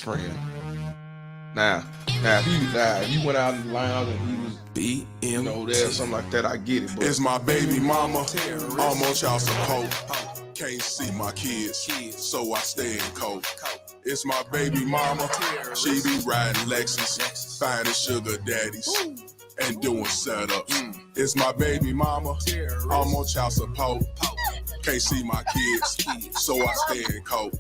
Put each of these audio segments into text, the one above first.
friend. Now, if you went out in the lounge and he was there or something like that, I get it. But it's my baby mama, I'm on child support. Can't see my kids, so I stay in coat. It's my baby mama, she be riding Lexus, finding sugar daddies, and doing setups. It's my baby mama, I'm on child support. Can't see my kids, so I stay in coat.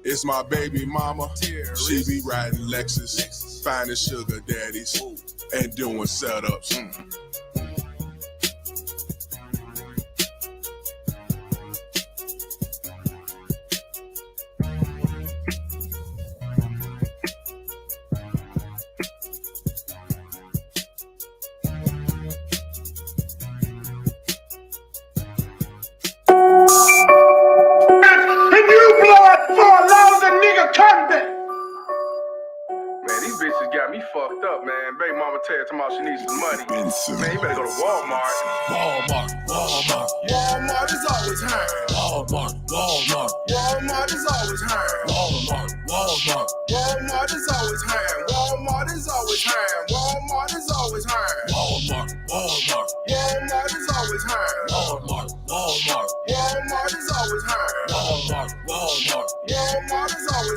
It's my baby mama, she be riding Lexus, finding sugar daddies, and doing setups. Got me fucked up, man. Baby mama tell her tomorrow she needs some money. Man, you better go to Walmart. Walmart is always hiring. Walmart is always hiring. Walmart is always hiring. Walmart is always hiring. Walmart is always hiring. Walmart is always hiring. Walmart is always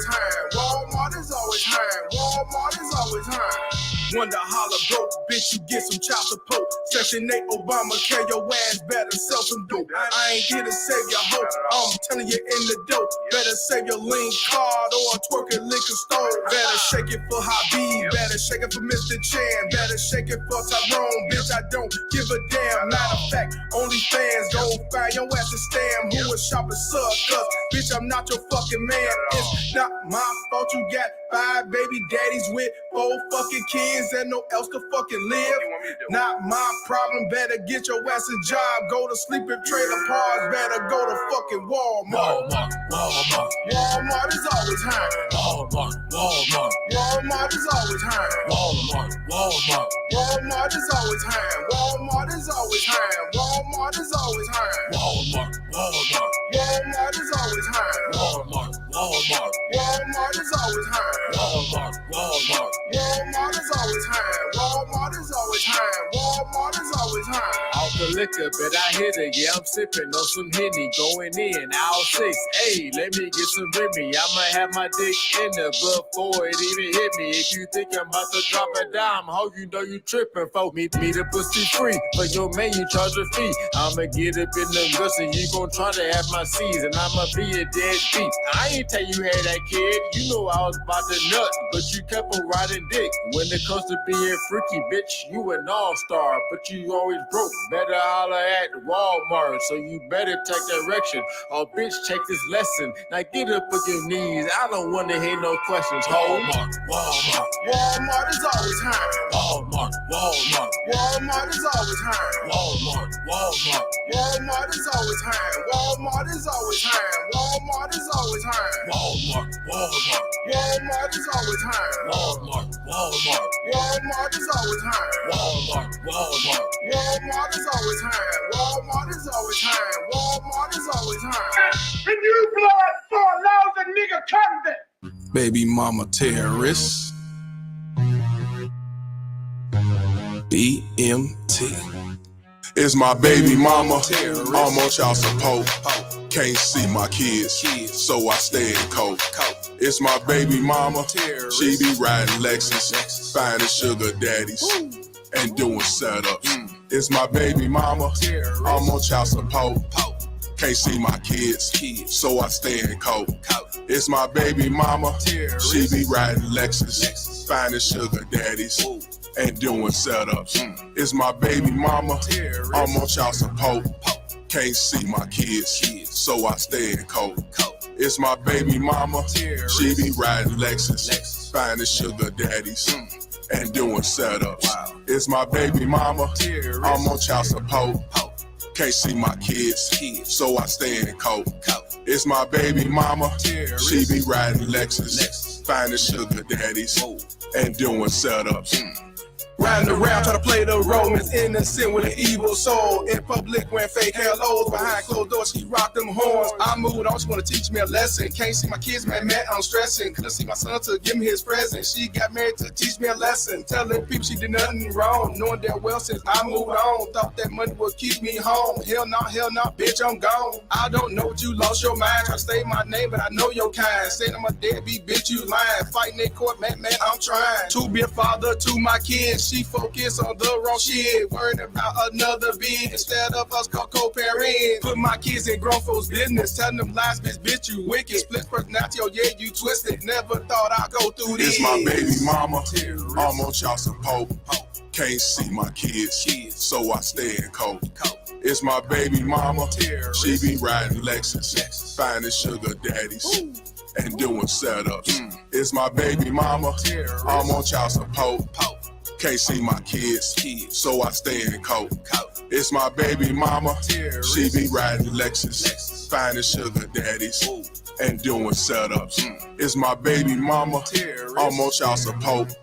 hiring. Walmart is always hiring. Walmart is always hiring. Wonder holler broke, bitch, you get some child support. Section 8 Obamacare, your ass better sell some dope. I ain't here to save your hope, I'm telling you in the dope. Better save your lean card or a twerking liquor store. Better shake it for Habib, better shake it for Mr. Chan, better shake it for Tyrone, bitch, I don't give a damn. Matter of fact, only fans gon' find your ass and stam. Who is shopping suckers? Bitch, I'm not your fucking man. It's not my fault you got 5 baby daddies with 4 fucking kids and no else to fucking live. Not my problem, better get your ass a job. Go to sleep if trailer parks, better go to fucking Walmart. Walmart is always hiring. Walmart is always hiring. Walmart is always hiring. Walmart is always hiring. Walmart is always hiring. Walmart is always hiring. Walmart is always hiring. Walmart is always hiring. Walmart is always hiring. Off the liquor, bet I hit it. Yeah, I'm sipping on some Henny, going in, aisle 6. Hey, let me get some Remy. I'ma have my dick in there before it even hit me. If you think I'm about to drop a dime, ho, you know you tripping. For me the pussy free. For your man, you charge a fee. I'ma get up in the guts and you gon' try to have my seeds, and I'ma be a deadbeat. I ain't tell you had that kid. You know I was about to nut, but you kept on riding dick. When it comes to being freaky, bitch, you an all-star, but you always broke. Better holler at Walmart, so you better take direction. Oh, bitch, take this lesson. Now get up on your knees. I don't wanna hear no questions. Walmart is always hiring. Walmart is always hiring. Walmart is always hiring. Walmart is always hiring. Walmart is always hiring. Walmart is always hiring. Walmart is always hiring. Walmart is always hiring. Walmart is always hiring. And you blood for a lousy nigga convict. Baby mama terrorist. BMT. It's my baby mama, I'm on child support. Can't see my kids, so I stay in coat. It's my baby mama, she be riding Lexus, finding sugar daddies, and doing setups. It's my baby mama, I'm on child support. Can't see my kids, so I stay in coat. It's my baby mama, she be riding Lexus, finding sugar daddies, and doing setups. It's my baby mama, I'm on child support. Can't see my kids, so I stay in coat. It's my baby mama, she be riding Lexus, finding sugar daddies, and doing setups. It's my baby mama, I'm on child support. Can't see my kids, so I stay in coat. It's my baby mama, she be riding Lexus, finding sugar daddies, and doing setups. Riding around, try to play the role, Miss Innocent with an evil soul. In public, wearing fake hellos. Behind closed doors, she rocked them horns. I moved on, she wanna teach me a lesson. Can't see my kids, man, I'm stressing. Couldn't see my son to give me his present. She got married to teach me a lesson. Telling people she did nothing wrong. Knowing that well since I moved on. Thought that money would keep me home. Hell no, bitch, I'm gone. I don't know what you lost your mind. Try to say my name, but I know your kind. Saying I'm a deadbeat, bitch, you lying. Fighting in court, man, I'm trying to be a father to my kids. She focus on the wrong shit. Worrying about another being instead of us co-parenting. Put my kids in grown folks' business. Telling them lies, bitch, you wicked. Split personality, oh yeah, you twisted. Never thought I'd go through this. It's my baby mama, I'm on child support. Can't see my kids, so I stay in cold. It's my baby mama, she be riding Lexus, finding sugar daddies and doing setups. It's my baby mama, I'm on child support. Can't see my kids, so I stay in cold. It's my baby mama, she be riding Lexus, finding sugar daddies and doing setups. It's my baby mama, I'm on child support.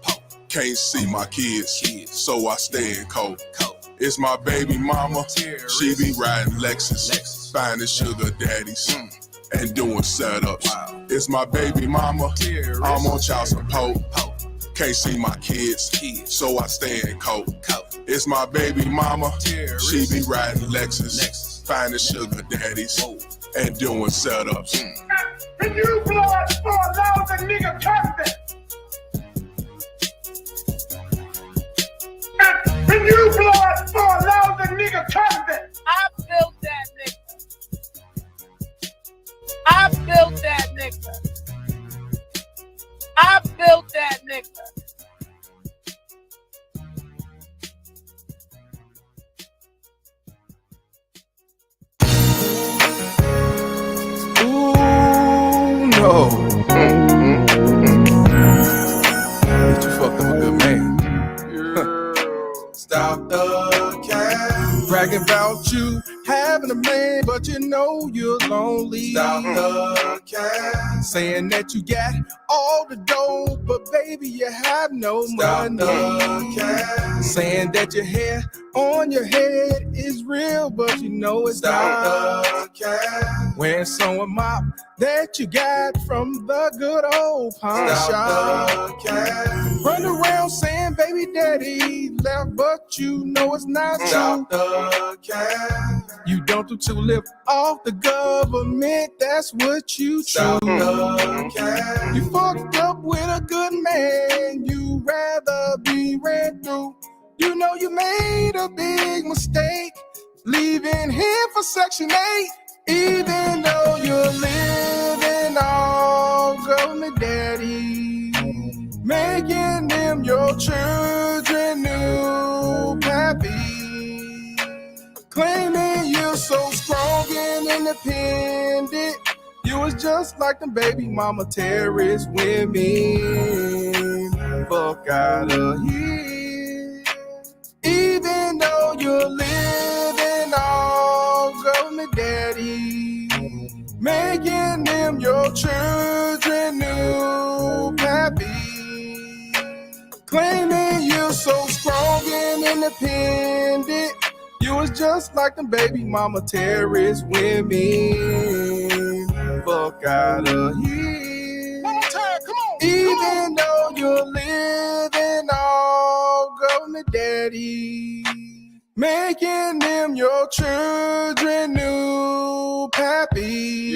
Can't see my kids, so I stay in cold. It's my baby mama, she be riding Lexus, finding sugar daddies and doing setups. It's my baby mama, I'm on child support. Can't see my kids, so I stay in cold. It's my baby mama, she be riding Lexus, finding sugar daddies and doing setups. Can you blow it for a lousy nigga Compton? Can you blow it for a lousy nigga Compton? I built that nigga. I built that nigga. I built that nigga. Ooh, no. Bitch, you fucked up a good man. Stop the cap. Bragging about you having a man, but you know you're lonely. Stop the cap. Saying that you got all the dough, but baby you have no money. Stop the cap. Saying that your hair on your head is real, but you know it's not. Stop the cap. Wearing some mop that you got from the good old pawn shop. Run around saying baby daddy left, but you know it's not true. You don't do to live off the government, that's what you choose. You fucked up with a good man, you rather be ran through. You know you made a big mistake, leaving him for Section 8. Even though you're living off government daddy, making them your children new pappy. Claiming you're so strong and independent, you was just like them baby mama terrorist women. Fuck out of here. Even though you're living off government daddy, making them your children new pappy. Claiming you're so strong and independent, you was just like them baby mama terrorist women. Fuck out of here. One more time, come on. Even though you're living off government daddy, making them your children new pappy.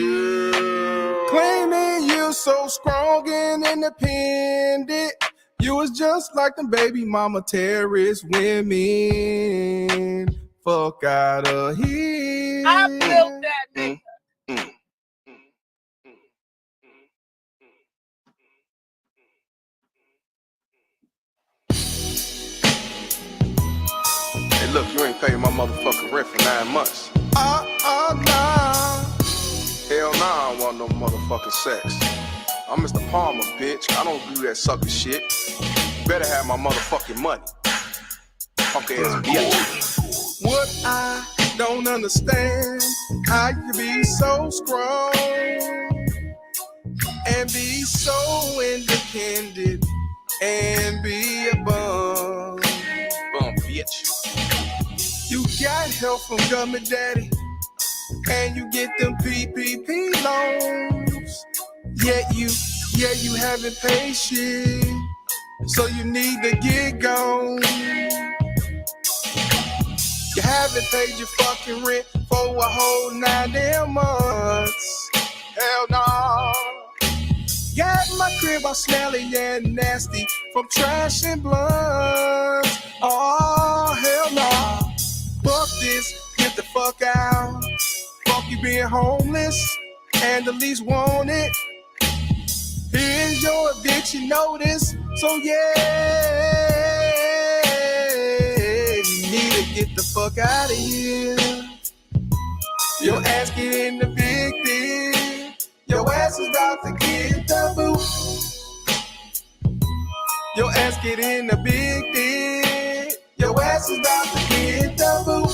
Claiming you're so strong and independent, you was just like them baby mama terrorist women. Fuck out of here. I built that nigga. Hey, look, you ain't paying my motherfucking rent for 9 months. Nah. Hell nah, I don't want no motherfucking sex. I'm Mr. Palmer, bitch. I don't do that sucker shit. You better have my motherfucking money. Punk ass bitch. What I don't understand, how you be so strong and be so independent and be a bum. got help from government daddy, and you get them PPP loans. Yet you haven't paid shit, so you need to get gone. You haven't paid your fucking rent for a whole 9 damn months. Hell no. Got my crib all smelly and nasty from trash and blunts. Oh, hell no. Fuck this, get the fuck out. Fuck you being homeless and the least wanted. Here's your eviction notice, so yeah, you need to get the fuck out of here. Your ass get in the big thing. Your ass is about to get the boot. Your ass get in the big thing. Your ass is about to get the boot.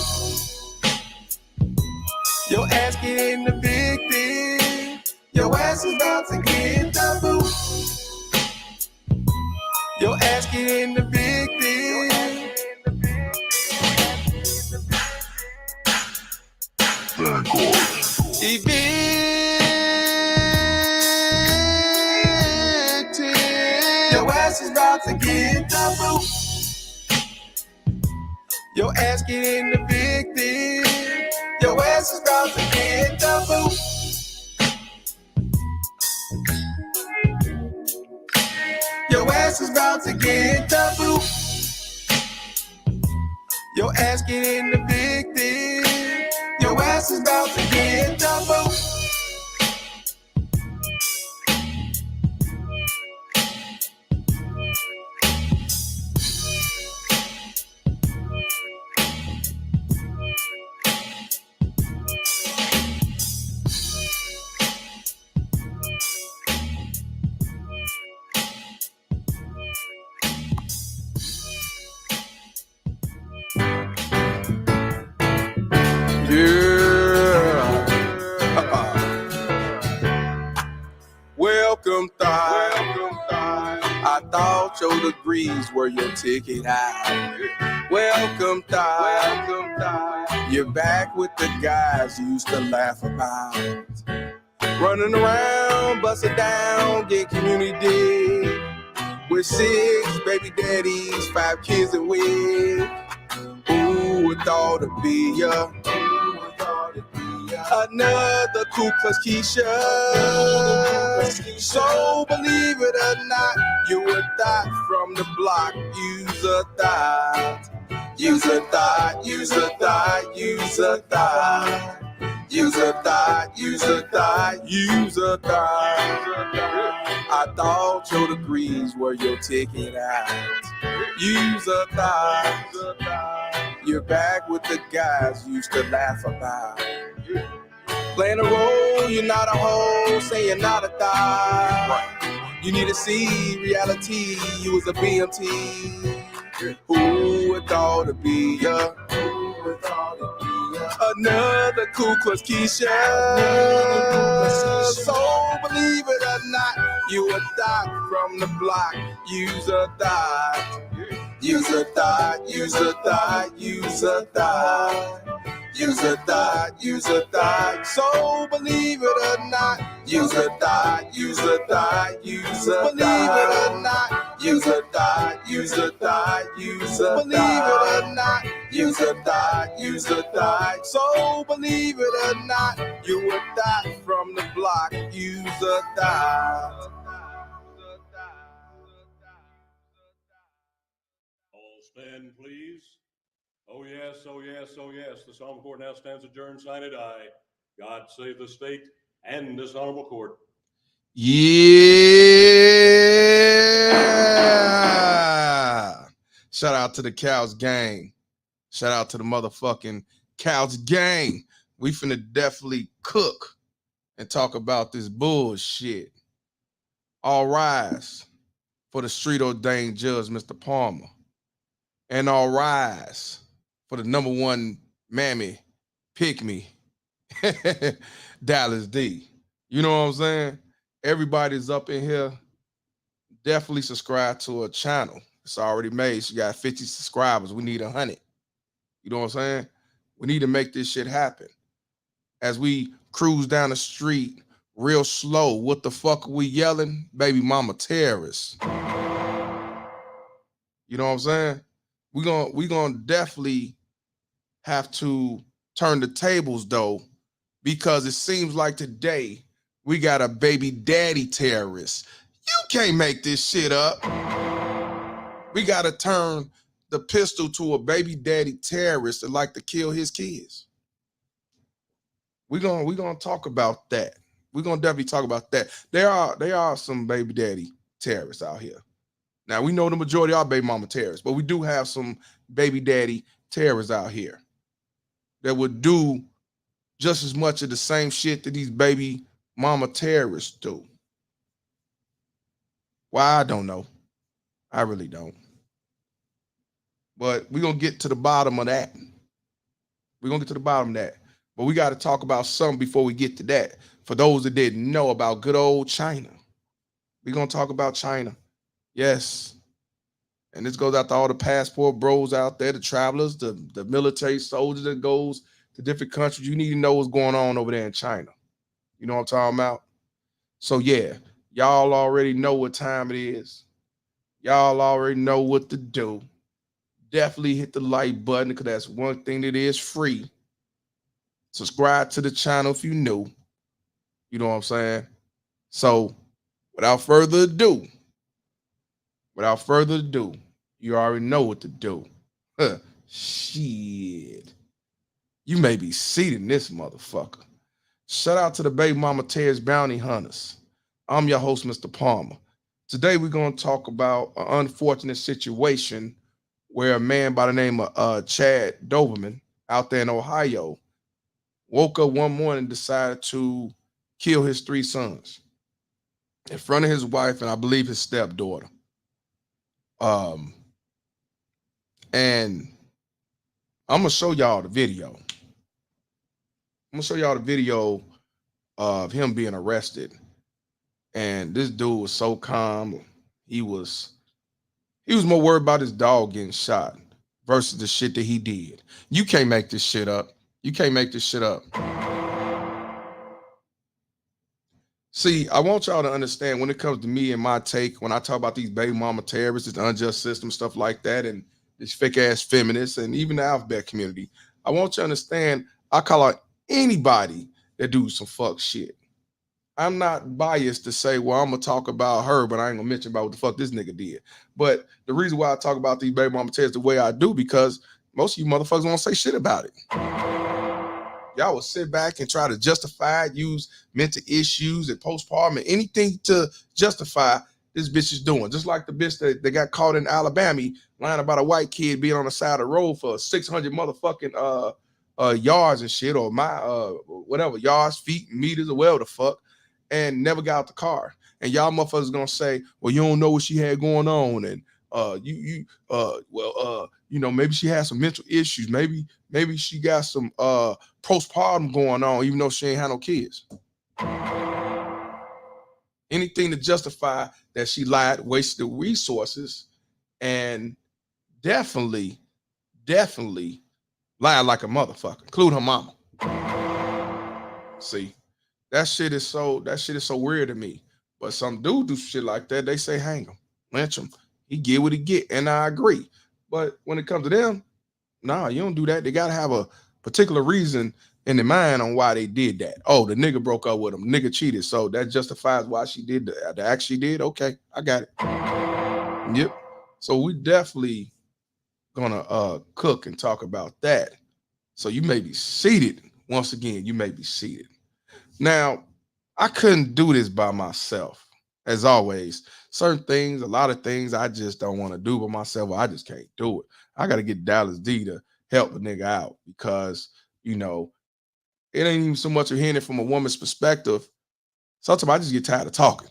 Your ass get in the big thing. Your ass is about to get the boot. Your ass get in the big thing. Evicted. Your ass is about to get the boot. Your ass get in the big thing. Your ass is about to get the boot. Your ass is about to get the boot. Your ass get in the big thing. Your ass is about to get the boot. Welcome, thigh. I thought your degrees were your ticket out. Welcome, thigh. You're back with the guys you used to laugh about. Running around, busting down, get community dig. With 6 baby daddies, 5 kids and wig. Who would thought it'd be ya? Another Ku Klux Keisha. So believe it or not, you a thought from the block. Use a thought. Use a thought. Use a thought. Use a thought. Use a thought. Use a thought. Use a thought. I thought your degrees were your ticket out. Use a thought. You're back with the guys you used to laugh about. Playing a role, you're not a hoe, say you're not a thigh. You need to see reality, you was a BMT. Who would thought it'd be ya? Another Ku Klux Keisha. So believe it or not, you a thought from the block. Use a thought. Use a thought. Use a thought. Use a thought. Use a thought, use a thought, so believe it or not. Use a thought, use a thought, use a thought. Believe it or not. Use a thought, use a thought, use a thought. Believe it or not. Use a thought, use a thought, so believe it or not. You a thought from the block. Use a thought. All stand, please. Oh yes, oh yes, oh yes. The Solemn Court now stands adjourned, sign it aye. God save the state and this honorable court. Yeah. Shout out to the Cows gang. Shout out to the motherfucking Cows gang. We finna definitely cook and talk about this bullshit. All rise for the street ordained judge, Mr. Palmer. And all rise for the number one mammy, pick me, Dallas D. You know what I'm saying? Everybody's up in here. Definitely subscribe to her channel. It's already made. She got 50 subscribers. We need 100. You know what I'm saying? We need to make this shit happen. As we cruise down the street real slow, what the fuck are we yelling? Baby mama terrorists. You know what I'm saying? We gonna definitely have to turn the tables though, because it seems like today we got a baby daddy terrorist. You can't make this shit up. We gotta turn the pistol to a baby daddy terrorist that like to kill his kids. We're gonna talk about that. We're gonna definitely talk about that. There are some baby daddy terrorists out here. Now we know the majority are baby mama terrorists, but we do have some baby daddy terrorists out here that would do just as much of the same shit that these baby mama terrorists do. Why? I don't know. I really don't. But we're gonna get to the bottom of that. We're gonna get to the bottom of that. But we got to talk about something before we get to that. For those that didn't know about good old China, we're gonna talk about China. Yes. And this goes out to all the passport bros out there, the travelers, the military soldiers that goes to different countries. You need to know what's going on over there in China. You know what I'm talking about? So yeah, y'all already know what time it is. Y'all already know what to do. Definitely hit the like button, because that's one thing that is free. Subscribe to the channel if you new. You know what I'm saying? So without further ado, you already know what to do. Shit. You may be seating this motherfucker. Shout out to the baby mama Terrorist Bounty Hunters. I'm your host, Mr. Palmer. Today we're going to talk about an unfortunate situation where a man by the name of Chad Doermann out there in Ohio woke up one morning and decided to kill his 3 sons in front of his wife and I believe his stepdaughter. And I'm gonna show y'all the video. I'm gonna show y'all the video of him being arrested. And this dude was so calm. He was more worried about his dog getting shot versus the shit that he did. You can't make this shit up. You can't make this shit up. See, I want y'all to understand when it comes to me and my take, when I talk about these baby mama terrorists, this unjust system, stuff like that, and this fake ass feminists, and even the alphabet community, I want you to understand I call out anybody that do some fuck shit. I'm not biased to say, well, I'm gonna talk about her, but I ain't gonna mention about what the fuck this nigga did. But the reason why I talk about these baby mama terrorists the way I do, because most of you motherfuckers won't say shit about it. Y'all will sit back and try to justify it, use mental issues and postpartum and anything to justify this bitch is doing. Just like the bitch that got caught in Alabama lying about a white kid being on the side of the road for 600 motherfucking yards and shit, or whatever, yards, feet, meters, or whatever the fuck, and never got out the car. And y'all motherfuckers gonna say, well, you don't know what she had going on, and you know, maybe she has some mental issues. Maybe she got some postpartum going on, even though she ain't had no kids. Anything to justify that she lied, wasted resources, and definitely lied like a motherfucker, including her mama. See, that shit is so weird to me. But some dude do shit like that, they say hang him, lynch him. He get what he get, and I agree. But when it comes to them, nah, you don't do that. They gotta have a particular reason in their mind on why they did that. Oh, the nigga broke up with him, nigga cheated, so that justifies why she did the act she did. Okay, I got it. Yep. So we definitely gonna cook and talk about that. So you may be seated. Once again, you may be seated. Now, I couldn't do this by myself. As always, certain things, a lot of things I just don't want to do by myself. I just can't do it. I got to get Dallas D to help a nigga out, because, you know, it ain't even so much of hearing it from a woman's perspective. Sometimes I just get tired of talking.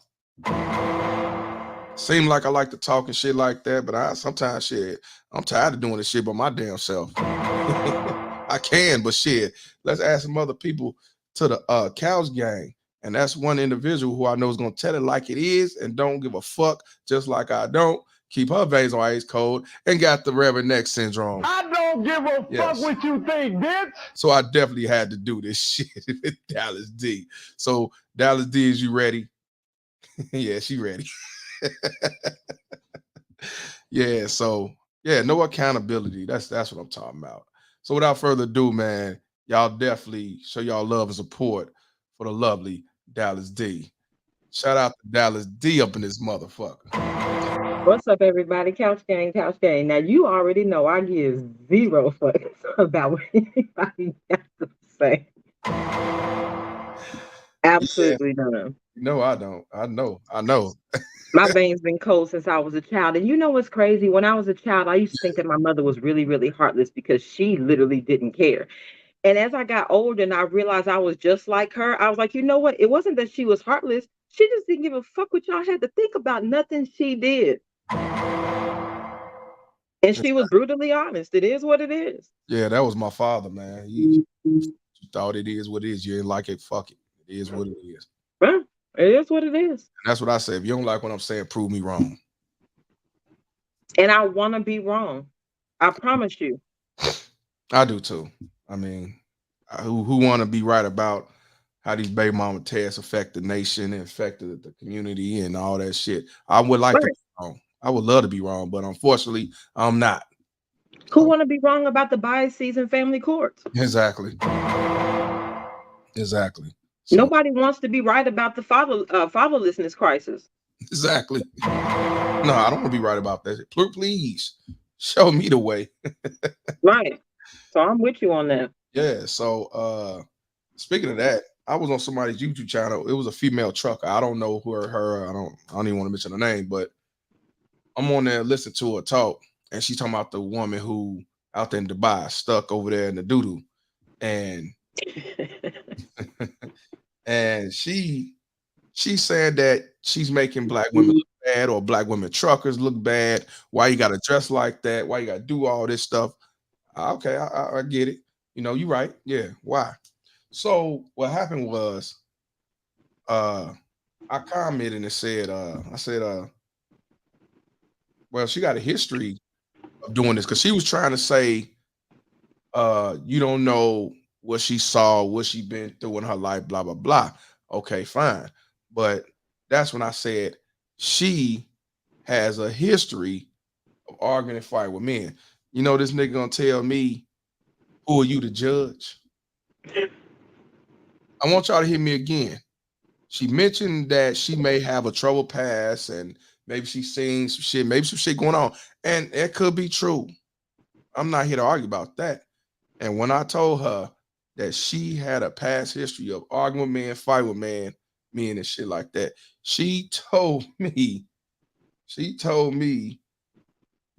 Seem like I like to talk and shit like that, but sometimes shit, I'm tired of doing this shit by my damn self. I can, but shit, let's ask some other people to the Cows gang. And that's one individual who I know is going to tell it like it is and don't give a fuck, just like I don't. keep her veins on ice cold, and got the Reverend Neck syndrome. I don't give a Yes. fuck what you think, bitch. So I definitely had to do this shit with Dallas D. So Dallas D, is you ready? Yeah, she ready. Yeah, so yeah, no accountability. That's what I'm talking about. So without further ado, man, y'all definitely show y'all love and support for the lovely Dallas D. Shout out to Dallas D up in this motherfucker. What's up, everybody? Couch Gang, Couch Gang. Now, you already know I give zero fucks about what anybody has to say. Absolutely none. No, I don't. I know. My veins been cold since I was a child. And you know what's crazy? When I was a child, I used to think that my mother was really, really heartless because she literally didn't care. And as I got older and I realized I was just like her, I was like, you know what? It wasn't that she was heartless. She just didn't give a fuck what y'all had to think about. Nothing she did. And she was brutally honest. It is what it is. Yeah, that was my father, man. He thought it is what it is. You ain't like it, fuck it. It is what it is. Well, it is what it is. And that's what I say. If you don't like what I'm saying, prove me wrong. And I want to be wrong. I promise you. I do too. I mean, who want to be right about how these baby mama tests affect the nation and affect the community and all that shit? I would like to be wrong. I would love to be wrong, but unfortunately, I'm not. Who want to be wrong about the biases in family courts? Exactly. Exactly. So, nobody wants to be right about the fatherlessness crisis. Exactly. No, I don't want to be right about that. Please show me the way. Right. So I'm with you on that. Yeah. So speaking of that, I was on somebody's YouTube channel. It was a female trucker. I don't know who her. I don't even want to mention her name, but I'm on there listening to her talk, and she's talking about the woman who out there in Dubai stuck over there in the doo-doo. And and she's saying that she's making black women look bad or black women truckers look bad. Why you gotta dress like that? Why you gotta do all this stuff? Okay, I get it. You know, you're right. Yeah, why? So what happened was I commented and said, I said, well, she got a history of doing this because she was trying to say you don't know what she saw, what she been through in her life, blah, blah, blah. Okay, fine. But that's when I said she has a history of arguing and fighting with men. You know, this nigga gonna tell me, who are you to judge? I want y'all to hear me again. She mentioned that she may have a troubled past and maybe she's seen some shit, maybe some shit going on. And it could be true. I'm not here to argue about that. And when I told her that she had a past history of arguing with men, fighting with men and shit like that, she told me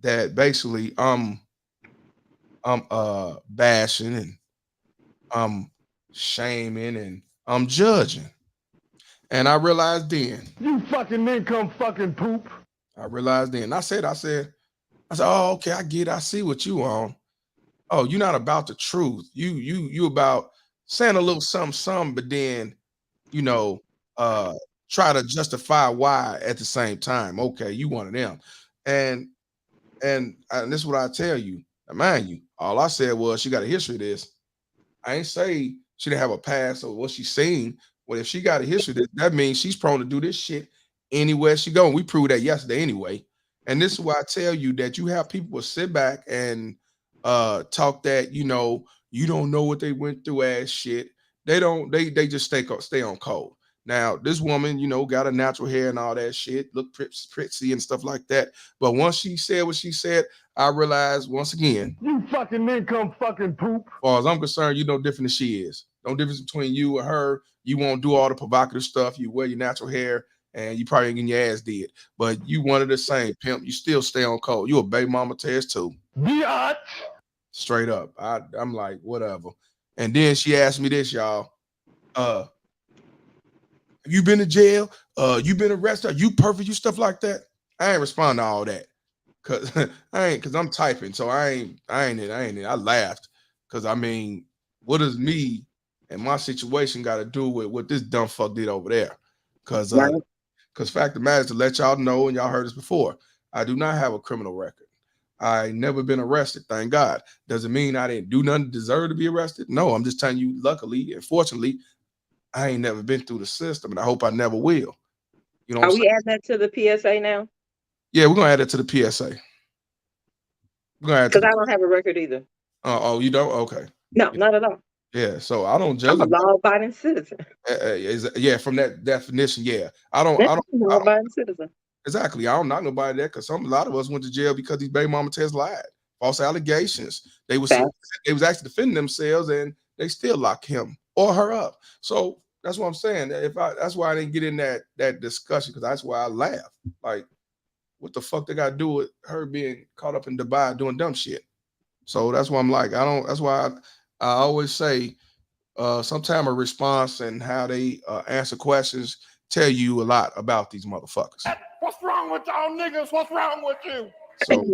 that basically I'm bashing and I'm shaming and I'm judging. And I realized then, you fucking income fucking poop. I realized then. I said, oh, okay, I get it. I see what you on. Oh, you're not about the truth. You about saying a little something, but then, you know, try to justify why at the same time. Okay, you one of them. And this is what I tell you. Now, mind you, all I said was she got a history of this. I ain't say she didn't have a past or what she's seen. Well, if she got a history of this, that means she's prone to do this shit anywhere she go. And we proved that yesterday anyway. And this is why I tell you that you have people sit back and talk that, you know, you don't know what they went through as shit. They just stay on cold. Now, this woman, you know, got a natural hair and all that shit, look pretty and stuff like that. But once she said what she said, I realized once again, you fucking income fucking poop. As far as I'm concerned, you're no different than she is. No difference between you and her. You won't do all the provocative stuff. You wear your natural hair and you probably ain't getting your ass did. But you one of the same, pimp. You still stay on cold. You a baby mama test too. Biatch. Straight up. I'm like, whatever. And then she asked me this, y'all. Have you been to jail? You been arrested? Are you perfect? You stuff like that? I ain't respond to all that. Cause I'm typing. So I ain't it. I laughed. Cause I mean, what does me and my situation got to do with what this dumb fuck did over there? Cause fact of the matter is, to let y'all know, and y'all heard this before, I do not have a criminal record. I never been arrested, thank God. Doesn't mean I didn't do nothing to deserve to be arrested. No, I'm just telling you, luckily and fortunately, I ain't never been through the system, and I hope I never will. You know what I'm Are we saying? adding that to the PSA now? Yeah, we're gonna add it to the PSA. We're gonna add it to Because the. I don't have a record either. Oh, you don't? Okay. No, not at all. Yeah. So I don't judge I'm a nobody. law-abiding citizen. Yeah, from that definition, yeah. I don't. Yeah, I don't. I'm a I don't law-abiding citizen. exactly. I don't knock nobody there because a lot of us went to jail because these baby mama tests lied, false allegations. Fact. They was actually defending themselves, and they still lock him or her up. So that's what I'm saying. That's why I didn't get in that discussion, because that's why I laugh. Like, what the fuck they got to do with her being caught up in Dubai doing dumb shit? So that's why I'm like, I don't. That's why I always say, sometimes a response and how they answer questions tell you a lot about these motherfuckers. What's wrong with y'all niggas? What's wrong with you? So,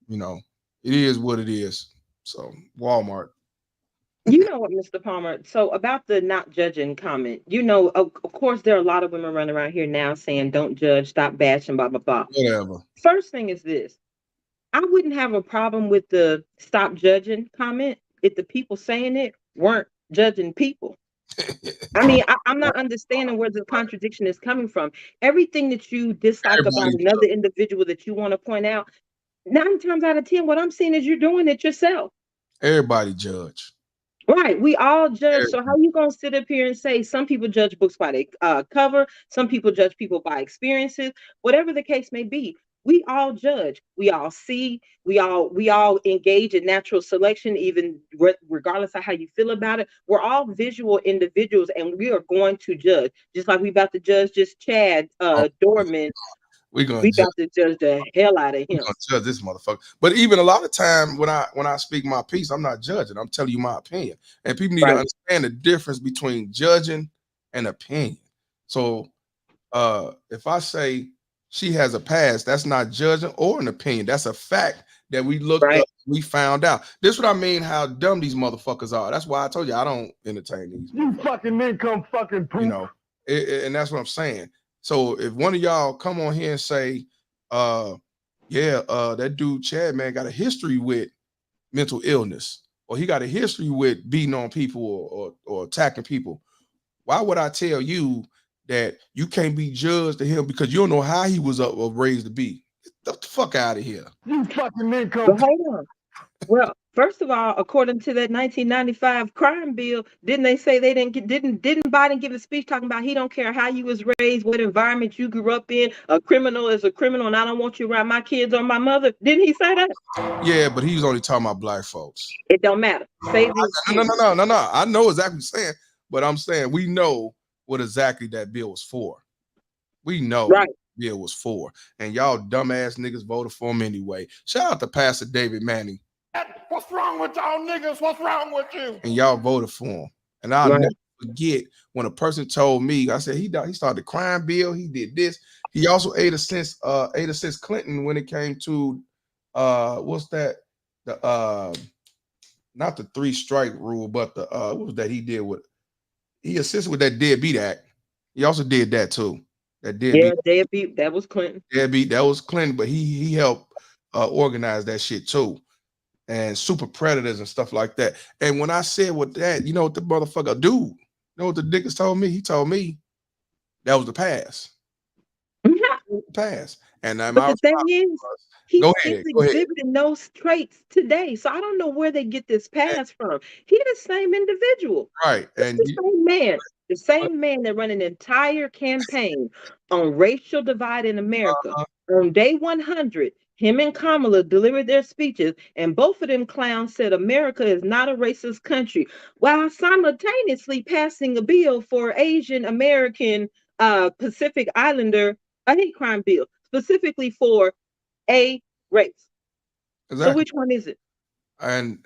you know, it is what it is. So, Walmart. You know what, Mr. Palmer? So about the not judging comment, of course, there are a lot of women running around here now saying, "Don't judge, stop bashing, blah blah blah." Whatever. First thing is this: I wouldn't have a problem with the "stop judging" comment if the people saying it weren't judging people. I mean, I'm not understanding where the contradiction is coming from. Everything that you dislike about Everybody another judge. individual that you want to point out, 9 times out of 10, what I'm seeing is you're doing it yourself. Everybody judge. Right. We all judge. So how Everybody. you gonna sit up here and say some people judge books by the cover, some people judge people by experiences, whatever the case may be. We all judge. We all see. We all engage in natural selection, even regardless of how you feel about it. We're all visual individuals, and we are going to judge. Just like we about to judge this Chad Oh, Doermann, we're gonna we judge. about to judge the hell out of We're him. gonna judge this motherfucker. But even a lot of time when I speak my piece, I'm not judging. I'm telling you my opinion. And people need to Right. understand the difference between judging and opinion. So if I say she has a past, that's not judging or an opinion. That's a fact that we looked Right. up, we found out. This is what I mean, how dumb these motherfuckers are. That's why I told you I don't entertain these. You fucking income fucking poop. You know, and that's what I'm saying. So if one of y'all come on here and say, that dude Chad, man, got a history with mental illness, or he got a history with beating on people or attacking people, why would I tell you that you can't be judged to him because you don't know how he was up or raised to be? Get the fuck out of here. You fucking income. But hold on. Well, first of all, according to that 1995 crime bill, didn't they say they didn't Biden give a speech talking about he don't care how you was raised, what environment you grew up in, a criminal is a criminal, and I don't want you around my kids or my mother? Didn't he say that? Yeah, but he was only talking about black folks. It don't matter. Say the No, excuse. no. I know exactly what you're saying, but I'm saying we know what exactly that bill was for. We know Right. what the bill was for. And y'all dumbass niggas voted for him anyway. Shout out to Pastor David Manning. What's wrong with y'all niggas? What's wrong with you? And y'all voted for him. And I'll Right. never forget when a person told me, I said he started the crime bill, he did this. He also ate assist Clinton when it came to what's that? The not the 3-strike rule, but the what was that he did with he assisted with that Deadbeat Act. He also did that too. That Yeah, Deadbeat deadbeat. That was Clinton. Deadbeat, that was Clinton, but he helped organize that shit too. And super predators and stuff like that. And when I said with that, you know what the motherfucker dude, you know what the niggas told me? He told me that was the pass. Pass. And But my the thing is, he's go still ahead, go ahead. exhibiting those traits today. So I don't know where they get this pass from. He the same individual. Right. It's And the same man. The same man that ran an entire campaign on racial divide in America. On day 100, him and Kamala delivered their speeches, and both of them clowns said America is not a racist country, while simultaneously passing a bill for Asian American Pacific Islander, a hate crime bill, specifically for a race. So exactly. which one is it? And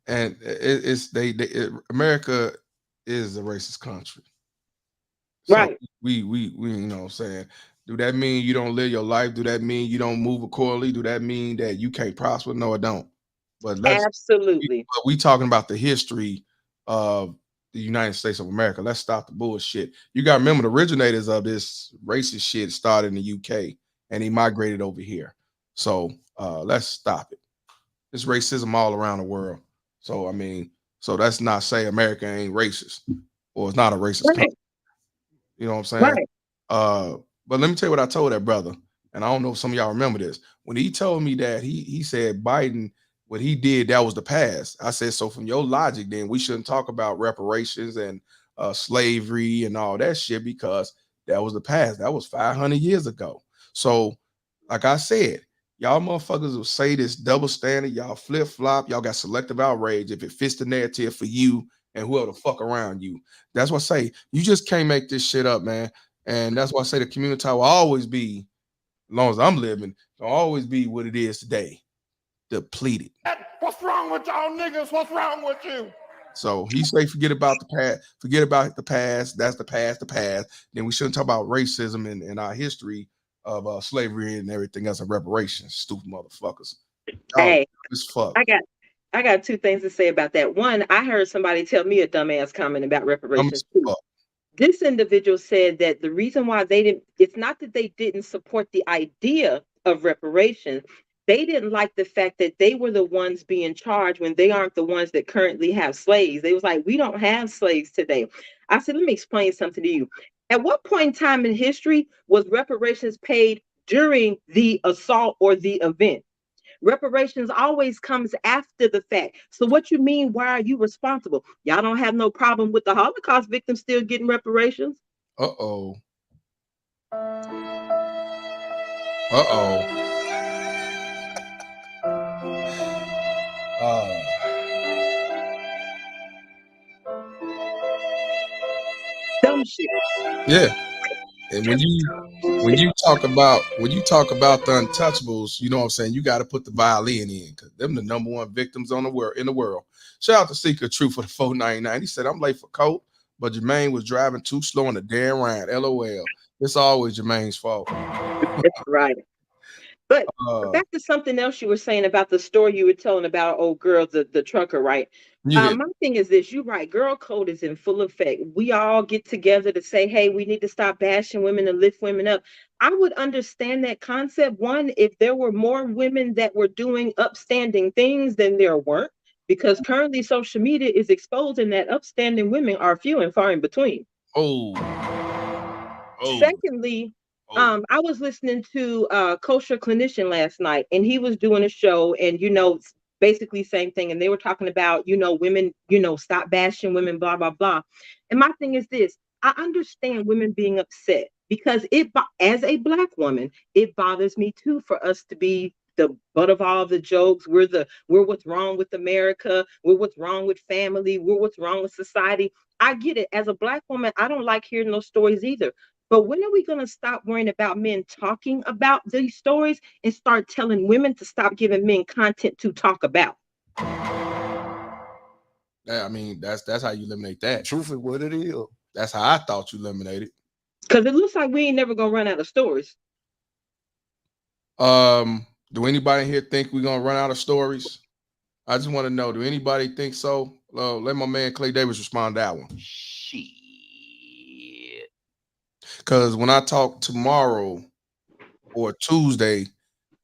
it's America is a racist country. So Right. we you know what I'm saying, do that mean you don't live your life? Do that mean you don't move accordingly? Do that mean that you can't prosper? No, it don't. But Absolutely. we talking about the history of the United States of America. Let's stop the bullshit. You gotta remember the originators of this racist shit started in the UK and he migrated over here. So let's stop it. It's racism all around the world. So I mean, so that's not say America ain't racist or it's not a racist country. Right. You know what I'm saying? Right. Uh, but let me tell you what I told that brother, and I don't know if some of y'all remember this. When he told me that he said Biden, what he did, that was the past. I said, so from your logic, then we shouldn't talk about reparations and slavery and all that shit because that was the past. That was 500 years ago. So, like I said, y'all motherfuckers will say this double standard, y'all flip flop, y'all got selective outrage if it fits the narrative for you and whoever the fuck around you. That's what I say. You just can't make this shit up, man. And that's why I say the community will always be, as long as I'm living, it'll always be what it is today. Depleted. What's wrong with y'all niggas? What's wrong with you? So he say forget about the past, forget about the past. That's the past, the past. Then we shouldn't talk about racism and our history of slavery and everything else and reparations. Stupid motherfuckers. Hey, It's fuck. I got two things to say about that. One, I heard somebody tell me a dumbass comment about reparations too. Fuck. This individual said that the reason why they didn't, it's not that they didn't support the idea of reparations. They didn't like the fact that they were the ones being charged when they aren't the ones that currently have slaves. They was like, we don't have slaves today. I said, let me explain something to you. At what point in time in history was reparations paid during the assault or the event? Reparations always comes after the fact. So what you mean, why are you responsible? Y'all don't have no problem with the Holocaust victims still getting reparations? Uh-oh. Uh-oh. Dumb shit. Yeah. And when you talk about the untouchables, you know what I'm saying, you got to put the violin in because them the number one victims on the world in the world. Shout out to Secret Truth for the 499. He said, I'm late for court, but Jermaine was driving too slow on the damn ride. LOL. It's always Jermaine's fault. That's right. But back to something else you were saying about the story you were telling about old girl, the trucker, right? Yeah. My thing is this, you're right, girl code is in full effect. We all get together to say, hey, we need to stop bashing women and lift women up. I would understand that concept, one, if there were more women that were doing upstanding things than there weren't, because currently social media is exposing that upstanding women are few and far in between. Oh. Secondly, I was listening to Kosher Clinician last night, and he was doing a show, and basically same thing. And they were talking about, women, stop bashing women, blah blah blah. And my thing is this: I understand women being upset because as a black woman, it bothers me too for us to be the butt of all the jokes. We're what's wrong with America. We're what's wrong with family. We're what's wrong with society. I get it. As a black woman, I don't like hearing those stories either. But when are we going to stop worrying about men talking about these stories and start telling women to stop giving men content to talk about? I mean, that's how you eliminate that. Truth is what it is. That's how I thought you eliminated. Because it looks like we ain't never going to run out of stories. Do anybody here think we're going to run out of stories? I just want to know, do anybody think so? Let my man Clay Davis respond to that one. Shit. Because when I talk tomorrow or Tuesday,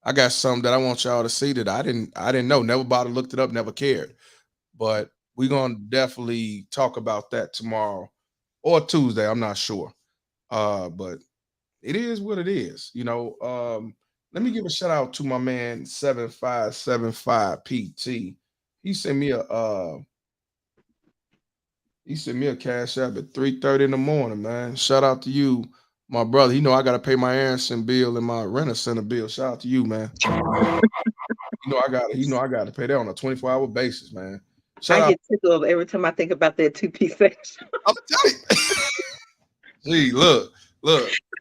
I got something that I want y'all to see that I didn't know. Never bothered, looked it up, never cared. But we're gonna definitely talk about that tomorrow or Tuesday. I'm not sure. But it is what it is. Let me give a shout out to my man 7575 PT. He sent me a cash app at 3:30 in the morning, man. Shout out to you, my brother. I gotta pay my Aronson bill and my renter center bill. Shout out to you, man. I gotta pay that on a 24-hour basis, man. I get tickled every time I think about that 2-piece section. I'm telling you. See, look.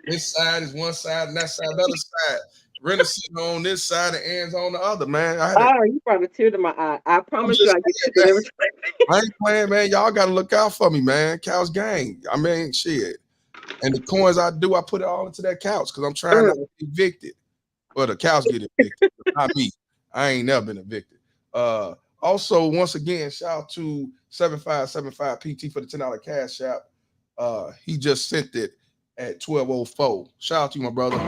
This side is one side and that side the other side. Renter sitting on this side and Aaron's on the other, man. You brought a tear to my eye. I promise you I get tickled every time. I ain't playing, man. Y'all gotta look out for me, man. Couch gang. I mean, shit. And the coins I do, I put it all into that couch because I'm trying not to be evicted. Well, the couch get evicted, not me. I ain't never been evicted. Also, once again, shout out to 7575 PT for the $10 cash app. He just sent it at 12:04. Shout out to you, my brother.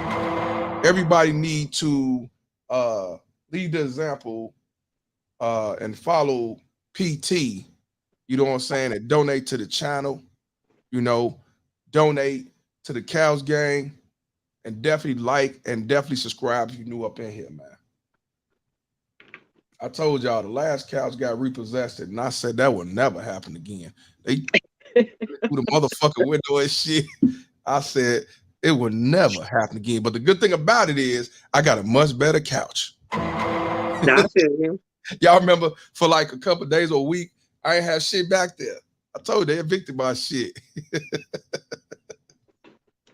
Everybody need to lead the example and follow PT, you know what I'm saying, and donate to the channel, you know, donate to the Cows Gang, and definitely like and definitely subscribe if you're new up in here, man. I told y'all the last cows got repossessed, and I said that will never happen again. They through the motherfucking window and shit. I said it will never happen again. But the good thing about it is I got a much better couch. I feel you. Y'all remember for like a couple days or a week, I ain't have shit back there. I told you they evicted my shit.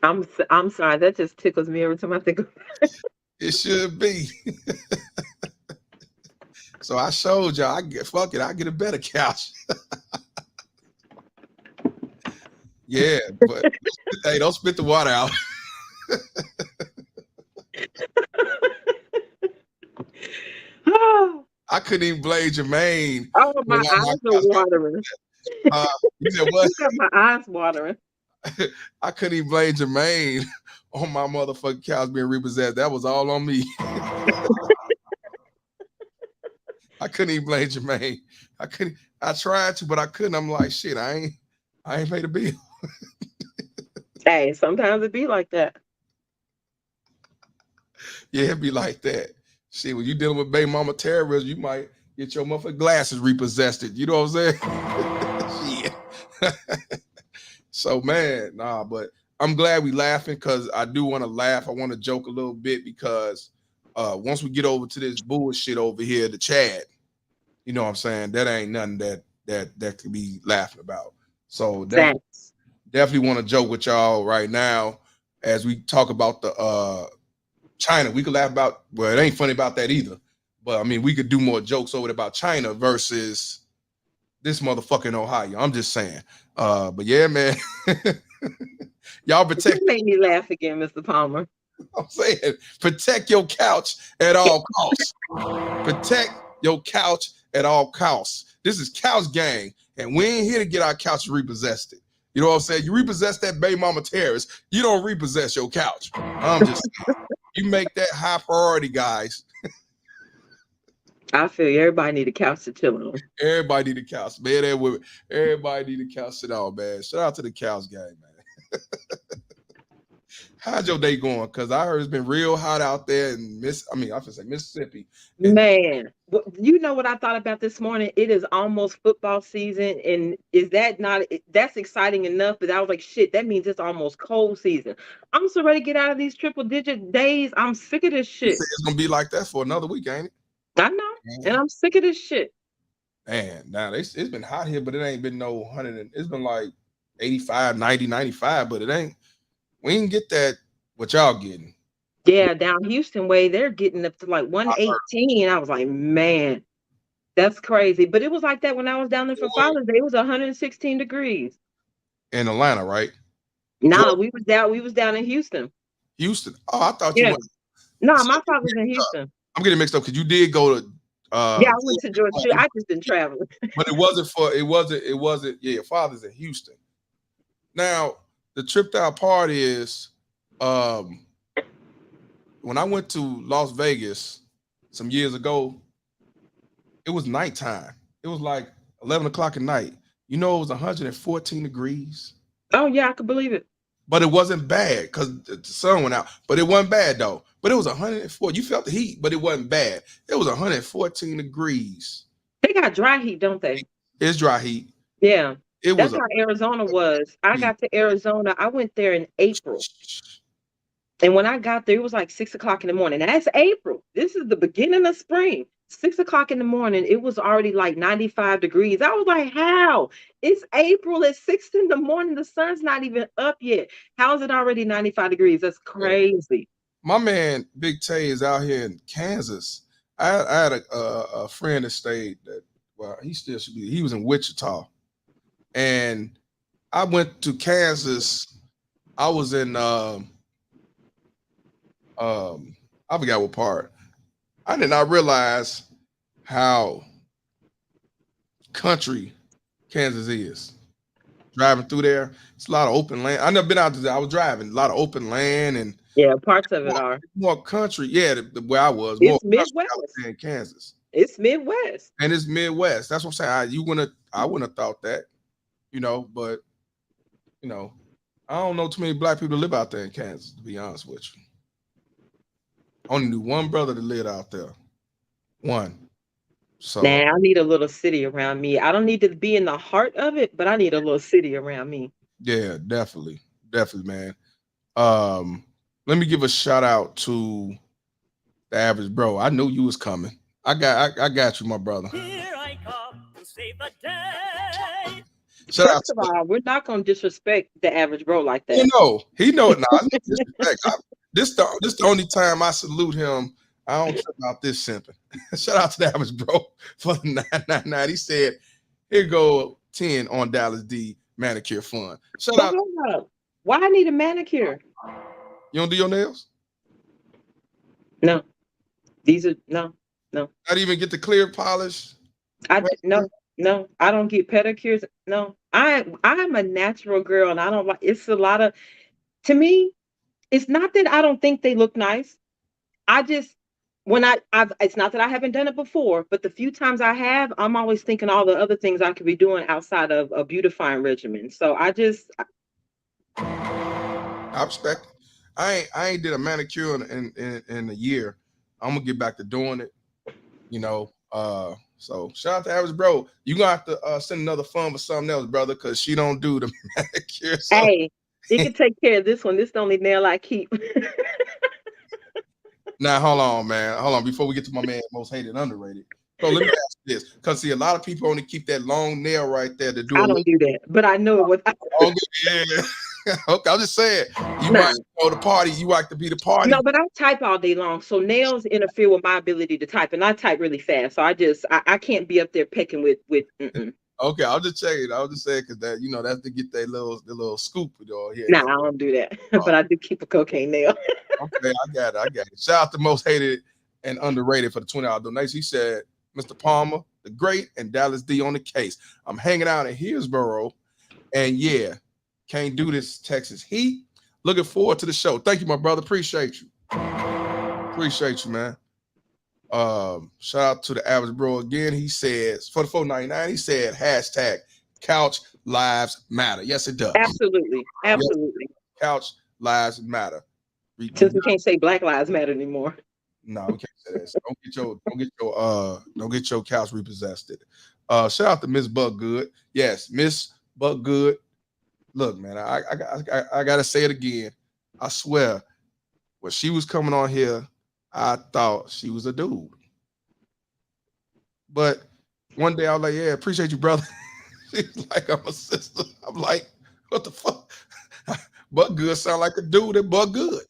I'm sorry. That just tickles me every time I think of it. It should be. So I showed y'all. I get a better couch. Yeah, but hey, don't spit the water out. I couldn't even blame Jermaine. Oh, my eyes are watering. You said what? Got my eyes watering. I couldn't even blame Jermaine on my motherfucking couch being repossessed. That was all on me. I couldn't even blame Jermaine. I tried to, but I couldn't. I'm like, shit, I ain't paid a bill. Hey, sometimes it be like that. Yeah, it be like that. Shit, when you dealing with baby mama terrorism, you might get your motherfucking glasses repossessed. You know what I'm saying? Shit. So man, nah, but I'm glad we laughing because I do want to laugh. I want to joke a little bit because once we get over to this bullshit over here, the Chad, you know what I'm saying? That ain't nothing that could be laughing about. So definitely want to joke with y'all right now as we talk about the China. We could laugh about, well, it ain't funny about that either. But I mean, we could do more jokes over there about China versus this motherfucking Ohio. I'm just saying. But yeah, man. Y'all protect. You made me laugh again, Mr. Palmer. I'm saying protect your couch at all costs. Protect your couch at all costs. This is Couch Gang, and we ain't here to get our couch repossessed. You know what I'm saying? You repossess that baby mama terrorist, you don't repossess your couch. I'm just saying. You make that high priority, guys. I feel you. Everybody need a couch to chill on. Everybody need a couch, man. Everybody need a couch to sit on, man. Shout out to the Couch Gang, man. How's your day going? Because I heard it's been real hot out there in Mississippi. Man, you know what I thought about this morning? It is almost football season, and is that not that's exciting enough? But I was like, shit, that means it's almost cold season. I'm so ready to get out of these triple-digit days. I'm sick of this shit. It's gonna be like that for another week, ain't it? I know, and I'm sick of this shit. Man, now it's been hot here, but it ain't been no 100. It's been like 85, 90, 95, but it ain't. We ain't get that what y'all getting. Yeah, down Houston way, they're getting up to like 118. I was like, man, that's crazy. But it was like that when I was down there for Father's Day. It was 116 degrees. In Atlanta, right? Nah, we was down in Houston. Houston. Oh, I thought you went. No, my father's in Houston. I'm getting mixed up because you did go to yeah, I went to Georgia too. I just been traveling. But it wasn't your father's in Houston. Now, the tripped out part is when I went to Las Vegas some years ago, it was nighttime. It was like 11 o'clock at night. You know, it was 114 degrees. Oh, yeah, I could believe it. But it wasn't bad because the sun went out. But it wasn't bad, though. But it was 104. You felt the heat, but it wasn't bad. It was 114 degrees. They got dry heat, don't they? It's dry heat. Yeah. That's how Arizona was. I got to Arizona. I went there in April. And when I got there, it was like 6 o'clock in the morning. And that's April. This is the beginning of spring. 6 o'clock in the morning, it was already like 95 degrees. I was like, how? It's April at 6 in the morning. The sun's not even up yet. How is it already 95 degrees? That's crazy. My man, Big Tay, is out here in Kansas. I had a friend that stayed that, well, he still should be. He was in Wichita. And I went to Kansas. I was in, I forgot what part. I did not realize how country Kansas is. Driving through there, it's a lot of open land. I never been out there. I was driving a lot of open land, and Yeah, parts of it are. More country. Yeah, where I was more It's country out Midwest. there in Kansas, It's Midwest. and it's Midwest. That's what I'm saying. I wouldn't have thought that, but you know, I don't know too many black people that live out there in Kansas. To be honest with you, I only knew one brother that lived out there. One. So Now I need a little city around me. I don't need to be in the heart of it, but I need a little city around me. yeah, definitely, definitely, man. Um, Let me give a shout out to the average bro. I knew you was coming. I got you, my brother. Here I come to save the day. Shout out First to of all, we're not gonna disrespect the average bro like you that. know he know it now. It's no disrespect. This the only time I salute him. I don't trip about this simping. Shout out to the average bro for the 999. He said, "Here go 10 on Dallas D manicure fun." Shout But out. hold up. Why I need a manicure? You don't do your nails? No. These are no. Not even get the clear polish. No, no, I don't get pedicures. No. I'm a natural girl and I don't like it's a lot of to me, it's not that I don't think they look nice. I just when I've it's not that I haven't done it before, but the few times I have, I'm always thinking all the other things I could be doing outside of a beautifying regimen. So I respect it. I ain't did a manicure in a year. I'm gonna get back to doing it. So shout out to average bro. You gonna have to send another fund for something else, brother, because she don't do the manicure. So hey, you can take care of this one. This is the only nail I keep. now hold on, man. Hold on before we get to my man most hated and underrated. So let me ask you this, because see, a lot of people only keep that long nail right there to do a I little don't do that, but I know it was longer. Yeah. Okay, I'm just saying you no. might go to party, you like to be the party. No, but I type all day long, so nails interfere with my ability to type, and I type really fast. So I can't be up there pecking with. Mm-mm. Okay, I'll just checking. I'll just say because that's to get that little scoop, here. Nah, I don't do that, but I do keep a cocaine nail. Okay, I got it. I got it. Shout out to most hated and underrated for the $20 donation. He said, Mr. Palmer, the great, and Dallas D on the case. I'm hanging out in Hillsboro, and yeah, can't do this Texas heat. Looking forward to the show. Thank you, my brother. Appreciate you. Appreciate you, man. Shout out to the average bro again. He says for the 499, he said hashtag couch lives matter. Yes, it does. Absolutely, absolutely. Yes, couch lives matter. Since we can't say Black Lives Matter anymore. No, we can't say that. So don't get your couch repossessed. Shout out to Miss Buck Good. Yes, Miss Buck Good. Look, man, I gotta say it again. I swear, when she was coming on here, I thought she was a dude. But one day I was like, yeah, appreciate you, brother. She's like, I'm a sister. I'm like, what the fuck? Buck Good sound like a dude that Buck Good.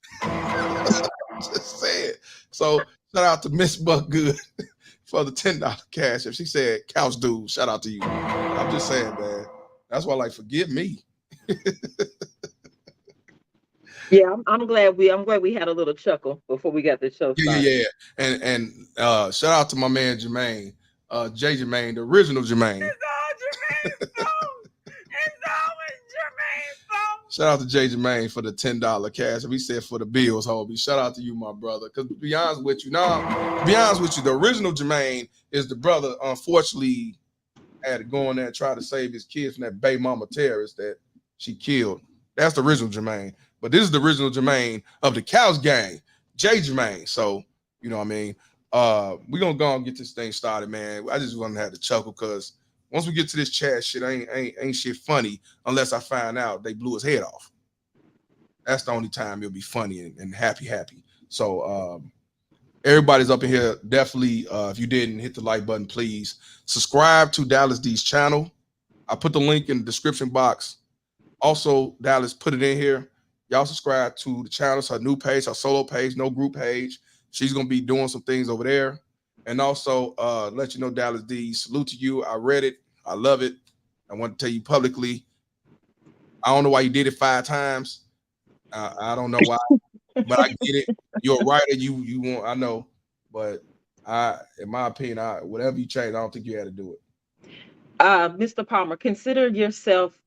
Just saying. So shout out to Miss Buck Good for the $10 cash. If she said couch dude, shout out to you. I'm just saying, man. That's why, like, forgive me. Yeah, I'm glad we had a little chuckle before we got the show started. Yeah. And shout out to my man Jermaine, J Jermaine, the original Jermaine. It's all Jermaine's fault. It's always Jermaine's fault. Shout out to J Jermaine for the $10 cash. We said for the bills, Hobie. Shout out to you, my brother. Because to be honest with you, the original Jermaine is the brother. Unfortunately, had to go in there and try to save his kids from that baby mama terrorist that she killed. That's the original Jermaine. But this is the original Jermaine of the Cows Gang, J Jermaine. So, you know what I mean? We're gonna go and get this thing started, man. I just want to have to chuckle because once we get to this chat shit, ain't shit funny unless I find out they blew his head off. That's the only time it'll be funny and happy. So everybody's up in here. Definitely, if you didn't hit the like button, please subscribe to Dallas D's channel. I put the link in the description box. Also, Dallas put it in here. Y'all subscribe to the channel. It's her new page, her solo page, no group page. She's gonna be doing some things over there. And also, let you know, Dallas D, salute to you. I read it. I love it. I want to tell you publicly. I don't know why you did it 5 times. I don't know why, but I get it. You're a writer. You want. I know, but in my opinion, whatever you change, I don't think you had to do it. Mr. Palmer, consider yourself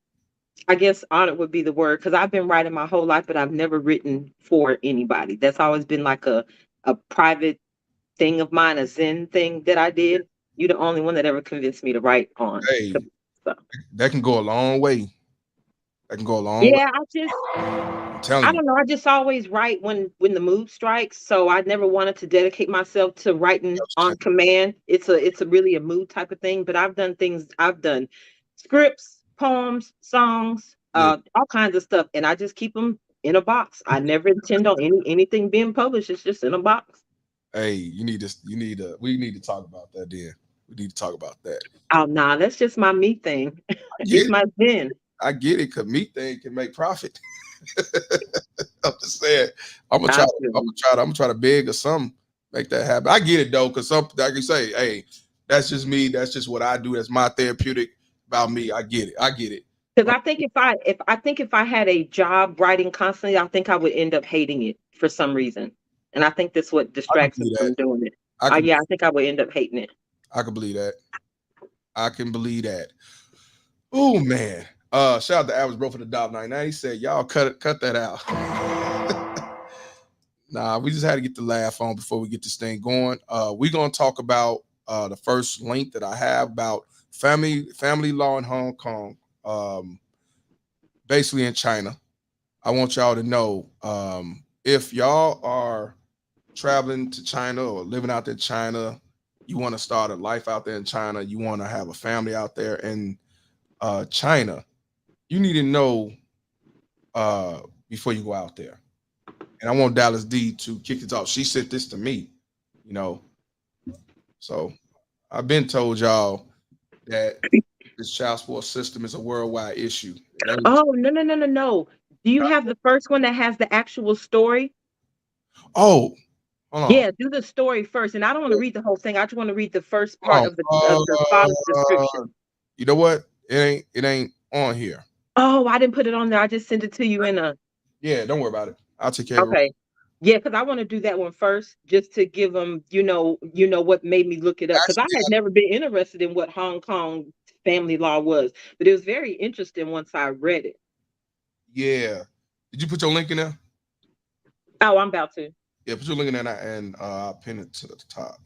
I guess honored would be the word because I've been writing my whole life, but I've never written for anybody. That's always been like a private thing of mine, a Zen thing that I did. You're the only one that ever convinced me to write on. Hey, So, that can go a long way. That can go a long way. yeah, I'm telling I you. don't know. I just always write when the mood strikes. So I never wanted to dedicate myself to writing on command. It's a really a mood type of thing. But I've done things. I've done scripts, poems, songs, Yeah. all kinds of stuff, and I just keep them in a box. I never intend on anything being published. It's just in a box. Hey, you need to. You need to. We need to talk about that. Then we need to talk about that. Oh nah, that's just my me thing. I get It's it. my zen. I get it. Cause meat thing can make profit. I'm just saying. I'm gonna try. I To, feel I'm gonna you. try. To, I'm gonna try to beg or something. Make that happen. I get it though. Cause some like you say, hey, that's just me. That's just what I do. That's my therapeutic about me. I get it. I get it. Because But if I had a job writing constantly, I think I would end up hating it for some reason. And I think that's what I can distracts me believe that. from doing it. I can. Yeah, I think I would end up hating it. I can believe that. I can believe that. Oh man. Shout out to Average Bro for the $1.99. He said, y'all cut that out. Nah, we just had to get the laugh on before we get this thing going. We're gonna talk about the first link that I have about family law in Hong Kong, basically in China. I want y'all to know if y'all are traveling to China or living out there in China, you want to start a life out there in China, you want to have a family out there in China, you need to know before you go out there. And I want Dallas D to kick this off. She sent this to me, you know. So I've been told y'all that this child support system is a worldwide issue. It ain't. Oh, no, no, no, no, no. Do you have the first one that has the actual story? Oh, hold on. Yeah, do the story first. And I don't want to read the whole thing. I just want to read the first part Hold of on. the father's description. You know what? It ain't on here. Oh, I didn't put it on there. I just sent it to you in a Yeah, don't worry about it. I'll take care of it. okay. Yeah, because I want to do that one first, just to give them, what made me look it up. Because I Actually, had never been interested in what Hong Kong family law was, but it was very interesting once I read it. yeah. Did you put your link in there? Oh, I'm about to. Yeah, put your link in there and I'll pin it to the top.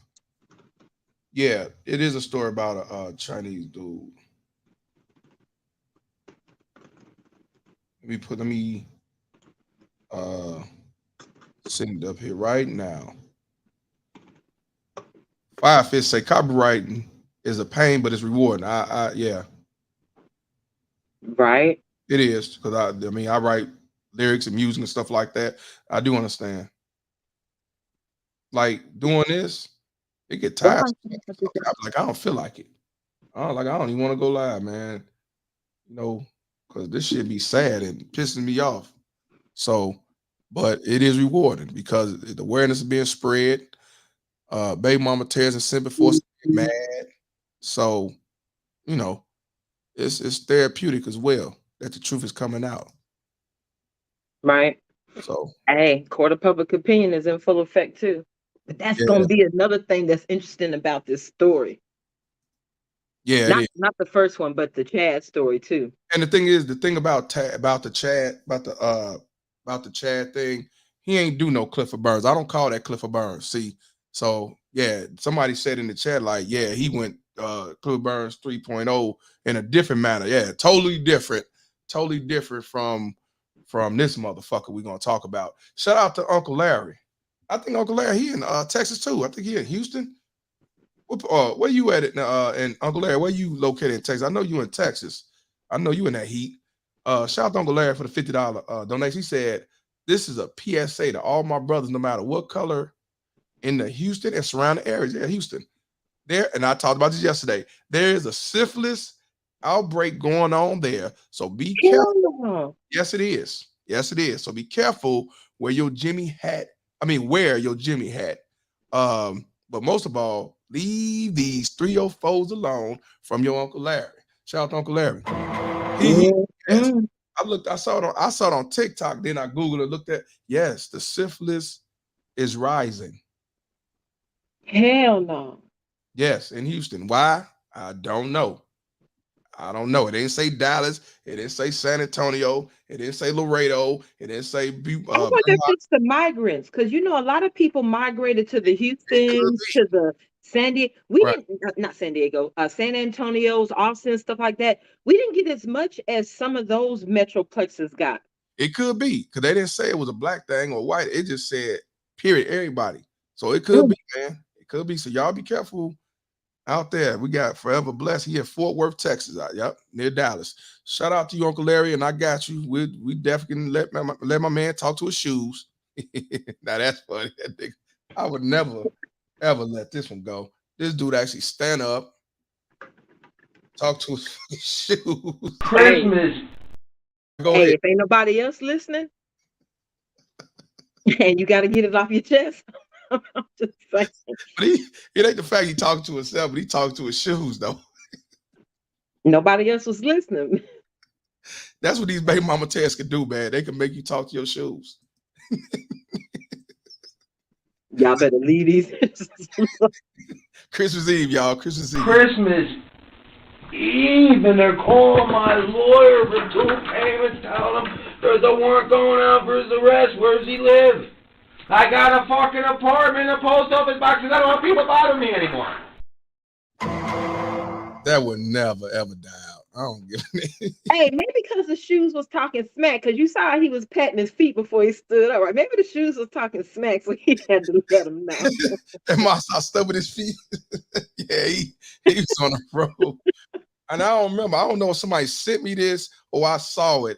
Yeah, it is a story about a Chinese dude. Let me uh send it up here right now. Five Fish say copywriting is a pain, but it's rewarding. Yeah, Right, it is because I mean I write lyrics and music and stuff like that. I do understand. Like doing this, it get what am tired. I saying? Like I don't feel like it. I don't even want to go live, man. You know, because this shit be sad and pissing me off. So, but it is rewarding because the awareness is being spread. Baby mama tears and sin before mad. So, you know, it's therapeutic as well that the truth is coming out. Right. So Hey, court of public opinion is in full effect too. But that's yeah, gonna be another thing that's interesting about this story. yeah, it Not is. not the first one, but the Chad story too. And the thing is, the thing about about the Chad, about the Chad thing, he ain't do no Clifford Burns. I don't call that Clifford Burns. See, so yeah, somebody said in the chat, like, yeah, he went Clifford Burns 3.0 in a different manner. Yeah, totally different from this motherfucker we're gonna talk about. Shout out to Uncle Larry. I think Uncle Larry, he in Texas too. I think he in Houston. Where you at it now? And Uncle Larry, where you located in Texas? I know you in Texas. I know you in that heat. Shout out to Uncle Larry for the $50 donation. He said, "This is a PSA to all my brothers, no matter what color in the Houston and surrounding areas." Yeah, Houston. There, and I talked about this yesterday. There is a syphilis outbreak going on there, so be careful. Hell no. Yes, it is. Yes, it is. So be careful where your Jimmy hat. I mean, wear your Jimmy hat. But most of all, leave these 304s alone from your Uncle Larry. Shout out to Uncle Larry. Yes. Mm-mm. I saw it on TikTok, then I Googled it, looked at yes, the syphilis is rising. Hell no. Yes, in Houston. Why? I don't know. I don't know. It didn't say Dallas. It didn't say San Antonio. It didn't say Laredo. It didn't say I wonder if it's the migrants, because you know a lot of people migrated to the it could Houstons, be. to the San Diego. We Right. didn't, not San Diego, San Antonio's, Austin, stuff like that. We didn't get as much as some of those metroplexes got. It could be because they didn't say it was a black thing or white. It just said period, everybody. So it could Mm. be, man. It could be. So y'all be careful out there. We got Forever Blessed. He in Fort Worth, Texas. Yep, near Dallas. Shout out to you, Uncle Larry, and I got you. We definitely can let my man talk to his shoes. Now that's funny. That nigga, I would never ever let this one go. This dude actually stand up, talk to his shoes. Christmas. Go Hey, ahead. if ain't nobody else listening, and you got to get it off your chest, I'm just saying. But it ain't the fact he talking to himself, but he talking to his shoes though. Nobody else was listening. That's what these baby mama tests can do, man. They can make you talk to your shoes. Y'all better leave these. Christmas Eve, y'all. Christmas Eve. Christmas Eve, and they're calling my lawyer for 2 payments, telling him there's a warrant going out for his arrest. Where does he live? I got a fucking apartment in the post office box because I don't want people bothering me anymore. That would never ever die out. I don't give a Hey, maybe because the shoes was talking smack, because you saw he was patting his feet before he stood up, right? Maybe the shoes was talking smack, so he had to let him know. And my I stuck with his feet. Yeah, he was on the road. And I don't remember. I don't know if somebody sent me this or I saw it.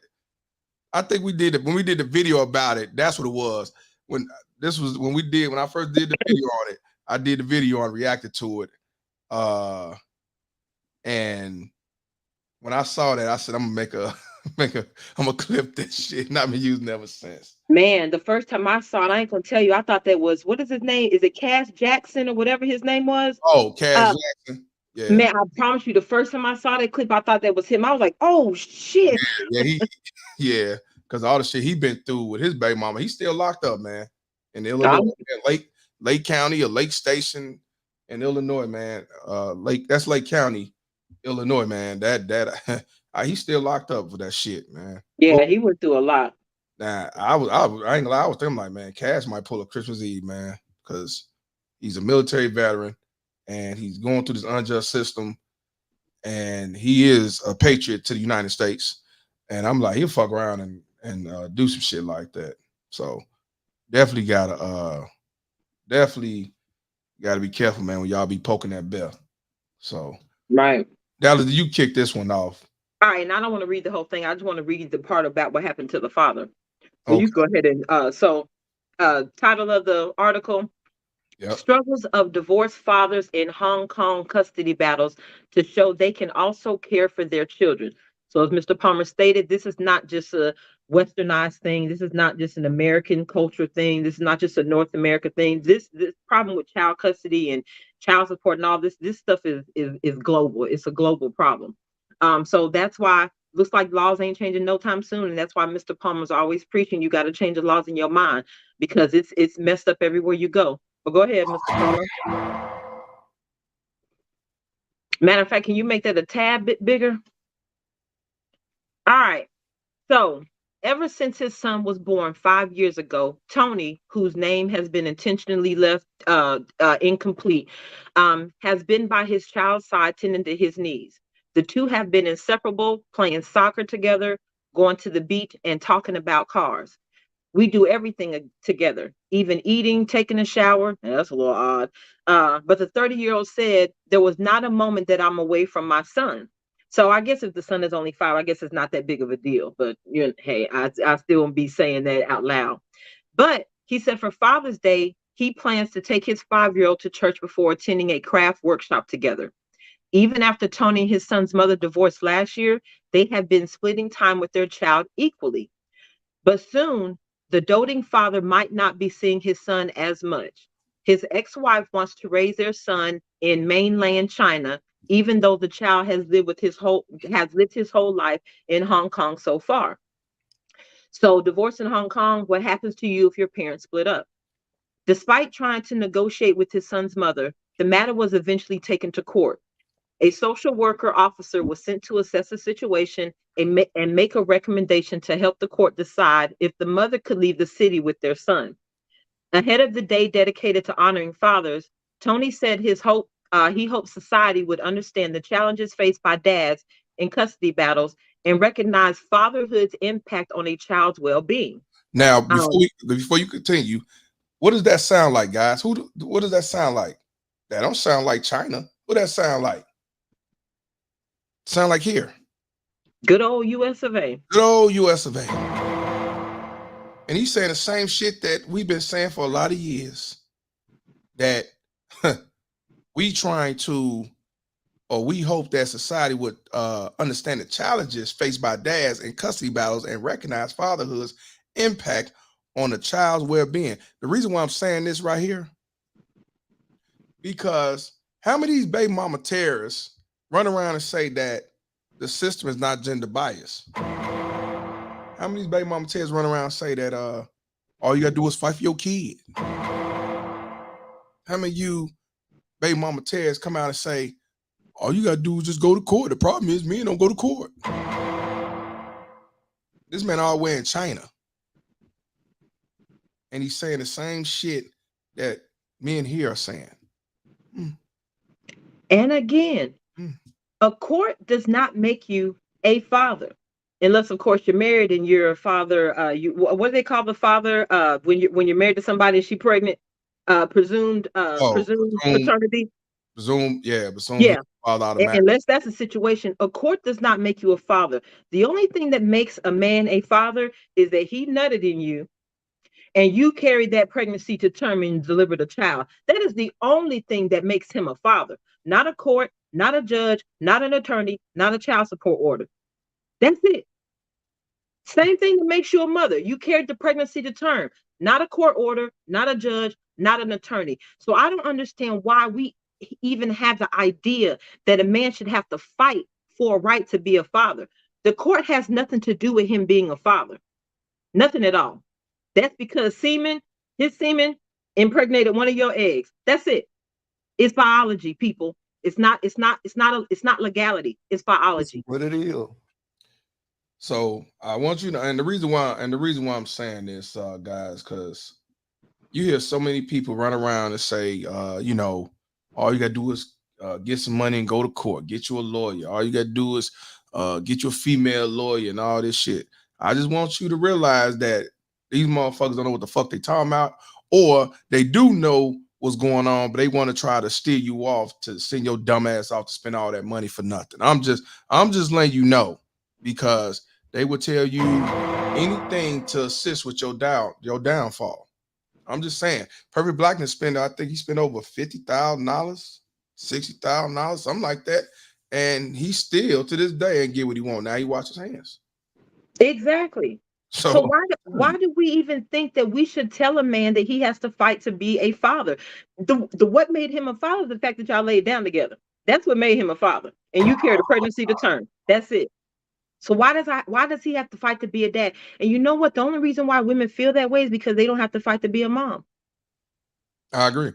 I think we did it when we did the video about it. That's what it was. When I first did the video on it, I did the video and reacted to it. And when I saw that, I said, I'm gonna I'm gonna clip this shit. And I've been using it ever since. Man, the first time I saw it, I ain't gonna tell you, I thought that was, what is his name? Is it Cass Jackson or whatever his name was? Oh, Cash Jackson. Yeah. Man, I promise you, the first time I saw that clip, I thought that was him. I was like, oh shit. Yeah, because all the shit he been through with his baby mama, he's still locked up, man. In Illinois, Lake County or Lake Station in Illinois, man. That's Lake County, Illinois, man. That he's still locked up for that shit, man. Yeah, he went through a lot. Nah, I ain't gonna lie, I was thinking like, man, Cash might pull a Christmas Eve, man, because he's a military veteran and he's going through this unjust system, and he is a patriot to the United States. And I'm like, he'll fuck around and do some shit like that. So definitely gotta be careful, man, when y'all be poking that bell. So right. Dallas, you kick this one off. All right, and I don't want to read the whole thing. I just want to read the part about what happened to the father. So Okay. you go ahead and title of the article. Yep. Struggles of divorced fathers in Hong Kong custody battles to show they can also care for their children. So as Mr. Palmer stated, this is not just a westernized thing. This is not just an American culture thing. This is not just a North America thing. This problem with child custody and child support and all this stuff is global. It's a global problem. So that's why looks like laws ain't changing no time soon. And that's why Mr. Palmer's always preaching you got to change the laws in your mind, because it's messed up everywhere you go. But go ahead, Mr. Palmer. Matter of fact, can you make that a tad bit bigger? All right. So ever since his son was born 5 years ago, Tony, whose name has been intentionally left incomplete, has been by his child's side, tending to his needs. The two have been inseparable, playing soccer together, going to the beach, and talking about cars. We do everything together, even eating, taking a shower. That's a little odd. But the 30-year-old said, there was not a moment that I'm away from my son. So I guess if the son is only 5, I guess it's not that big of a deal. But hey, I still won't be saying that out loud. But he said for Father's Day, he plans to take his 5-year-old to church before attending a craft workshop together. Even after Tony and his son's mother divorced last year, they have been splitting time with their child equally. But soon, the doting father might not be seeing his son as much. His ex-wife wants to raise their son in mainland China, even though the child has lived his whole life in Hong Kong so far. So divorce in Hong Kong, what happens to you if your parents split up? Despite trying to negotiate with his son's mother, the matter was eventually taken to court. A social worker officer was sent to assess the situation and make a recommendation to help the court decide if the mother could leave the city with their son. Ahead of the day dedicated to honoring fathers, Tony said he hoped society would understand the challenges faced by dads in custody battles and recognize fatherhood's impact on a child's well-being. Now, before you continue, what does that sound like, guys? What does that sound like? That don't sound like China. What does that sound like? Sound like here. Good old US of A. Good old US of A. And he's saying the same shit that we've been saying for a lot of years. That we trying to, or we hope that society would understand the challenges faced by dads in custody battles and recognize fatherhood's impact on a child's well-being. The reason why I'm saying this right here, because how many of these baby mama terrorists run around and say that the system is not gender biased? How many of these baby mama terrorists run around and say that all you gotta do is fight for your kid? How many of you baby mama terrorists come out and say, all you gotta do is just go to court? The problem is men don't go to court. This man all the way in China. And he's saying the same shit that men here are saying. And again, a court does not make you a father, unless, of course, you're married and you're a father. What do they call the father when you're married to somebody and she's pregnant? Presumed paternity. Presumed father automatic. Unless that's a situation, a court does not make you a father. The only thing that makes a man a father is that he nutted in you and you carried that pregnancy to term and delivered a child. That is the only thing that makes him a father. Not a court, not a judge, not an attorney, not a child support order. That's it. Same thing that makes you a mother. You carried the pregnancy to term. Not a court order, not a judge, not an attorney. So I don't understand why we even have the idea that a man should have to fight for a right to be a father. The court has nothing to do with him being a father. Nothing at all. That's because his semen impregnated one of your eggs. That's it. It's biology, people. It's not legality. It's biology. What it is. So I want you to, and the reason why I'm saying this, guys, because you hear so many people run around and say, all you gotta do is get some money and go to court, get you a lawyer. All you gotta do is get you a female lawyer and all this shit. I just want you to realize that these motherfuckers don't know what the fuck they talking about, or they do know what's going on, but they want to try to steer you off to send your dumb ass off to spend all that money for nothing. I'm just letting you know, because they would tell you anything to assist with your downfall. I'm just saying, Perfect Blackness I think he spent over $50,000, $60,000, something like that, and he still to this day ain't get what he want. Now he washes his hands. Exactly. So why do we even think that we should tell a man that he has to fight to be a father? What made him a father is the fact that y'all laid down together. That's what made him a father. And you carried a pregnancy to term. That's it. So why does he have to fight to be a dad? And you know what? The only reason why women feel that way is because they don't have to fight to be a mom. I agree.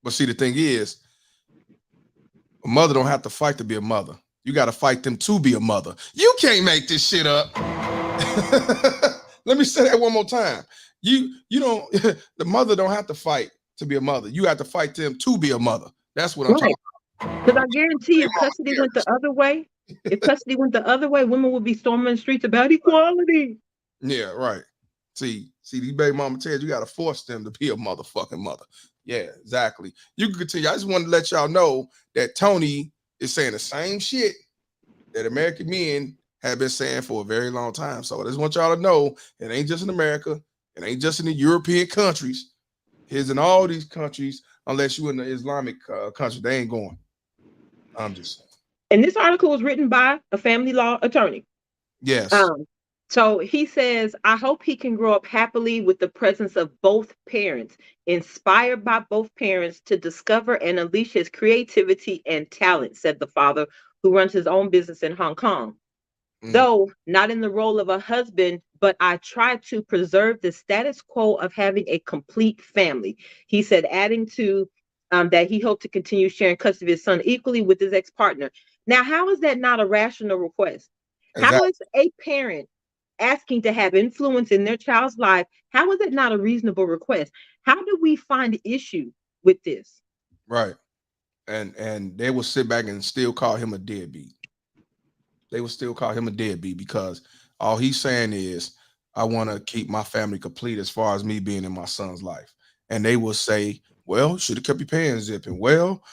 But see, the thing is, a mother don't have to fight to be a mother. You got to fight them to be a mother. You can't make this shit up. Let me say that one more time. You don't. The mother don't have to fight to be a mother. You have to fight them to be a mother. That's what I'm talking about. Because I guarantee if custody went the other way, women would be storming the streets about equality. Yeah, right. See, these baby mama tells you got to force them to be a motherfucking mother. Yeah, exactly. You can continue. I just wanted to let y'all know that Tony is saying the same shit that American men have been saying for a very long time. So I just want y'all to know it ain't just in America. It ain't just in the European countries. It's in all these countries, unless you're in the Islamic country. They ain't going. I'm just saying. And this article was written by a family law attorney. Yes. So he says, I hope he can grow up happily with the presence of both parents, inspired by both parents to discover and unleash his creativity and talent, said the father, who runs his own business in Hong Kong. Though not in the role of a husband, but I try to preserve the status quo of having a complete family. He said, adding to that he hoped to continue sharing custody of his son equally with his ex-partner. Now, how is that not a rational request? How Exactly. is a parent asking to have influence in their child's life? How is it not a reasonable request? How do we find issue with this? Right. And they will sit back and still call him a deadbeat. They will still call him a deadbeat because all he's saying is, I want to keep my family complete as far as me being in my son's life. And they will say, well, should have kept your pants zipping. Well,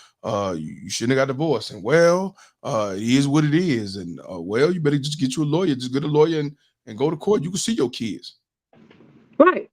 you shouldn't have got divorced. And well, it is what it is. And well, you better just get you a lawyer. Just get a lawyer and go to court. You can see your kids. Right.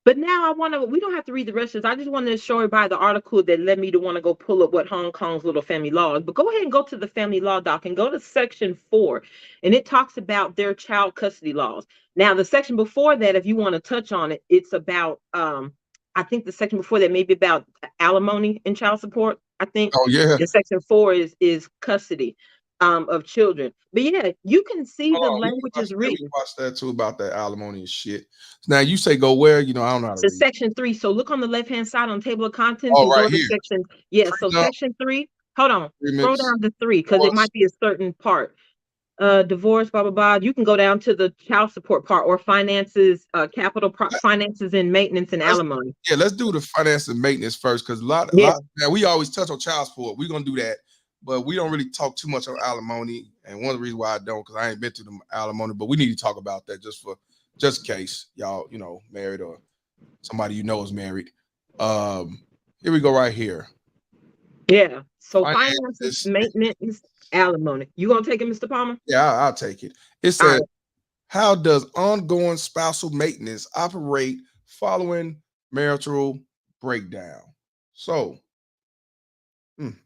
But now we don't have to read the rest of this. I just wanted to show everybody the article that led me to want to go pull up what Hong Kong's little family law is. But go ahead and go to the family law doc and go to section 4. And it talks about their child custody laws. Now, the section before that, if you want to touch on it, it's about, I think the section before that may be about alimony and child support, I think. Oh yeah. And section 4 is custody of children. But yeah, you can see the Hold on. language is Let me written. watch that too about that alimony and shit. Now you say go where? I don't know how to So read. section 3. So look on the left-hand side on table of contents Oh, and go right to here. section. Yeah, so Prenup section 3. Hold on. Scroll agreements, down to 3 because it divorce. might be a certain part. Divorce, blah blah blah. You can go down to the child support part or finances, finances and maintenance and Let's alimony. let's do the finance and maintenance first because a Yeah. lot. Now we always touch on child support. We're gonna do that, but we don't really talk too much on alimony. And one of the reasons why I don't, because I ain't been to the alimony, but we need to talk about that just in case y'all married or somebody is married. Here we go right here. Yeah. So finances, Finances. maintenance, alimony. You gonna take it, Mr. Palmer? Yeah, I'll take it. It All says, right. how does ongoing spousal maintenance operate following marital breakdown? So, in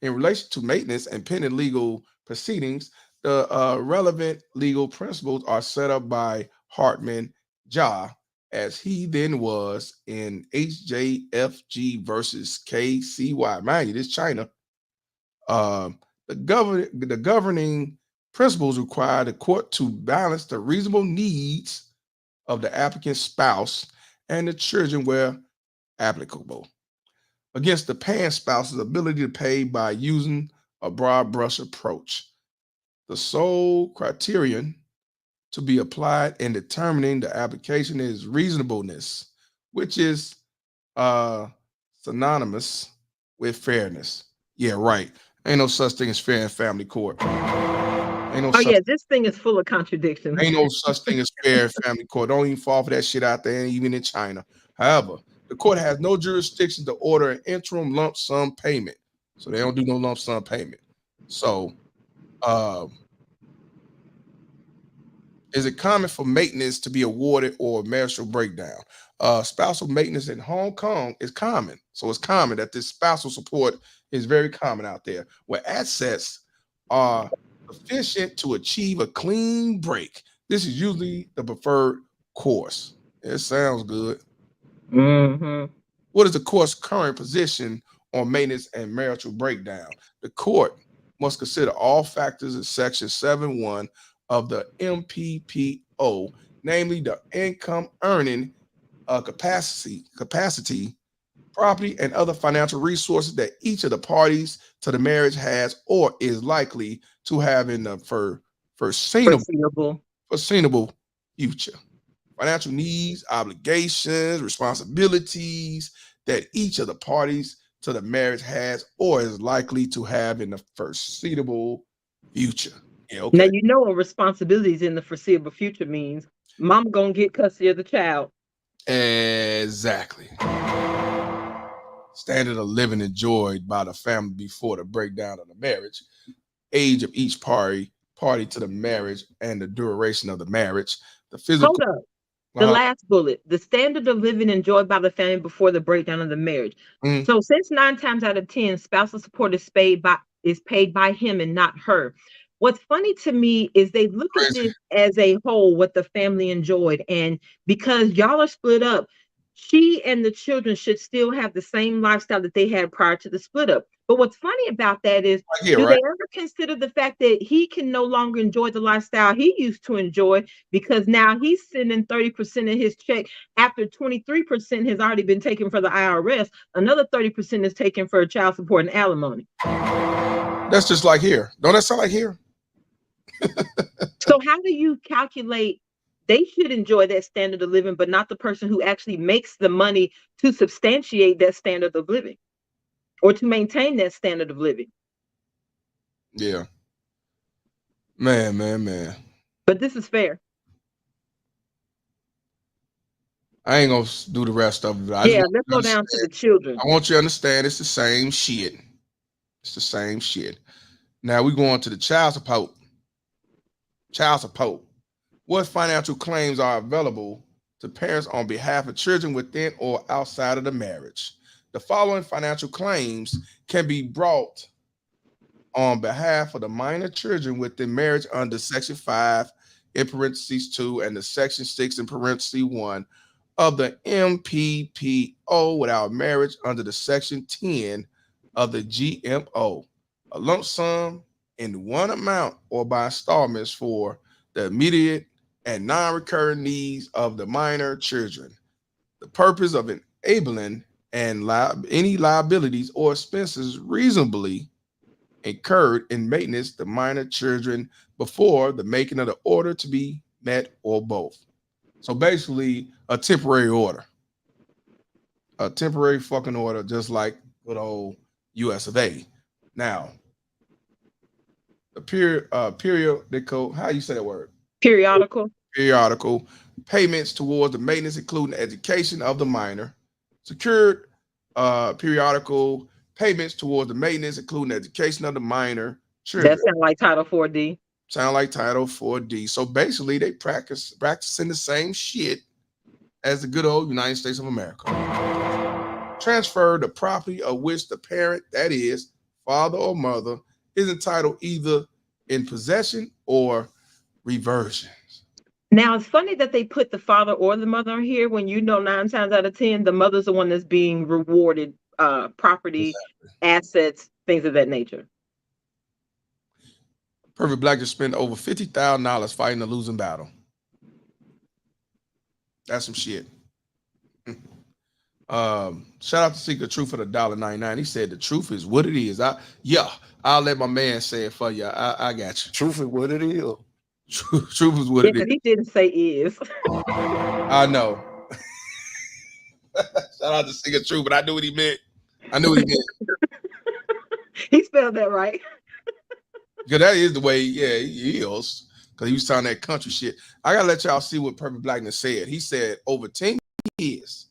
relation to maintenance and pending legal proceedings, the relevant legal principles are set up by Hartman Ja, as he then was in HJFG versus KCY. Mind you, this China. The governing principles require the court to balance the reasonable needs of the applicant's spouse and the children where applicable against the paying spouse's ability to pay by using a broad brush approach. The sole criterion to be applied in determining the application is reasonableness, which is uh, synonymous with fairness. Yeah, right. Ain't no such thing as fair in family court. Ain't no Oh such yeah, this thing is full of contradictions. ain't no such thing as fair in family court. Don't even fall for that shit out there, even in China. However, the court has no jurisdiction to order an interim lump sum payment. So they don't do no lump sum payment. So is it common for maintenance to be awarded or marital breakdown? Spousal maintenance in Hong Kong is common. So it's common that this spousal support is very common out there, where assets are sufficient to achieve a clean break. This is usually the preferred course. It sounds good. Mm-hmm. What is the court's current position on maintenance and marital breakdown? The court must consider all factors in section 7.1 of the MPPO, namely the income earning capacity, property, and other financial resources that each of the parties to the marriage has or is likely to have in the foreseeable future. Financial needs, obligations, responsibilities that each of the parties to the marriage has or is likely to have in the foreseeable future. Yeah, Now okay. you know what responsibilities in the foreseeable future means. Mom gonna get custody of the child. Exactly. Standard of living enjoyed by the family before the breakdown of the marriage, age of each party to the marriage, and the duration of the marriage, the Hold physical. up. The last bullet, the standard of living enjoyed by the family before the breakdown of the marriage. Mhm. So since 9 times out of 10, spousal support is paid by him and not her. What's funny to me is they look at Crazy. this as a whole, what the family enjoyed. And because y'all are split up, she and the children should still have the same lifestyle that they had prior to the split up. But what's funny about that is, Right here, do right? they ever consider the fact that he can no longer enjoy the lifestyle he used to enjoy because now he's sending 30% of his check after 23% has already been taken for the IRS. Another 30% is taken for child support and alimony. That's just like here. Don't that sound like here? So how do you calculate they should enjoy that standard of living, but not the person who actually makes the money to substantiate that standard of living or to maintain that standard of living? Yeah. Man. But this is fair. I ain't gonna do the rest of it. Yeah, let's go down to the children. I want you to understand it's the same shit. It's the same shit. Now we going to the child support. Child support. What financial claims are available to parents on behalf of children within or outside of the marriage? The following financial claims can be brought on behalf of the minor children within marriage under Section 5 in parentheses 2 and the Section 6 in parentheses 1 of the MPPO without marriage under the Section 10 of the GMO. A lump sum in one amount or by installments for the immediate and non-recurring needs of the minor children. The purpose of enabling and any liabilities or expenses reasonably incurred in maintenance the minor children before the making of the order to be met or both. So basically a temporary order. A temporary fucking order, just like good old US of A. Now, the periodical, how you say that word? Periodical. Periodical payments towards the maintenance, including education of the minor. Secured periodical payments towards the maintenance, including education of the minor children. That sounds like Title 4D. Sound like Title 4D. So basically, they practicing the same shit as the good old United States of America. Transfer the property of which the parent, that is, father or mother, is entitled either in possession or reversions. Now, it's funny that they put the father or the mother on here when 9 times out of 10, the mother's the one that's being rewarded property, assets, things of that nature. Perfect Black just spent over $50,000 fighting a losing battle. That's some shit. Shout out to Seek the Truth for the $1.99. He said the truth is what it is. I'll let my man say it for you. I got you. Truth is what it is. Truth is what it is. He didn't say is. I know. Shout out to Seek the Truth, but I knew what he meant. He spelled that right. Because that is the way, he is. Because he was talking that country shit. I gotta let y'all see what Perfect Blackness said. He said, over 10 years,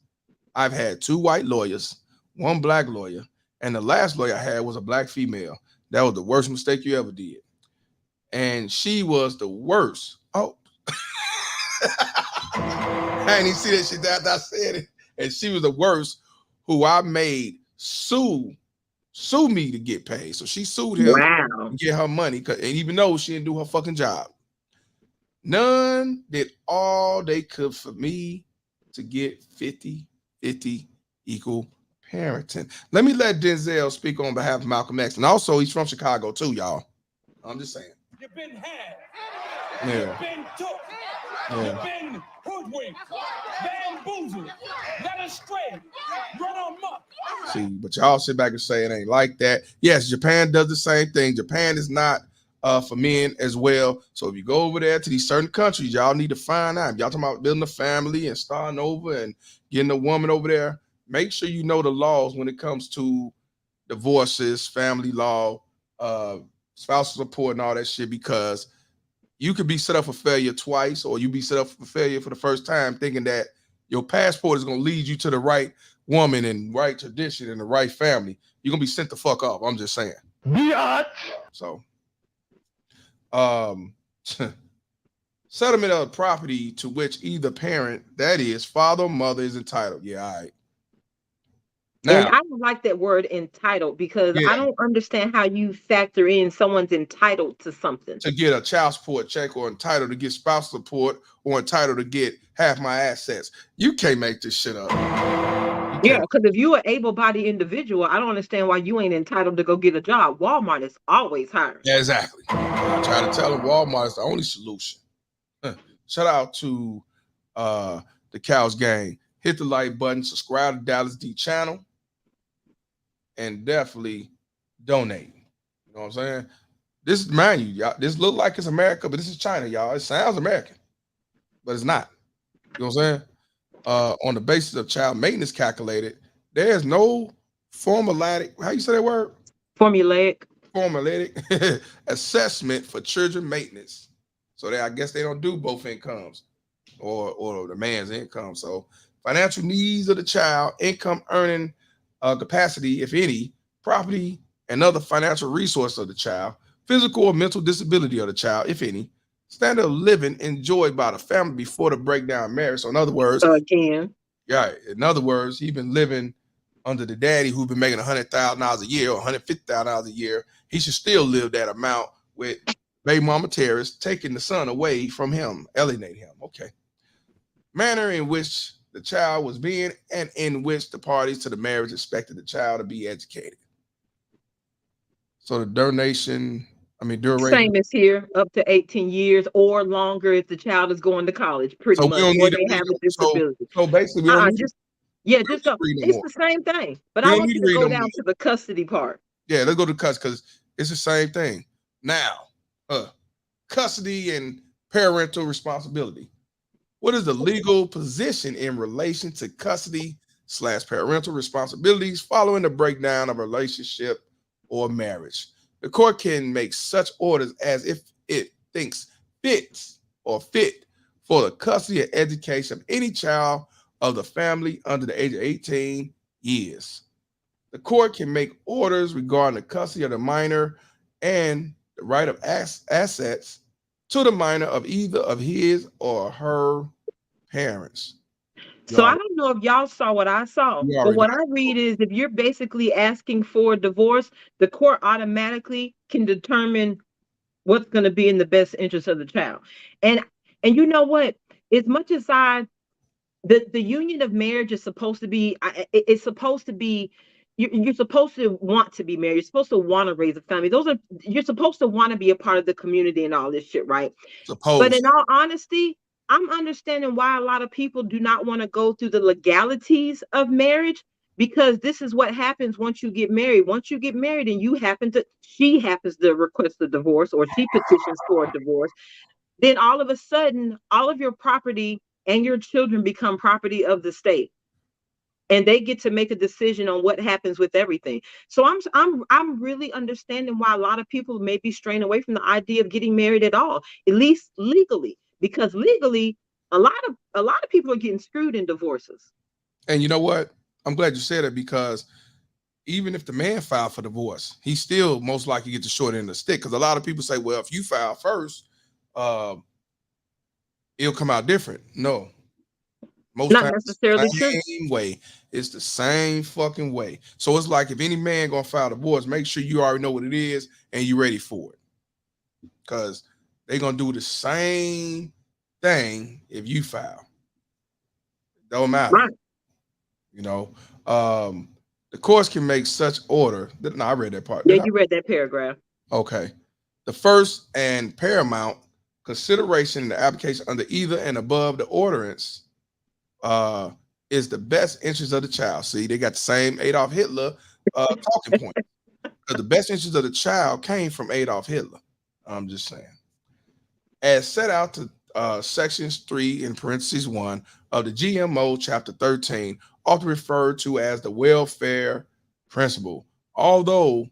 I've had 2 white lawyers, 1 black lawyer, and the last lawyer I had was a black female. That was the worst mistake you ever did. And she was the worst. Oh. I didn't even see that shit after I said it. And she was the worst who I made sue me to get paid. So she sued him to get her money. And even though she didn't do her fucking job. None did all they could for me to get 50-50 equal parenting. Let me let Denzel speak on behalf of Malcolm X. And also, he's from Chicago too, y'all. I'm just saying. You've been had. Yeah. You've been took. Yeah. You've been hoodwinked, bamboozled, led astray, run amok. See, but y'all sit back and say it ain't like that. Yes, Japan does the same thing. Japan is not for men as well. So if you go over there to these certain countries, y'all need to find out. Y'all talking about building a family and starting over and getting a woman over there. Make sure you know the laws when it comes to divorces, family law, spousal support, and all that shit, because you could be set up for failure twice, or you be set up for failure for the first time thinking that your passport is going to lead you to the right woman and right tradition and the right family. You're going to be sent the fuck up. I'm just saying. Biatch. So, settlement of property to which either parent, that is, father or mother, is entitled. Yeah, all right. Now, and I don't like that word entitled because I don't understand how you factor in someone's entitled to something. To get a child support check, or entitled to get spousal support, or entitled to get half my assets. You can't make this shit up. You Yeah, because if you're an able-bodied individual, I don't understand why you ain't entitled to go get a job. Walmart is always hiring. Yeah, exactly. I try to tell them Walmart is the only solution. Shout out to the Cows Gang. Hit the like button, subscribe to Dallas D channel, and definitely donate. You know what I'm saying? This, mind you, y'all, this look like it's America, but this is China, y'all. It sounds American, but it's not. You know what I'm saying? On the basis of child maintenance calculated, there's no formulatic, how you say that word? Formulaic. Formulatic assessment for children maintenance. So I guess they don't do both incomes or the man's income. So financial needs of the child, income earning capacity, if any, property and other financial resource of the child, physical or mental disability of the child, if any, standard of living enjoyed by the family before the breakdown of marriage. So in other words, Again. yeah, in other words, he's been living under the daddy who's been making $100,000 a year or $150,000 a year. He should still live that amount with baby mama terrorists taking the son away from him, alienate him. Okay. Manner in which the child was being and in which the parties to the marriage expected the child to be educated. So the duration. Same as here, up to 18 years or longer if the child is going to college, pretty So we much, don't or need to they read have a no, disability. so basically we don't need Just to go. read no It's more. the same thing. But We I don't want need you to to read go no down more. to the custody part. Yeah, let's go to custody because it's the same thing. Now, custody and parental responsibility. What is the legal position in relation to custody / parental responsibilities following the breakdown of a relationship or marriage? The court can make such orders as if it thinks fits or fit for the custody and education of any child of the family under the age of 18 years. The court can make orders regarding the custody of the minor and the right of assets to the minor of either of his or her parents. So I don't know if y'all saw what I saw, You but already what I read is if you're basically asking for a divorce, the court automatically can determine what's going to be in the best interest of the child. And you know what? As much as the union of marriage is supposed to be, it's supposed to be, you're supposed to want to be married. You're supposed to want to raise a family. You're supposed to want to be a part of the community and all this shit, right? But in supposed. all honesty, I'm understanding why a lot of people do not want to go through the legalities of marriage, because this is what happens once you get married. Once you get married and she happens to request a divorce or she petitions for a divorce, then all of a sudden, all of your property and your children become property of the state. And they get to make a decision on what happens with everything. So I'm really understanding why a lot of people may be straying away from the idea of getting married at all, at least legally, because legally, a lot of people are getting screwed in divorces. And you know what? I'm glad you said it because even if the man filed for divorce, he still most likely get the short end of the stick. Because a lot of people say, well, if you file first, it'll come out different. No, most Not times it's necessarily true. the same way. It's the same fucking way. So it's like if any man gonna file divorce, make sure you already know what it is and you ready for it. Because they're gonna do the same thing if you file. Don't matter. Right. You know. The courts can make such order. No, I read that part. Yeah, Did I? you read that paragraph. Okay. The first and paramount consideration in the application under either and above the ordinance is the best interest of the child. See, they got the same Adolf Hitler talking point. Because the best interest of the child came from Adolf Hitler. I'm just saying. As set out to sections 3 in parentheses 1 of the GMO chapter 13, often referred to as the welfare principle. Although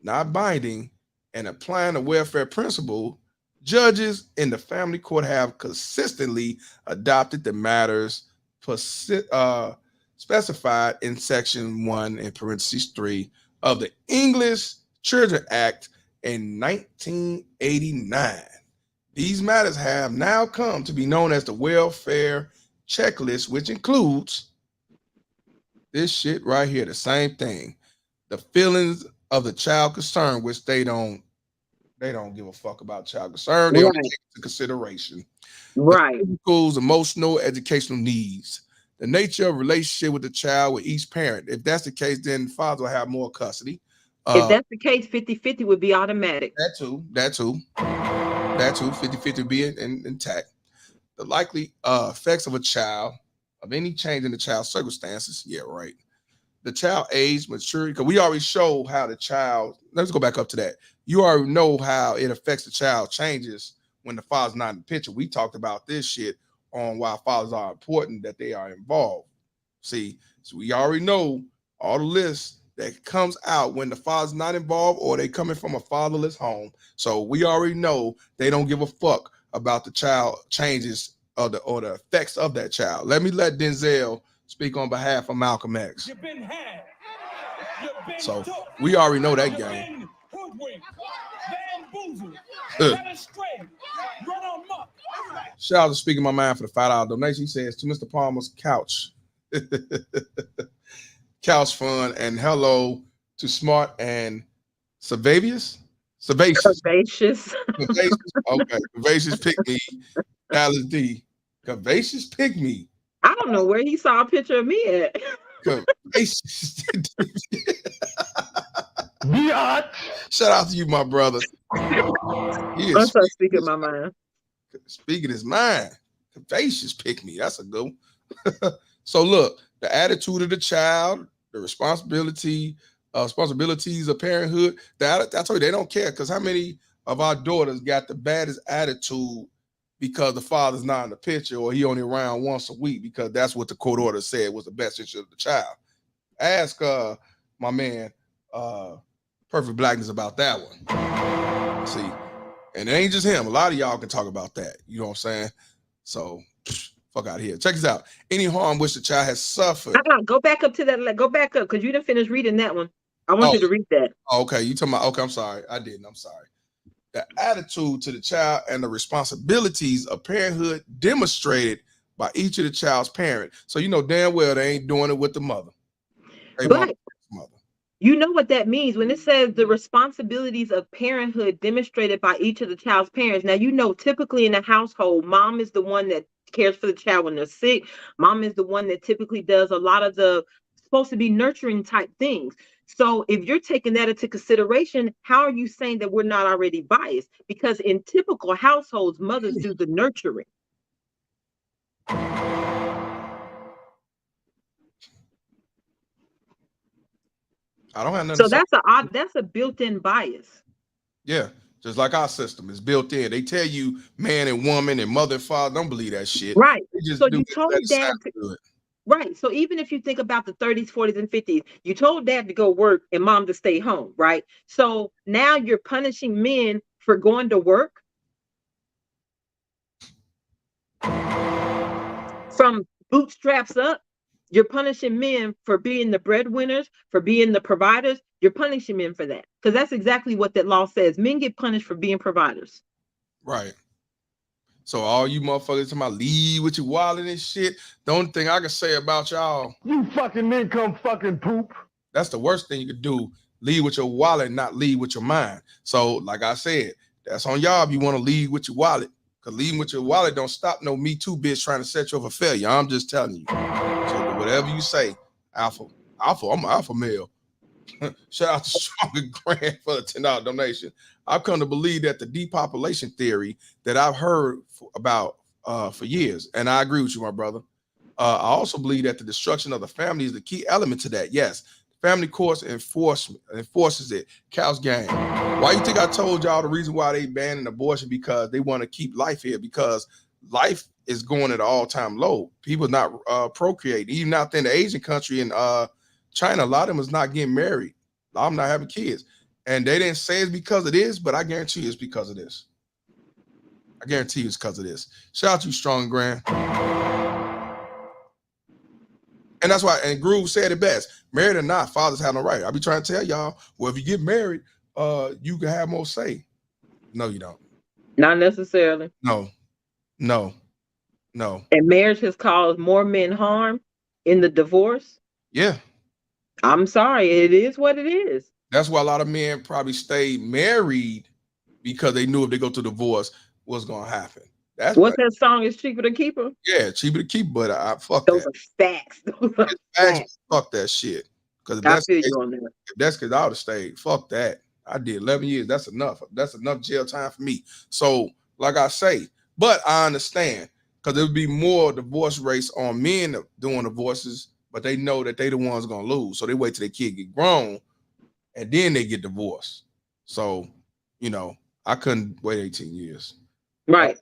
not binding and applying the welfare principle, judges in the family court have consistently adopted the matters specified in section 1 in parentheses 3 of the English Children Act in 1989. These matters have now come to be known as the welfare checklist, which includes this shit right here, the same thing. The feelings of the child concerned, which they don't give a fuck about child concern. They only Right. take into consideration the Right. physical, emotional, educational needs, The nature of relationship with the child with each parent. If that's the case, then father will have more custody. If that's the case, 50-50 would be automatic. That too. 50-50 be intact. The likely effects of any change in the child's circumstances. Yeah, right. The child age, maturity, because we already show how the child, let's go back up to that. You already know how it affects the child changes when the father's not in the picture. We talked about this shit on why fathers are important, that they are involved. See, so we already know all the lists that comes out when the father's not involved or they coming from a fatherless home. So we already know they don't give a fuck about the child changes or the effects of that child. Let Denzel speak on behalf of Malcolm X. You've been had. You've been So took. we already know that You've game. been hoodwinked, bamboozled, led astray, run amok. Shout out to speaking my mind for the $5 donation. He says to Mr. Palmer's couch. Couch fun, and hello to Smart and Sevacious. Curvaceous. Okay. Curvaceous pick me. Dallas D. Curvaceous pick me. I don't know where he saw a picture of me at. Curvaceous. Shout out to you, my brother. He I'm is so speaking my mind. Speaking his mind. Curvaceous pick me. That's a good one. So look, the attitude of the child, the responsibilities of parenthood. I told you they don't care, because how many of our daughters got the baddest attitude because the father's not in the picture or he only around once a week because that's what the court order said was the best interest of the child. Ask my man Perfect Blackness about that one. See, and it ain't just him. A lot of y'all can talk about that. You know what I'm saying? So fuck out of here. Check this out. Any harm which the child has suffered. Go back up to that. Go back up, because you didn't finish reading that one. I want you to read that. Okay, you talking about? Okay, I'm sorry. I didn't. I'm sorry. The attitude to the child and the responsibilities of parenthood demonstrated by each of the child's parents. So you know damn well they ain't doing it with the mother. But you know what that means when it says the responsibilities of parenthood demonstrated by each of the child's parents. Now, you know, typically in a household, mom is the one that cares for the child when they're sick. Mom is the one that typically does a lot of the supposed to be nurturing type things. So if you're taking that into consideration, how are you saying that we're not already biased? Because in typical households, mothers do the nurturing. I don't have nothing. So that's a built-in bias. Yeah, just like our system is built in. They tell you man and woman and mother and father. Don't believe that shit. Right. So you told dad to, right. So even if you think about the 30s, 40s, and 50s, you told dad to go work and mom to stay home, right? So now you're punishing men for going to work. From bootstraps up, you're punishing men for being the breadwinners, for being the providers. You're punishing men for that, because that's exactly what that law says. Men get punished for being providers. Right. So all you motherfuckers talking about leave with your wallet and shit. The only thing I can say about y'all, you fucking men come fucking poop. That's the worst thing you could do. Leave with your wallet, not leave with your mind. So like I said, that's on y'all if you want to leave with your wallet. Because leaving with your wallet don't stop no Me Too bitch trying to set you up for failure. I'm just telling you. So whatever you say, alpha, I'm an alpha male. Shout out to Stronger Grant for the $10 donation. I've come to believe that the depopulation theory that I've heard about for years, and I agree with you, my brother. I also believe that the destruction of the family is the key element to that. Yes, family courts enforces it. Cow's game. Why you think I told y'all the reason why they banning abortion? Because they want to keep life here, because life is going at an all-time low. People not procreating. Even out there in the Asian country in China, a lot of them is not getting married. A lot of them not having kids. And they didn't say it's because of this, but I guarantee you it's because of this. I guarantee you it's because of this. Shout out to you, Strong Grand. And that's why, and Groove said it best. Married or not, fathers have no right. I be trying to tell y'all, well, if you get married, you can have more say. No, you don't. Not necessarily. No. And marriage has caused more men harm in the divorce. Yeah. I'm sorry, it is what it is. That's why a lot of men probably stayed married, because they knew if they go to divorce, what's going to happen. That's What's that song? Is cheaper to keep her? yeah, cheaper to keep, but I fuck Those that. are facts. Those are It's facts, facts. fuck that shit. Because if I that's feel you on that. if that's because I would have stayed, fuck that. I did 11 years. That's enough. That's enough jail time for me. So, like I say, but I understand because there would be more divorce rates on men doing divorces, but they know that they the ones gonna lose. So they wait till their kid get grown and then they get divorced. So, I couldn't wait 18 years. Right.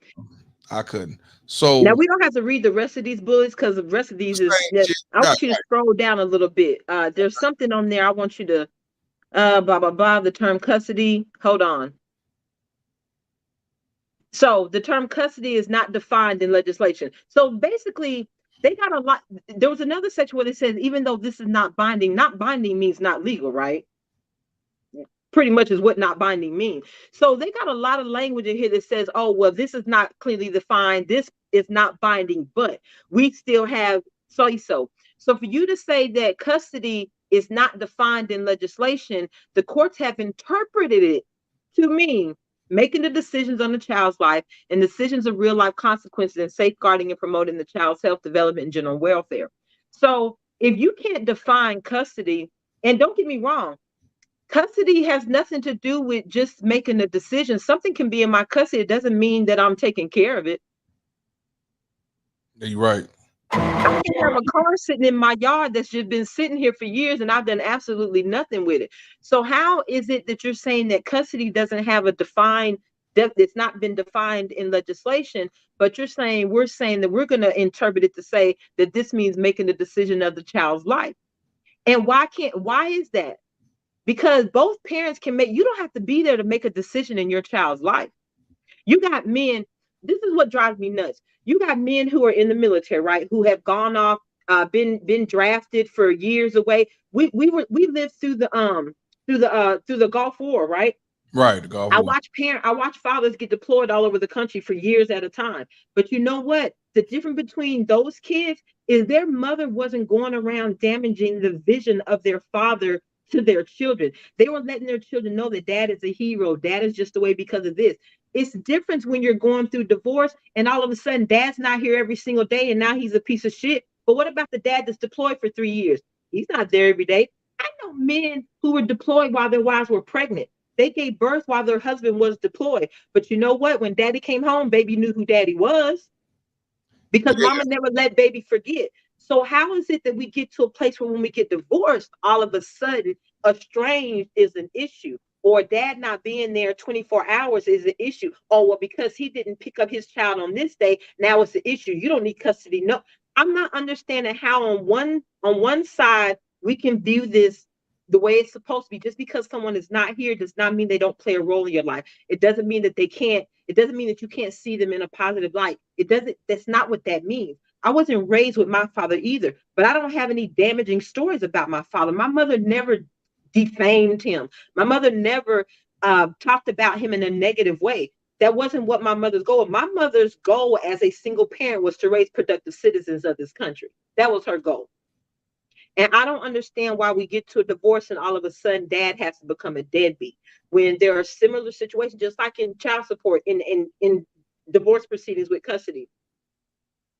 I couldn't. Now So we don't have to read the rest of these bullets because the rest of these is. same shit. I Right, want you to right. scroll down a little bit. There's something on there. I want you to blah blah blah. The term custody. Hold on. So the term custody is not defined in legislation. So basically, they got a lot. There was another section where they said even though this is not binding means not legal, right? Pretty much is what not binding means. So they got a lot of language in here that says, oh, well, this is not clearly defined. This is not binding, but we still have say so. So for you to say that custody is not defined in legislation, the courts have interpreted it to mean making the decisions on the child's life and decisions of real life consequences and safeguarding and promoting the child's health, development, and general welfare. So if you can't define custody, and don't get me wrong, custody has nothing to do with just making a decision. Something can be in my custody. It doesn't mean that I'm taking care of it. You're right. I can have a car sitting in my yard that's just been sitting here for years and I've done absolutely nothing with it. So how is it that you're saying that custody doesn't have a defined, it's not been defined in legislation, but we're saying that we're going to interpret it to say that this means making the decision of the child's life. And why is that? Because both parents can make, you don't have to be there to make a decision in your child's life. You got men, this is what drives me nuts. You got men who are in the military, right? Who have gone off, been drafted for years away. We lived through the Gulf War, right? Right, the Gulf War. I watch fathers get deployed all over the country for years at a time. But you know what? The difference between those kids is their mother wasn't going around damaging the vision of their father to their children. They were letting their children know that dad is a hero. Dad is just the way because of this. It's different when you're going through divorce and all of a sudden dad's not here every single day and now he's a piece of shit. But what about the dad that's deployed for 3 years? He's not there every day. I know men who were deployed while their wives were pregnant. They gave birth while their husband was deployed. But you know what? When daddy came home, baby knew who daddy was because mama never let baby forget. So how is it that we get to a place where when we get divorced, all of a sudden estranged is an issue? Or dad not being there 24 hours is an issue. Oh, well, because he didn't pick up his child on this day, now it's an issue. You don't need custody. No, I'm not understanding how on one side we can view this the way it's supposed to be. Just because someone is not here does not mean they don't play a role in your life. It doesn't mean that it doesn't mean that you can't see them in a positive light. That's not what that means. I wasn't raised with my father either, but I don't have any damaging stories about my father. My mother never defamed him. My mother never talked about him in a negative way. That wasn't what my mother's goal. My mother's goal as a single parent was to raise productive citizens of this country. That was her goal. And I don't understand why we get to a divorce and all of a sudden dad has to become a deadbeat when there are similar situations, just like in child support, in divorce proceedings with custody.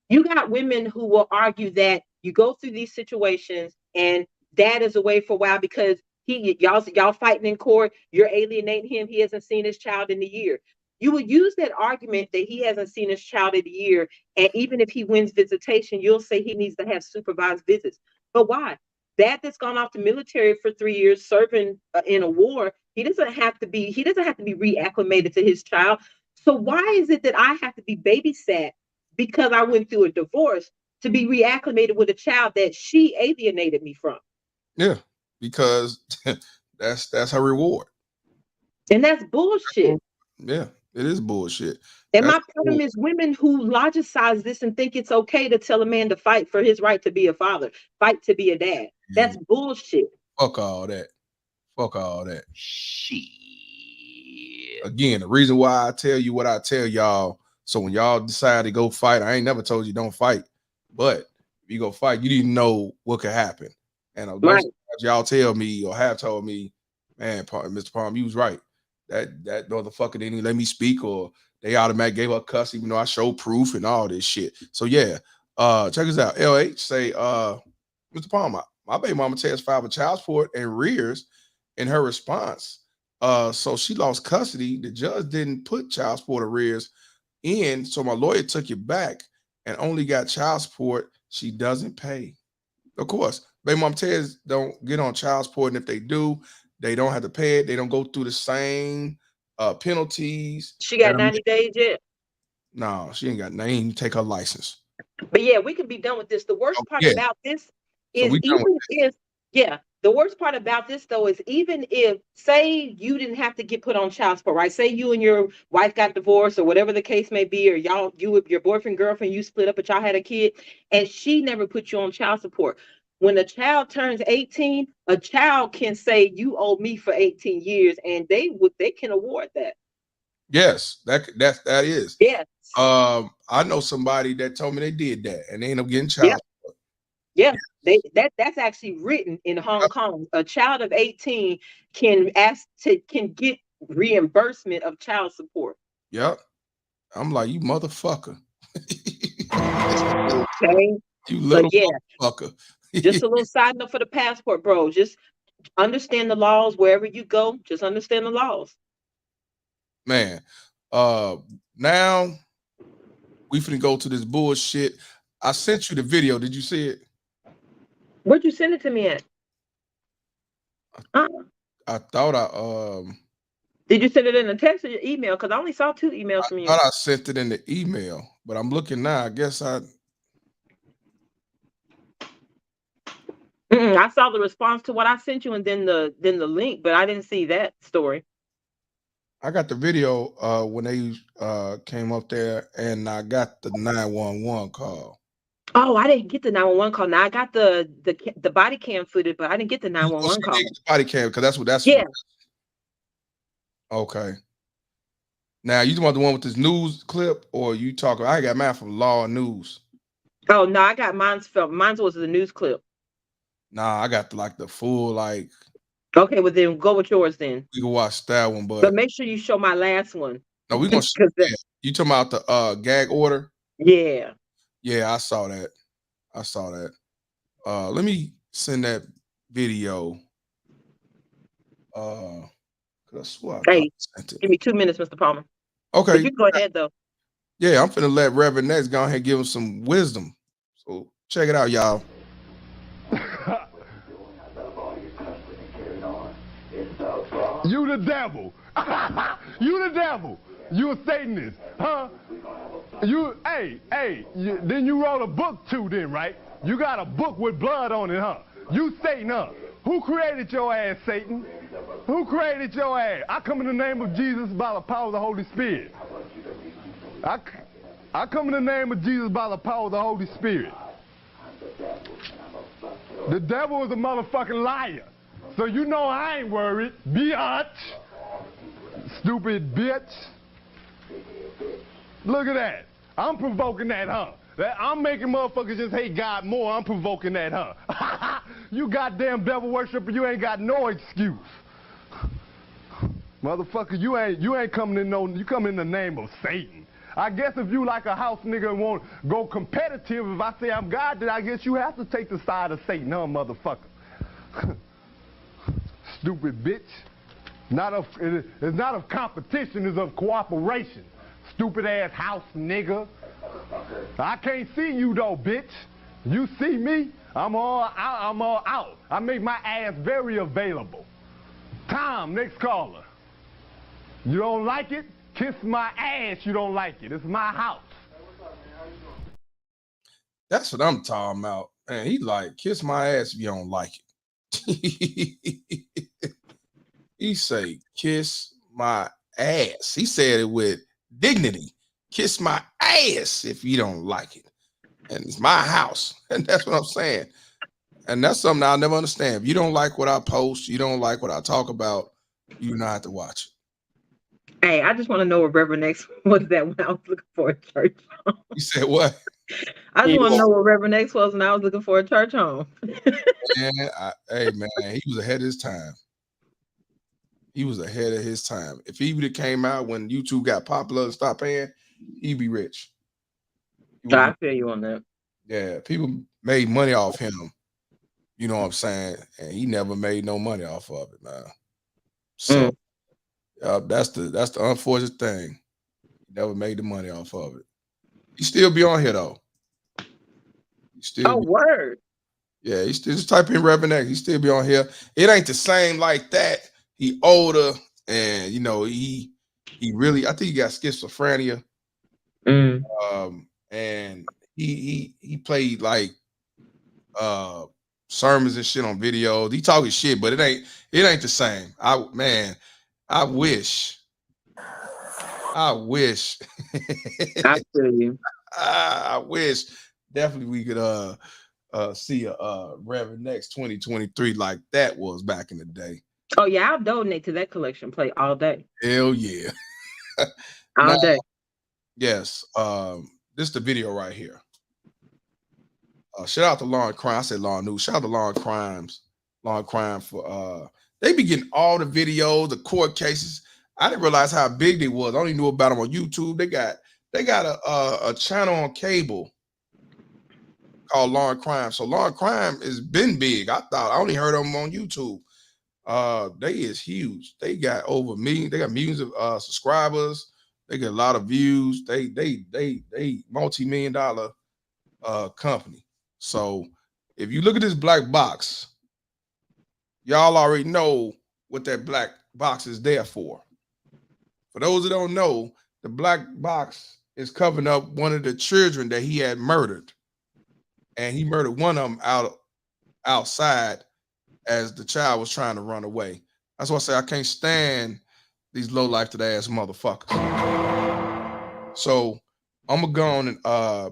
You got women who will argue that you go through these situations and dad is away for a while because y'all fighting in court, you're alienating him, he hasn't seen his child in a year. You would use that argument that he hasn't seen his child in a year, and even if he wins visitation, you'll say he needs to have supervised visits. But why? Dad that's gone off the military for 3 years serving in a war, he doesn't have to be reacclimated to his child. So why is it that I have to be babysat because I went through a divorce to be reacclimated with a child that she alienated me from? Yeah, because that's her reward. And that's bullshit. Yeah, it is bullshit. And That's my problem is women who logicize this and think it's okay to tell a man to fight for his right to be a father, fight to be a dad. That's bullshit. Fuck all that. Fuck all that. Shit. Again, the reason why I tell you what I tell y'all, so when y'all decide to go fight, I ain't never told you don't fight. But if you go fight, you didn't know what could happen. And most y'all tell me or have told me, man, Mr. Palm, you was right. That motherfucker didn't even let me speak, or they automatically gave her custody, even though I showed proof and all this shit. So yeah, check this out. LH say, Mr. Palmer, my baby mama Tez filed for child support and rears in her response. So she lost custody. The judge didn't put child support arrears in, so my lawyer took it back and only got child support she doesn't pay. Of course, baby mom Tez don't get on child support, and if they do, they don't have to pay it. They don't go through the same penalties. She got 90 days yet? No, she ain't got name. Take her license. But yeah, we can be done with this. The worst part yeah. about this So is we done with even if, yeah, the worst part about this though is even if, say you didn't have to get put on child support, right? Say you and your wife got divorced or whatever the case may be, or you with your boyfriend, girlfriend, you split up, but y'all had a kid, and she never put you on child support. When a child turns 18, a child can say you owe me for 18 years, and they can award that. Yes, that is. Yes. I know somebody that told me they did that and they end up getting child support. Yeah, that's actually written in Hong Kong. A child of 18 can get reimbursement of child support. Yep. I'm like, you motherfucker. Okay. You little but motherfucker. Just a little side note for the passport, bro. Just understand the laws wherever you go. Just understand the laws. Man, now we finna go to this bullshit. I sent you the video. Did you see it? Where'd you send it to me at? I thought Did you send it in a text or your email? Because I only saw 2 emails from you. I thought I sent it in the email, but I'm looking now. I guess I saw the response to what I sent you and then the link, but I didn't see that story. I got the video when they came up there, and I got the 911 call. Oh, I didn't get the 911 call. Now I got the body cam footage, but I didn't get the 911 call. The body cam, because that's yeah. Okay. Now you want the one with this news clip, or you talking? I got mine from Law and News. Oh no, I got mine was the news clip. Nah, I got the full like. Okay, well then go with yours then. We can watch that one, but make sure you show my last one. No, we gonna show you talking about the gag order? Yeah. Yeah, I saw that. Let me send that video. I swear hey, give me 2 minutes, Mr. Palmer. Okay. But you go ahead though. Yeah, I'm finna let Reverend Next go ahead and give him some wisdom. So check it out, y'all. You the devil. You the devil. You a Satanist, huh? Then you wrote a book too then, right? You got a book with blood on it, huh? You Satan, huh? Who created your ass, Satan? Who created your ass? I come in the name of Jesus by the power of the Holy Spirit. I come in the name of Jesus by the power of the Holy Spirit. The devil is a motherfucking liar. So you know I ain't worried. Biatch. Stupid bitch. Look at that. I'm provoking that, huh? I'm making motherfuckers just hate God more. I'm provoking that, huh? You goddamn devil worshiper, you ain't got no excuse. Motherfucker, you ain't coming in you come in the name of Satan. I guess if you like a house nigga and want to go competitive, if I say I'm God, then I guess you have to take the side of Satan, huh, motherfucker? Stupid bitch. It's not of competition, it's of cooperation. Stupid ass house nigga. I can't see you though, bitch. You see me, I'm all out. I make my ass very available. Tom, next caller. You don't like it? Kiss my ass, you don't like it. It's my house. That's what I'm talking about. Man, he like, kiss my ass if you don't like it. He say, kiss my ass. He said it with dignity. Kiss my ass if you don't like it. And it's my house. And that's what I'm saying. And that's something I'll never understand. If you don't like what I post, you don't like what I talk about, you not have to watch it. Hey, I just want to know what Reverend X was that when I was looking for a church home. You said what? I just want to know what Reverend X was when I was looking for a church home. Man, hey man, he was ahead of his time. He was ahead of his time. If he would have came out when YouTube got popular and stopped paying, he'd be rich. I feel you on that. Yeah, people made money off him. You know what I'm saying? And he never made no money off of it, man. So that's the unfortunate thing. He never made the money off of it. He still be on here though. He still word. Yeah, he still just type in Reverend X. He still be on here. It ain't the same like that. He older and he really, I think he got schizophrenia. And he played like sermons and shit on videos. He talking shit, but it ain't the same. I wish. I feel you. I wish definitely we could see a Reverend X 2023 like that was back in the day. Oh yeah, I'll donate to that collection plate all day. Hell yeah. All day. Yes. This is the video right here. Shout out to Law and Crime. I said Law and News. Shout out to Law and Crime for they be getting all the videos, the court cases. I didn't realize how big they was. I only knew about them on YouTube. They got a channel on cable called Law and Crime. So Law and Crime has been big. I only heard of them on YouTube. They is huge. They got over million. They got millions of subscribers. They get a lot of views. They multi-million-dollar company. So if you look at this black box, y'all already know what that black box is there for. For those that don't know, the black box is covering up one of the children that he had murdered. And he murdered one of them outside as the child was trying to run away. That's why I say I can't stand these low-life ass motherfuckers. So I'm gonna go on and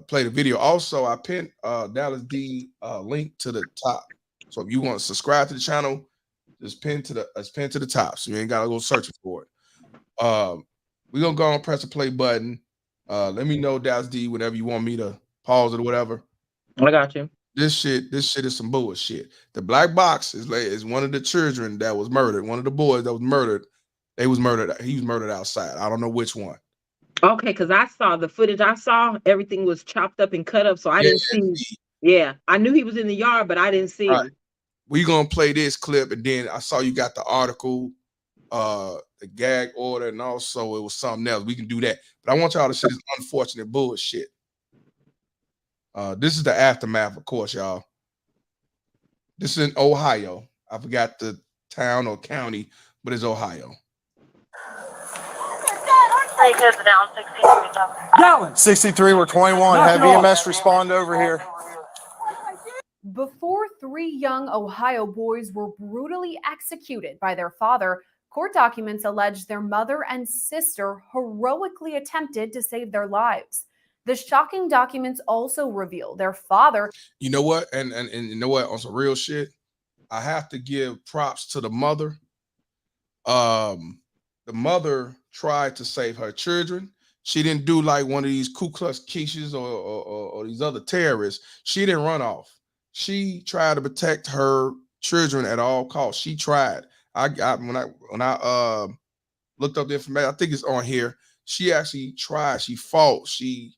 play the video. Also, I pinned Dallas D link to the top. So if you want to subscribe to the channel, just pin to the top. So you ain't gotta go searching for it. We're gonna go and press the play button. Let me know, Dallas D, whenever you want me to pause it or whatever. I got you. This shit is some bullshit. The black box is one of the children that was murdered. One of the boys that was murdered. He was murdered outside. I don't know which one. Okay, because I saw the footage. I saw everything was chopped up and cut up, so I didn't see. Yeah, I knew he was in the yard, but I didn't see him. We're gonna play this clip, and then I saw you got the article, the gag order, and also it was something else. We can do that, but I want y'all to see this unfortunate bullshit. This is the aftermath, of course, y'all. This is in Ohio. I forgot the town or county, but it's Ohio. Gallen. 63, we're 21. Have EMS respond over here. Before 3 young Ohio boys were brutally executed by their father, court documents allege their mother and sister heroically attempted to save their lives. The shocking documents also reveal their father. You know what? And you know what? On some real shit, I have to give props to the mother. The mother tried to save her children. She didn't do like one of these Ku Klux Keishas or these other terrorists. She didn't run off. She tried to protect her children at all costs. She tried. When I looked up the information, I think it's on here. She actually tried. She fought. She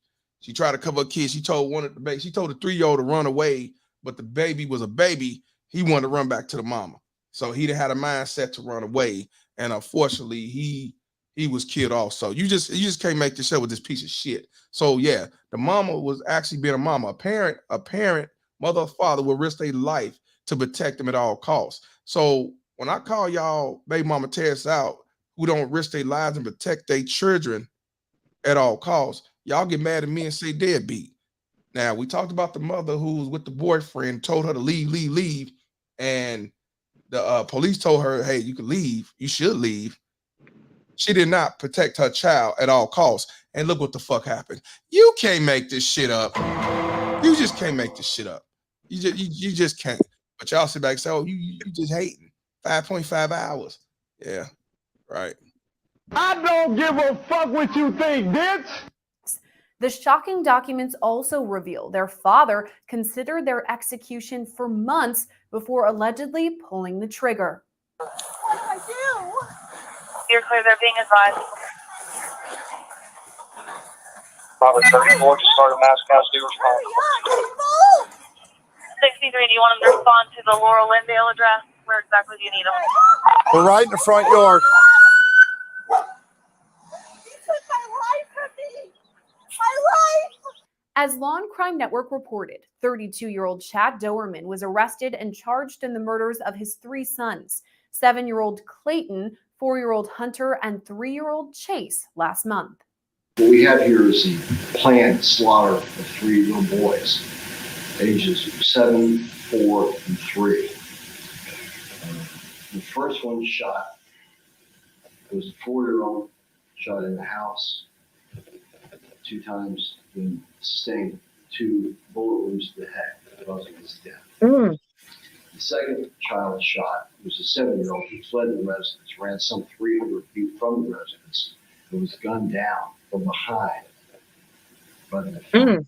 tried to cover her kids. She told she told the 3-year-old to run away, but the baby was a baby. He wanted to run back to the mama. So he had a mindset to run away. And unfortunately, he was killed also. You just can't make this up with this piece of shit. So yeah, the mama was actually being a mama. A parent, mother or father will risk their life to protect them at all costs. So when I call y'all baby mama terrorists out who don't risk their lives and protect their children at all costs, y'all get mad at me and say deadbeat. Now, we talked about the mother who was with the boyfriend, told her to leave. And the police told her, hey, you can leave. You should leave. She did not protect her child at all costs. And look what the fuck happened. You can't make this shit up. You just can't make this shit up. You just can't. But y'all sit back and say, oh, you just hating. 5.5 hours. Yeah, right. I don't give a fuck what you think, bitch. The shocking documents also reveal their father considered their execution for months before allegedly pulling the trigger. What did I do? You're clear, they're being advised. Probably 34, just started mass casualty response. 63, do you want them to respond to the Laurel Lindale address? Where exactly do you need them? We're right in the front yard. As Law and Crime Network reported, 32-year-old Chad Doermann was arrested and charged in the murders of his 3 sons, 7-year-old Clayton, 4-year-old Hunter, and 3-year-old Chase last month. What we have here is the planned slaughter of 3 little boys, ages 7, 4, and 3. The first one shot was a 4-year-old, shot in the house 2 times, then sustained 2 bullet wounds to the head, causing his death. The second child shot was a 7-year-old who fled the residence, ran some 300 feet from the residence, and was gunned down from behind by the defendant.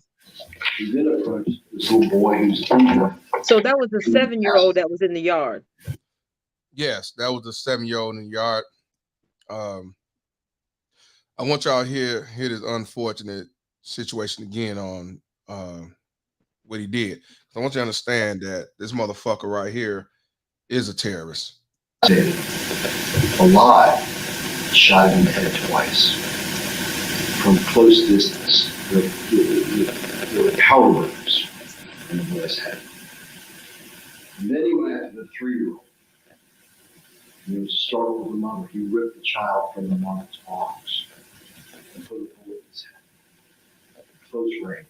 He then approached this little boy who's injured. So that was the 7-year-old that was in the yard. Yes, that was the 7-year-old in the yard. I want y'all to hear this unfortunate situation again on what he did. I want you to understand that this motherfucker right here is a terrorist. Alive, shot him in the head twice from close distance. There were powder burns in the boy's head. And then he went after the 3-year-old. And it was a struggle with the mother. He ripped the child from the mother's arms and put a bullet in his head at close range.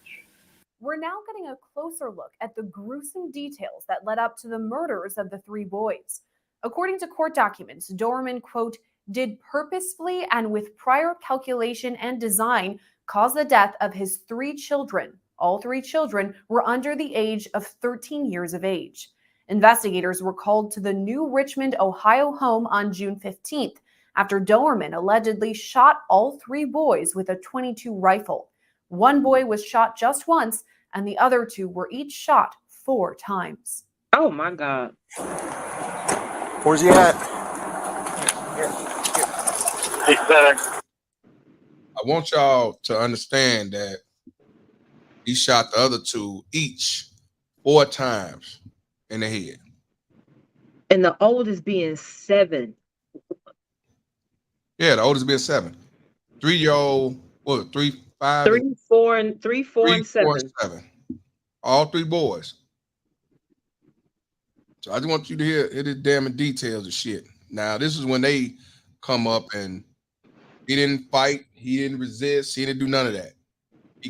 We're now getting a closer look at the gruesome details that led up to the murders of the 3 boys. According to court documents, Doermann, quote, did purposefully and with prior calculation and design cause the death of his 3 children. All 3 children were under the age of 13 years of age. Investigators were called to the New Richmond, Ohio home on June 15th after Doermann allegedly shot all 3 boys with a .22 rifle. 1 boy was shot just once, and the other 2 were each shot 4 times. Oh my God. Where's he at? I want y'all to understand that he shot the other 2 each 4 times in the head. And the oldest being 7. Yeah, the oldest being 7. 3-year-old, what, 3, 5, 3, 4, and 3, 4, and 7. All 3 boys. So I just want you to hear the damn details of shit. Now, this is when they come up and he didn't fight, he didn't resist, he didn't do none of that.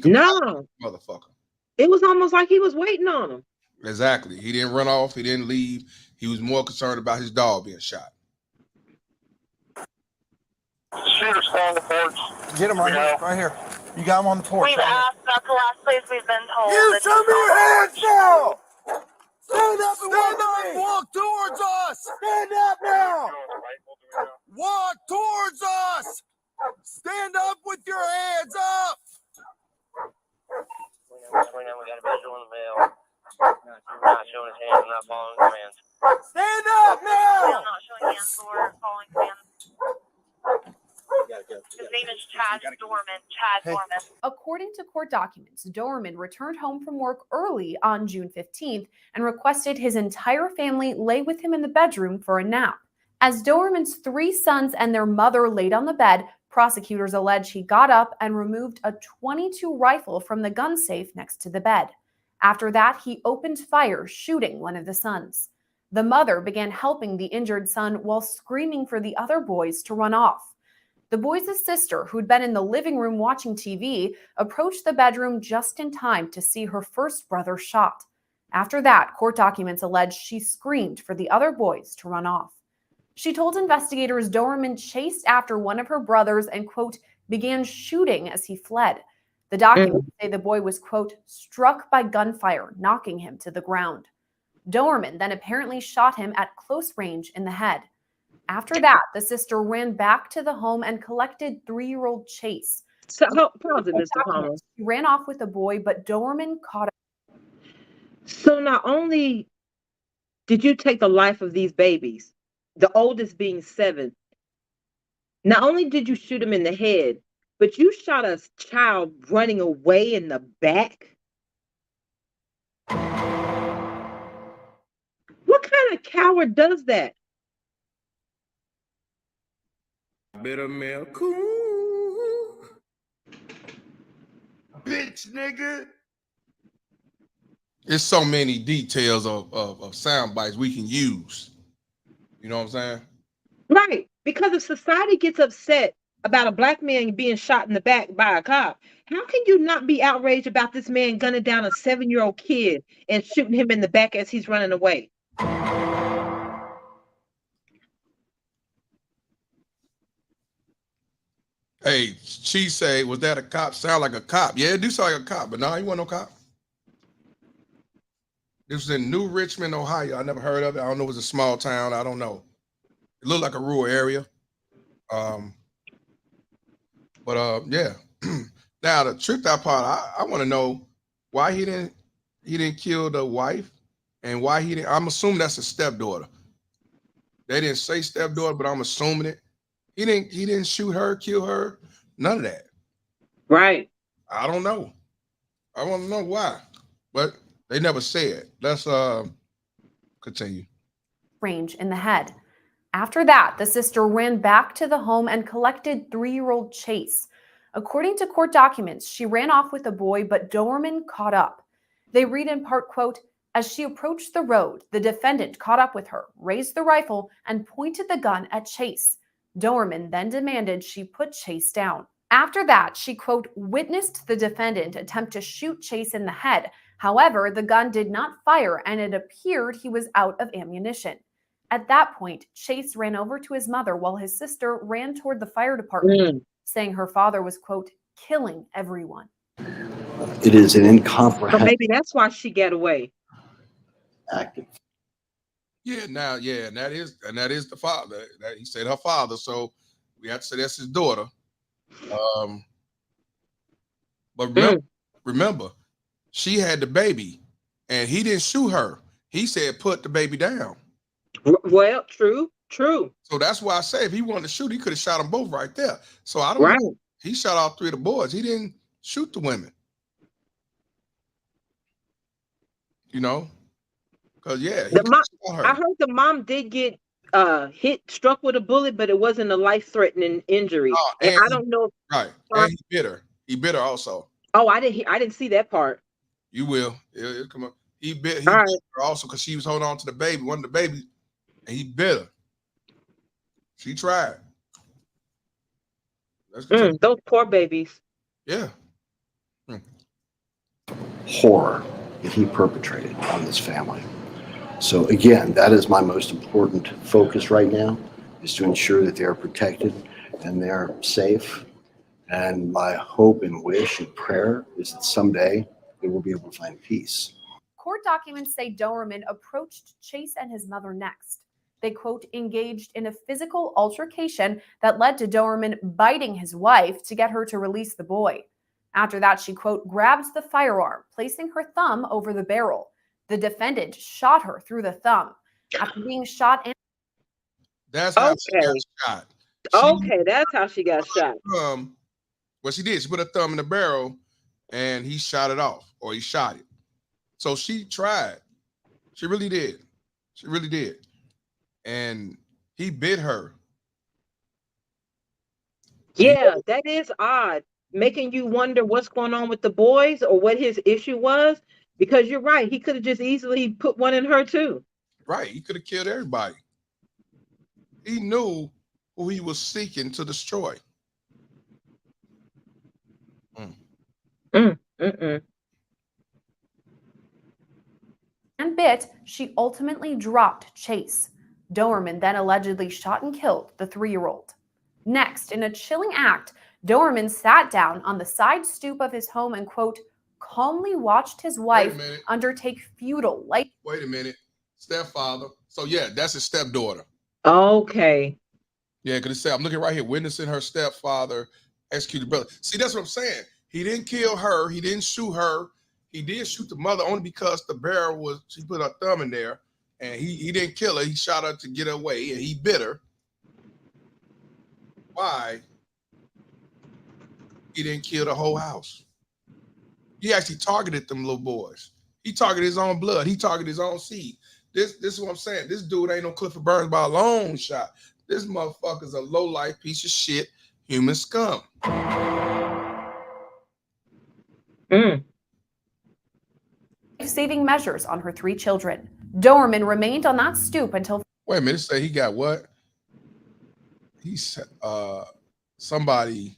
No. Motherfucker. It was almost like he was waiting on him. Exactly. He didn't run off, he didn't leave. He was more concerned about his dog being shot. Shooter's on the porch. Get him right here. You got him on the porch. We've asked, that's the last place we've been told. You show me your hands now! Stand up and walk towards us! Stand up now! Walk towards us! Stand up with your hands up! We got a visual in the veil. Not showing his hands, not following commands. Stand up now! I'm not showing hands, so we're following commands. His name is Chad Doermann. Chad Doermann. According to court documents, Doermann returned home from work early on June 15th and requested his entire family lay with him in the bedroom for a nap. As Doermann's 3 sons and their mother laid on the bed, prosecutors allege he got up and removed a .22 rifle from the gun safe next to the bed. After that, he opened fire, shooting one of the sons. The mother began helping the injured son while screaming for the other boys to run off. The boys' sister, who'd been in the living room watching TV, approached the bedroom just in time to see her first brother shot. After that, court documents allege she screamed for the other boys to run off. She told investigators Doermann chased after one of her brothers and, quote, began shooting as he fled. The documents say the boy was, quote, struck by gunfire, knocking him to the ground. Doermann then apparently shot him at close range in the head. After that, the sister ran back to the home and collected 3-year-old Chase. So, pause it, Mr. Palmer. He ran off with the boy, but Doermann caught him. So not only did you take the life of these babies, the oldest being 7, Not only did you shoot him in the head, but you shot a child running away in the back. What kind of coward does that? Bitter milk. Cool. Bitch, nigga. There's so many details of sound bites we can use. You know what I'm saying? Right. Because if society gets upset about a black man being shot in the back by a cop, how can you not be outraged about this man gunning down a 7-year-old kid and shooting him in the back as he's running away? Hey, she say, was that a cop? Sound like a cop. Yeah, it do sound like a cop, but no, he wasn't no cop. This was in New Richmond, Ohio. I never heard of it. I don't know. It was a small town. I don't know. It looked like a rural area. Yeah. Now the tripped out part, I want to know why he didn't kill the wife, and why he didn't. I'm assuming that's a stepdaughter. They didn't say stepdaughter, but I'm assuming it. He didn't shoot her, kill her, none of that. Right. I don't know. I want to know why, but they never said. Let's continue. Range in the head. After that, the sister ran back to the home and collected 3-year-old Chase. According to court documents, she ran off with the boy, but Doermann caught up. They read in part, quote, as she approached the road, the defendant caught up with her, raised the rifle, and pointed the gun at Chase. Doermann then demanded she put Chase down. After that, she, quote, witnessed the defendant attempt to shoot Chase in the head. However, the gun did not fire, and it appeared he was out of ammunition. At that point, Chase ran over to his mother while his sister ran toward the fire department, saying her father was, quote, killing everyone. It is an incomprehensible. So maybe that's why she got away. Active. Yeah, now, yeah, and that is the father. That he said her father, so we have to say that's his daughter. But remember, she had the baby, and he didn't shoot her. He said put the baby down. Well, true. So that's why I say if he wanted to shoot, he could have shot them both right there. So I don't know. He shot all 3 of the boys. He didn't shoot the women. You know? Because, yeah, he shot her. I heard the mom did get struck with a bullet, but it wasn't a life-threatening injury. And I don't know. Right. And he bit her. He bit her also. Oh, I didn't see that part. You will. It'll come up. He bit her also because she was holding on to the baby, one of the babies, and he bit her. She tried. Those poor babies. Yeah. Horror that he perpetrated on this family. So again, that is my most important focus right now, is to ensure that they are protected and they're safe. And my hope and wish and prayer is that someday they will be able to find peace. Court documents say Doermann approached Chase and his mother next. They, quote, engaged in a physical altercation that led to Doermann biting his wife to get her to release the boy. After that, she, quote, grabbed the firearm, placing her thumb over the barrel. The defendant shot her through the thumb. After being shot and that's how she got shot. That's how she got shot. Well, she did. She put her thumb in the barrel and he shot it off, or he shot it. So she tried. She really did. She really did. And he bit her. Yeah, that is odd. Making you wonder what's going on with the boys or what his issue was. Because you're right. He could have just easily put one in her too. Right. He could have killed everybody. He knew who he was seeking to destroy. and bit, she ultimately dropped Chase. Doermann then allegedly shot and killed the 3-year-old. Next, in a chilling act, Doermann sat down on the side stoop of his home and, quote, calmly watched his wife undertake futile life. Wait a minute. Stepfather. So, yeah, that's his stepdaughter. Okay. Yeah, because it said, I'm looking right here, witnessing her stepfather executed brother. See, that's what I'm saying. He didn't kill her. He didn't shoot her. He did shoot the mother only because the barrel was, she put her thumb in there, and he didn't kill her. He shot her to get away, and he bit her. why he didn't kill the whole house. He actually targeted them little boys. He targeted his own blood. He targeted his own seed. This is what I'm saying. This dude ain't no Clifford Burns by a long shot. This motherfucker's a low-life piece of shit, human scum. Life-saving measures on her 3 children. Doermann remained on that stoop until... Wait a minute, say he got what? He said somebody.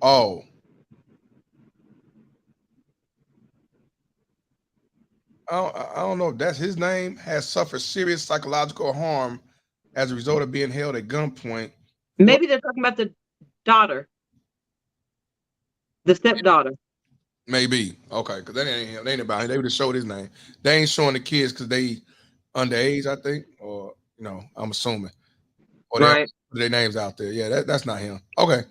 Oh. I don't know if that's his name, has suffered serious psychological harm as a result of being held at gunpoint. Maybe they're talking about the daughter, the stepdaughter. Maybe. Okay, because that ain't him. They ain't about him. They would have showed his name. They ain't showing the kids because they underage, I think, or I'm assuming. Or they put their names out there. Yeah, that's not him. Okay.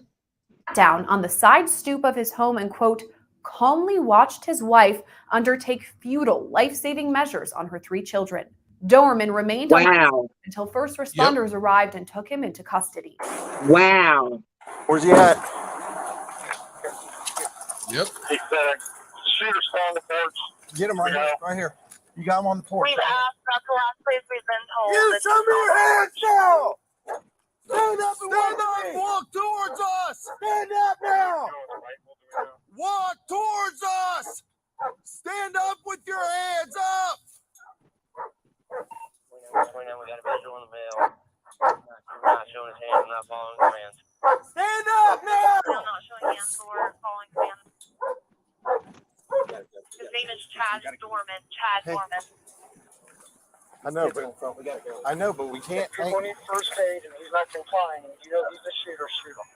Down on the side stoop of his home and, quote, calmly watched his wife undertake futile life-saving measures on her 3 children. Doermann remained on until first responders arrived and took him into custody. Wow. Where's he at? Yep. Shooter's on the porch. Get him right here. You got him on the porch. We've asked, that's the last place we've been told. You show me your hands now! Stand up and walk towards us! Stand up now! Walk towards us! Stand up with your hands up! We know we got a visual in the mail. Not showing his hands, not following commands. Stand up now! I'm not showing hands, so we're following commands. His name is Chad Doermann. Chad Doermann. I know, but we can't. If you're first aid and he's not complying, you know he's a shooter, shoot him.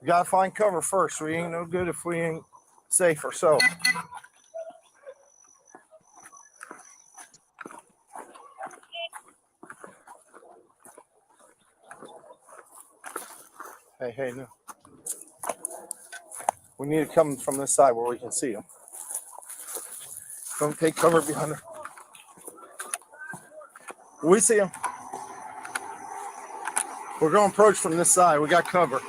We gotta find cover first. We ain't no good if we ain't safe ourselves. Hey, no. We need to come from this side where we can see them. Don't take cover behind her. We see them. We're going to approach from this side. We got cover.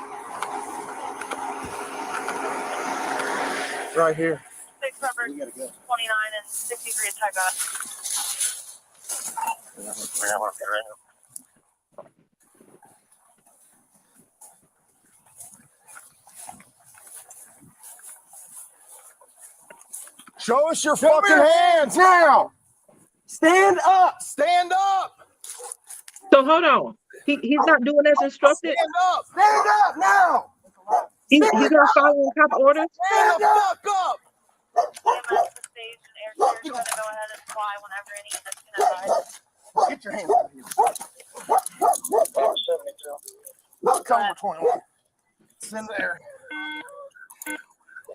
Right here. 6 cover, 29 and 63 attack on. Show us your fucking hands now. Stand up! Stand up! So hold on. He's not doing as instructed? Stand up! Stand up now! He's not following cop orders? Stand the fuck up! Get your hands out of here. Cover 21. It's in there.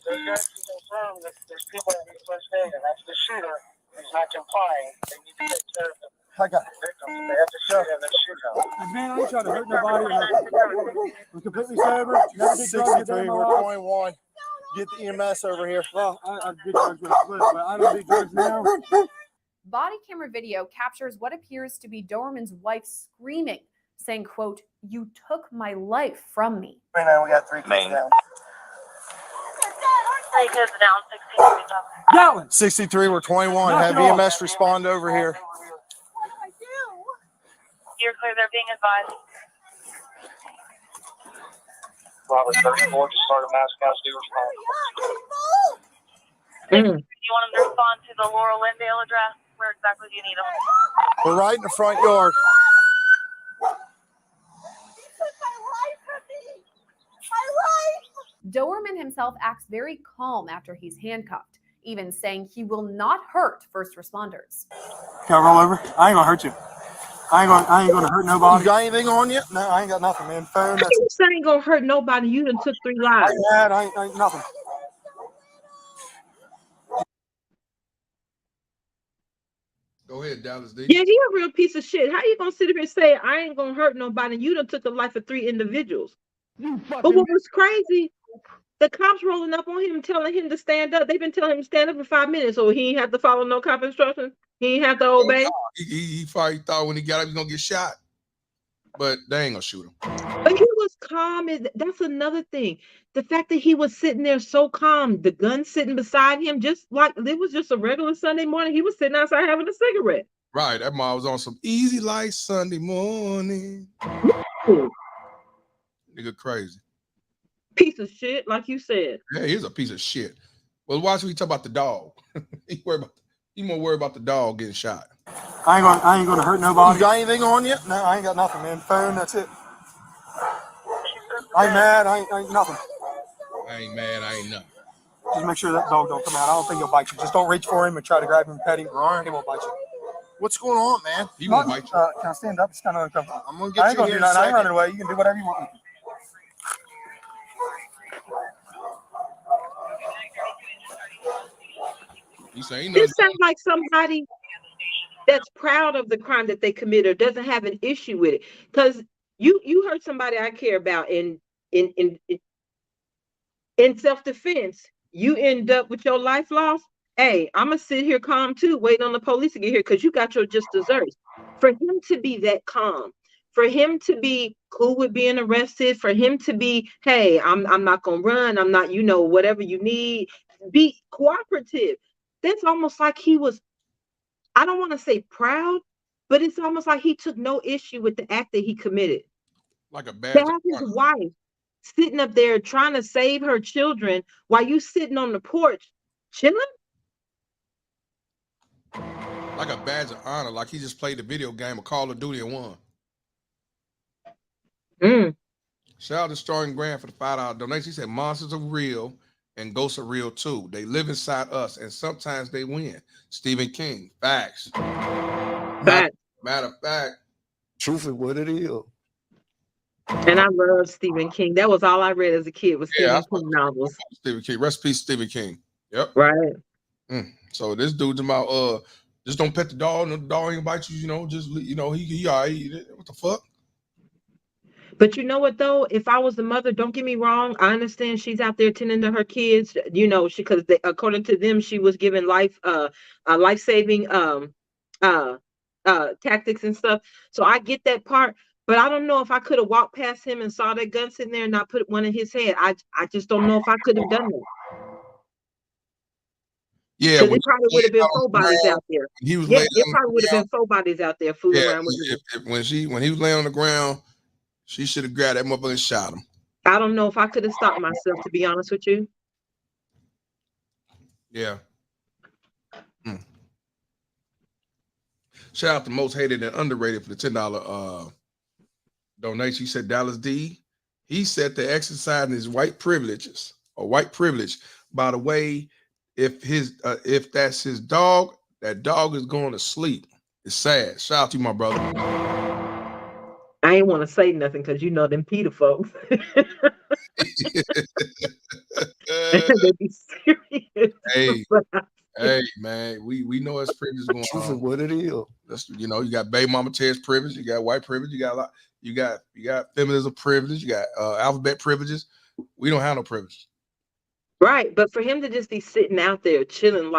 Those guys can confirm that there's people in the first aid, and that's the shooter. He's not complying. They need to take care of the victims. They have to shoot him and shoot him. Man, I ain't trying to hurt nobody. We're completely sober. Never did drugs. 63, we're 21. Get the EMS over here. Well, I did drugs with Cliff, but I don't do drugs now. Body camera video captures what appears to be Doermann's wife screaming, saying, quote, "You took my life from me." Right now we got 3 kids down. 3 kids down, 16 up. 63, we're 21. Have EMS respond over here. You're clear, they're being advised. Robert 34, just started mass casualty response. Do you want them to respond to the Laurel Lindale address? Where exactly do you need them? We're right in the front yard. Doermann himself acts very calm after he's handcuffed, even saying he will not hurt first responders. Can I roll over? I ain't gonna hurt you. I ain't gonna hurt nobody. You got anything on you? No, I ain't got nothing, man. Phone. How you say ain't gonna hurt nobody? You done took 3 lives. I ain't nothing. Go ahead, Dallas D. Yeah, he a real piece of shit. How you gonna sit here and say I ain't gonna hurt nobody? You done took the life of 3 individuals. But what was crazy, the cops rolling up on him, telling him to stand up. They've been telling him to stand up for 5 minutes, so he ain't have to follow no cop instructions. He ain't have to obey. He probably thought when he got up he was gonna get shot but they ain't gonna shoot him. But he was calm. That's another thing. The fact that he was sitting there so calm, the gun sitting beside him, just like it was just a regular Sunday morning. He was sitting outside having a cigarette. Right, that mom was on some easy like Sunday morning. Ooh, Nigga crazy. piece of shit, like you said. Yeah, he's a piece of shit. Well, watch we talk about the dog. He more worried about the dog getting shot. I ain't gonna hurt nobody. You got anything on you? No, I ain't got nothing, man. Phone, that's it. I ain't mad. I ain't nothing. I ain't mad. I ain't nothing. Just make sure that dog don't come out. I don't think he'll bite you. Just don't reach for him and try to grab him and pet him. He won't bite you. What's going on, man? He won't bite you. Can I stand up? It's kind of uncomfortable. I'm gonna I get ain't you gonna here do in a nothing. I ain't second. running away. You can do whatever you want. You say ain't This nothing. sounds like somebody that's proud of the crime that they committed or doesn't have an issue with it. Because you hurt somebody I care about in self-defense, you end up with your life lost. Hey, I'm gonna sit here calm too, waiting on the police to get here because you got your just desserts. For him to be that calm, for him to be cool with being arrested, for him to be, hey, I'm not gonna run, I'm not, whatever you need, be cooperative. That's almost like he was, I don't want to say proud, but it's almost like he took no issue with the act that he committed. Like a To badge of have his honor. wife sitting up there trying to save her children while you sitting on the porch chilling. Like a badge of honor. Like he just played the video game of Call of Duty and won. Shout out to Starring Grant for the $5 donation. He said monsters are real and ghosts are real too. They live inside us and sometimes they win. Stephen King. Facts. Matter of fact. Truth is what it is. And I love Stephen King. That was all I read as a kid was Stephen King novels. Stephen King. Rest in peace, Stephen King. Yep. Right. So this dude's about just don't pet the dog. No, the dog ain't bite you. Just he all right. What the fuck? But you know what though? If I was the mother, don't get me wrong. I understand she's out there tending to her kids. Because according to them, she was given life-saving tactics and stuff. So I get that part. But I don't know if I could have walked past him and saw that gun sitting there and not put one in his head. I just don't know if I could have done that. Yeah, because it probably would have been 4 bodies out there. He was Yeah, laying it on probably would the have been ground. 4 bodies out there fooling around with him. When he was laying on the ground, she should have grabbed that motherfucker and shot him. I don't know if I could have stopped myself, to be honest with you. Yeah. Shout out to Most Hated and Underrated for the $10 donation. He said Dallas D. He said to exercise his white privileges or white privilege. By the way, if that's his dog, that dog is going to sleep. It's sad. Shout out to you, my brother. I ain't want to say nothing because them Peter folks. They be serious. Hey, man, we know it's privilege going Truth on. is what it is. That's you got baby mama Ted's privilege, you got white privilege, you got feminism privilege, you got alphabet privileges. We don't have no privilege. Right, but for him to just be sitting out there chilling,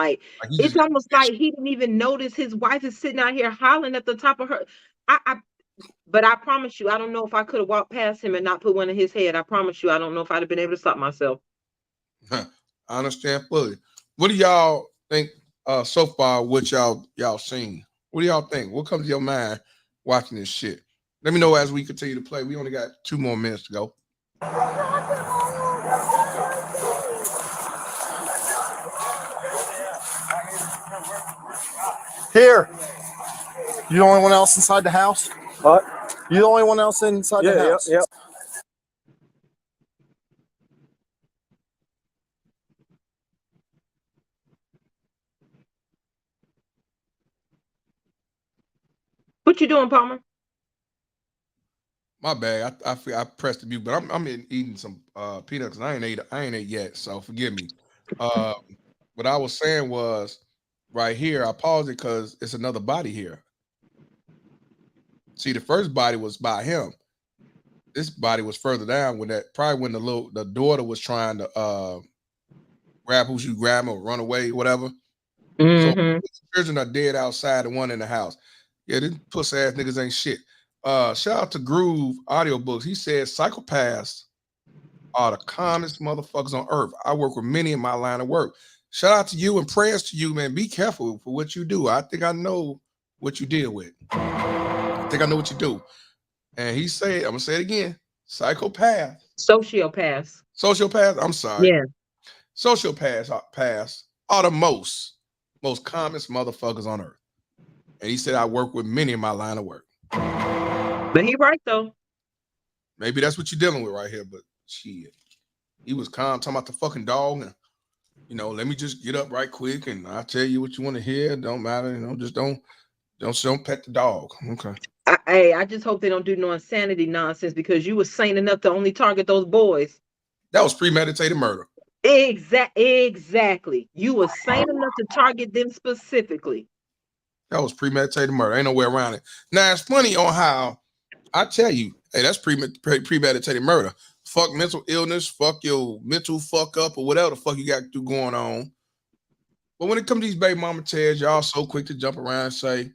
it's almost like he didn't even notice his wife is sitting out here hollering at the top of her. But I promise you, I don't know if I could have walked past him and not put one in his head. I promise you, I don't know if I'd have been able to stop myself. I understand fully. What do y'all think so far? What y'all seen? What do y'all think? What comes to your mind watching this shit? Let me know as we continue to play. We only got 2 more minutes to go. Here. You the only one else inside the house? What? You the only one else inside the house? Yep. What you doing, Palmer? My bad. I pressed the mute, but I'm eating some peanuts and I ain't ate yet, so forgive me. What I was saying was right here. I paused it because it's another body here. See, the first body was by him. This body was further down when the daughter was trying to grab who she grabbed or run away, whatever. So the children are dead outside, the one in the house. Yeah, these pussy ass niggas ain't shit. Shout out to Groove Audiobooks. He said psychopaths are the calmest motherfuckers on earth. I work with many in my line of work. Shout out to you and prayers to you, man. Be careful for what you do. I think I know what you deal with. I think I know what you do. And he said, I'm gonna say it again: psychopath, Sociopaths. sociopath. I'm sorry. Yeah. Sociopaths are the most calmest motherfuckers on earth. And he said, I work with many in my line of work. But he right though. Maybe that's what you're dealing with right here, but shit. He was calm talking about the fucking dog and let me just get up right quick and I'll tell you what you want to hear. Don't matter, just don't pet the dog. Okay. I just hope they don't do no insanity nonsense because you were sane enough to only target those boys. That was premeditated murder. Exactly. You were sane enough to target them specifically. That was premeditated murder. Ain't no way around it. Now it's funny on how I tell you, hey, that's premeditated murder. Fuck mental illness, fuck your mental fuck up or whatever the fuck you got to do going on. But when it comes to these baby mama tears, y'all so quick to jump around and say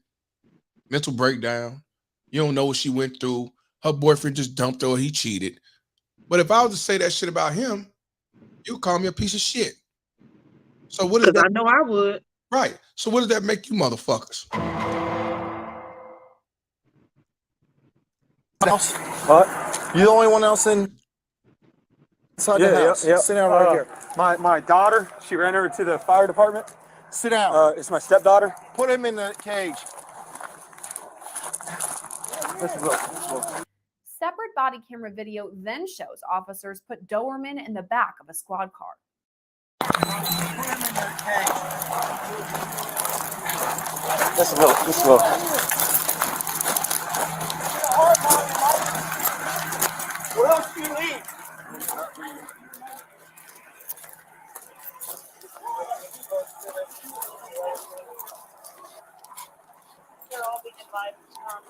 mental breakdown. You don't know what she went through. Her boyfriend just dumped her or he cheated. But if I was to say that shit about him, you'd call me a piece of shit. So what is that? I know I would. Right. So what does that make you motherfuckers? What? You the only one else inside the house? Yeah. Sit down right here. My daughter, she ran over to the fire department. Sit down. It's my stepdaughter. Put him in the cage. Separate body camera video then shows officers put Doermann in the back of a squad car. Just a little. Where else do you leave? They're all being advised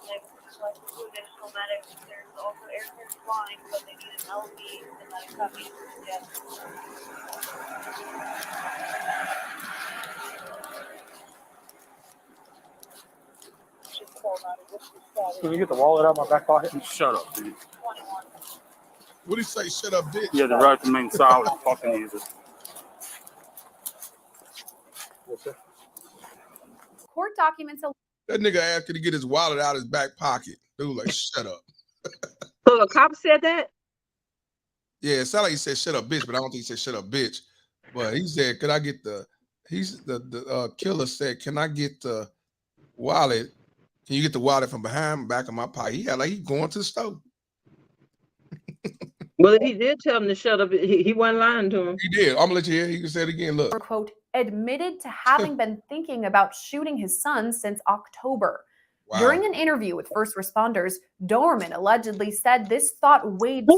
they will select two additional medics. There's also aircraft flying, but they need an LV, the medic coming. Yes. Can you get the wallet out of my back pocket? Shut up, dude. What do you say? Shut up, bitch. Yeah, the right to remain silent. Fucking use it. Court documents. That nigga asked to get his wallet out of his back pocket. Dude, like, shut up. So the cop said that? Yeah, it sounded like he said shut up, bitch, but I don't think he said shut up, bitch. But he said, could I get the killer said, can I get the wallet? Can you get the wallet from behind the back of my pocket? He had like he going to the store. Well, if he did tell him to shut up, he wasn't lying to him. He did. I'm gonna let you hear. He can say it again. Look. Quote, admitted to having been thinking about shooting his son since October. Wow. During an interview with first responders, Doermann allegedly said this thought weighed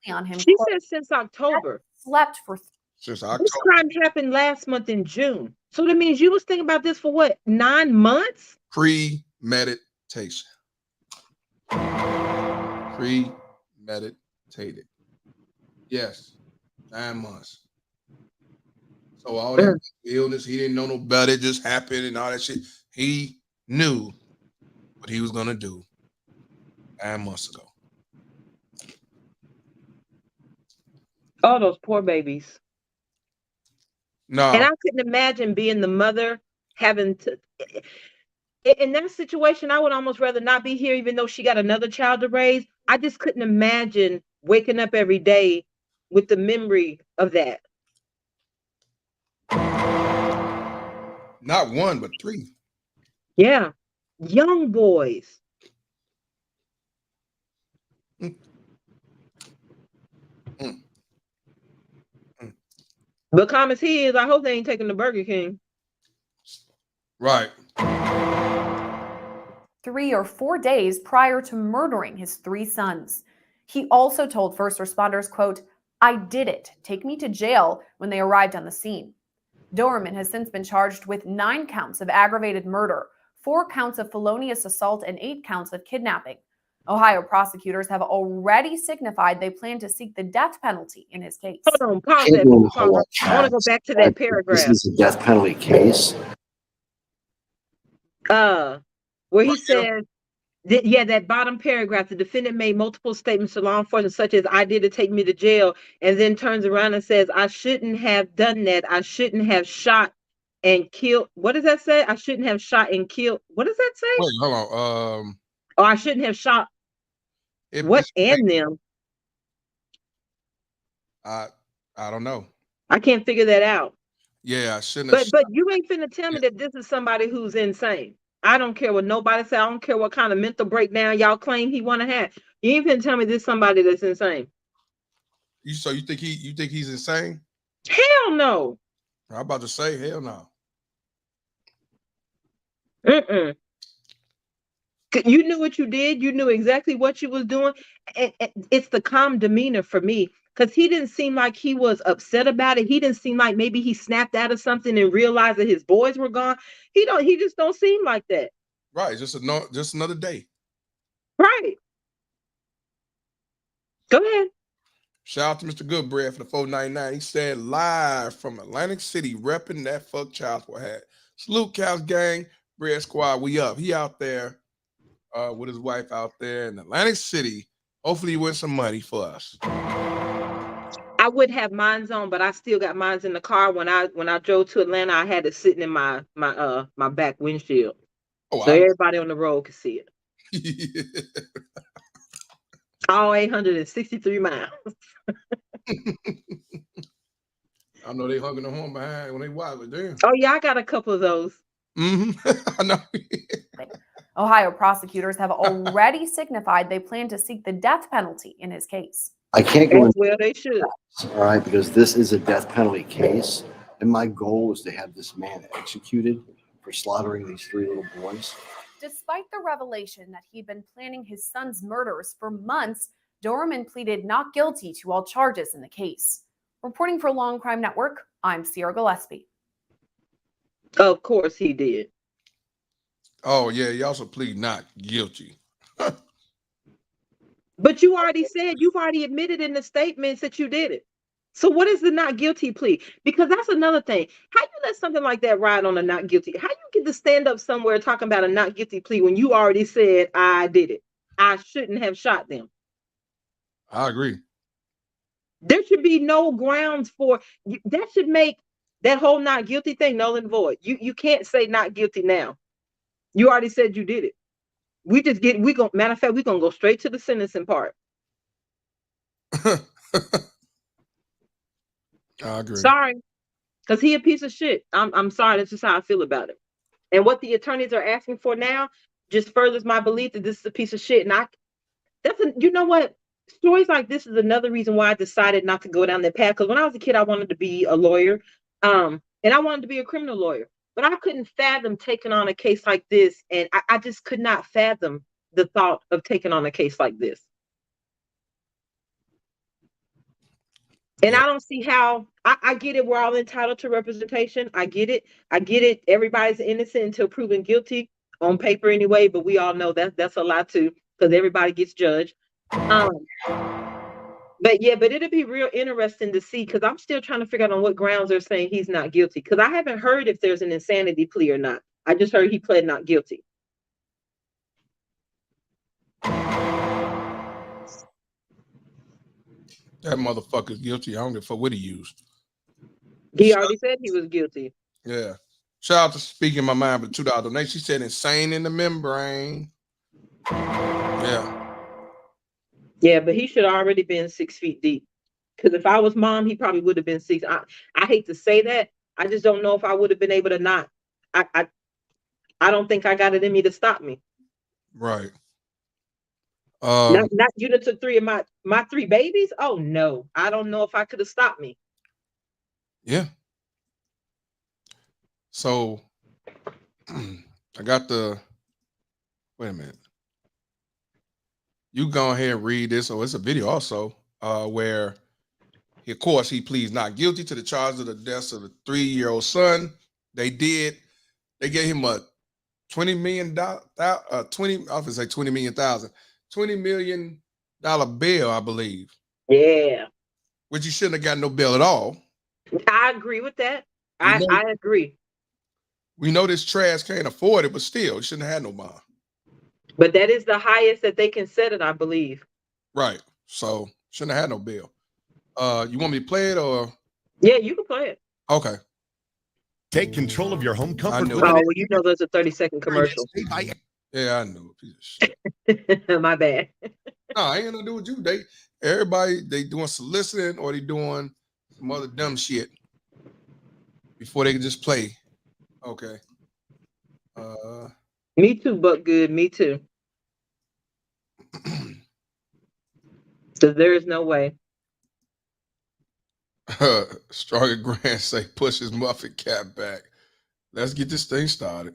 on him. She said since October. Slept for since October. This crime happened last month in June. So that means you was thinking about this for what, 9 months? Premeditation. Premeditated. Yes, 9 months. So all that illness, he didn't know no better. It just happened and all that shit. He knew what he was gonna do 9 months ago. All those poor babies. No. And I couldn't imagine being the mother having to. In that situation, I would almost rather not be here, even though she got another child to raise. I just couldn't imagine waking up every day with the memory of that. Not 1, but 3. Yeah. Young boys. But calm as he is, I hope they ain't taking the Burger King. Right. 3 or 4 days prior to murdering his 3 sons. He also told first responders, quote, I did it. Take me to jail when they arrived on the scene. Doermann has since been charged with 9 counts of aggravated murder, 4 counts of felonious assault, and 8 counts of kidnapping. Ohio prosecutors have already signified they plan to seek the death penalty in his case. Hold on, pause that. I want to go back to that paragraph. This is a death penalty case. Where he said Yeah, that bottom paragraph. The defendant made multiple statements to law enforcement, such as "I did it, take me to jail," and then turns around and says, "I shouldn't have done that. I shouldn't have shot and killed." What does that say? I shouldn't have shot and killed. What does that say? Wait, hold on. Or I shouldn't have shot what and them. I don't know. I can't figure that out. Yeah, I shouldn't have. But you ain't finna tell me that this is somebody who's insane. I don't care what nobody say. I don't care what kind of mental breakdown y'all claim he want to have. You ain't finna tell me this is somebody that's insane. So you think he's insane? Hell no. I'm about to say hell no. You knew what you did. You knew exactly what you was doing. And it's the calm demeanor for me, because he didn't seem like he was upset about it. He didn't seem like maybe he snapped out of something and realized that his boys were gone. He just don't seem like that. Right, just another day. Right. Go ahead. Shout out to Mr. Goodbread for the 499. He said live from Atlantic City, repping that fuck child support hat. Salute Cows Gang, Bread Squad. We up. He out there with his wife out there in Atlantic City. Hopefully he wins some money for us. I would have mines on, but I still got mines in the car. When I drove to Atlanta, I had it sitting in my back windshield, so everybody on the road could see it. All 863 miles. I know they hugging the horn behind when they wild it down. Oh yeah, I got a couple of those. I know. Ohio prosecutors have already signified they plan to seek the death penalty in his case. I can't go into well, they should. All right, because this is a death penalty case, and my goal is to have this man executed for slaughtering these 3 little boys. Despite the revelation that he'd been planning his son's murders for months, Doermann pleaded not guilty to all charges in the case. Reporting for Long Crime Network, I'm Sierra Gillespie. Of course he did. Oh, yeah, he also plead not guilty. But you've already admitted in the statements that you did it. So what is the not guilty plea? Because that's another thing. How you let something like that ride on a not guilty? How you get to stand up somewhere talking about a not guilty plea when you already said, I did it? I shouldn't have shot them. I agree. There should be no grounds for that. Should make that whole not guilty thing null and void. You can't say not guilty now. You already said you did it. Matter of fact, we're gonna go straight to the sentencing part. I agree. Sorry, because he a piece of shit. I'm sorry. That's just how I feel about it. And what the attorneys are asking for now just furthers my belief that this is a piece of shit. And you know what? Stories like this is another reason why I decided not to go down that path. Because when I was a kid, I wanted to be a lawyer, and I wanted to be a criminal lawyer. But I couldn't fathom taking on a case like this, and I just could not fathom the thought of taking on a case like this. And I don't see how. I get it. We're all entitled to representation. I get it. Everybody's innocent until proven guilty on paper anyway. But we all know that's a lie too, because everybody gets judged. But it'll be real interesting to see, because I'm still trying to figure out on what grounds they're saying he's not guilty. Because I haven't heard if there's an insanity plea or not. I just heard he pled not guilty. That motherfucker's guilty. I don't give a fuck what he used. He already said he was guilty. Yeah. Shout out to Speaking My Mind for the $2 donation. She said insane in the membrane. Yeah. Yeah, but he should have already been 6 feet deep. Because if I was mom, he probably would have been 6. I hate to say that. I just don't know if I would have been able to not. I don't think I got it in me to stop me. Right. Not you done took 3 of my 3 babies? Oh no. I don't know if I could have stopped me. Yeah. So I got wait a minute. You go ahead and read this. Oh, it's a video also where, of course, he pleads not guilty to the charge of the deaths of the 3-year-old son. They gave him a $20 million bail, I believe. Yeah. Which you shouldn't have got no bail at all. I agree with that. I agree. We know this trash can't afford it, but still, you shouldn't have had no bond. But that is the highest that they can set it, I believe. Right. So shouldn't have had no bail. You want me to play it or? Yeah, you can play it. Okay. Take control of your home comfort knew with Oh, an well, you know there's a 30-second commercial. Yeah, I knew. Piece of shit. My bad. No, I ain't gonna do with you. Everybody doing soliciting or they doing some other dumb shit before they can just play. Okay. Me too, but good. Me too. So there is no way. Stronger Grant say push his muffin cap back. Let's get this thing started.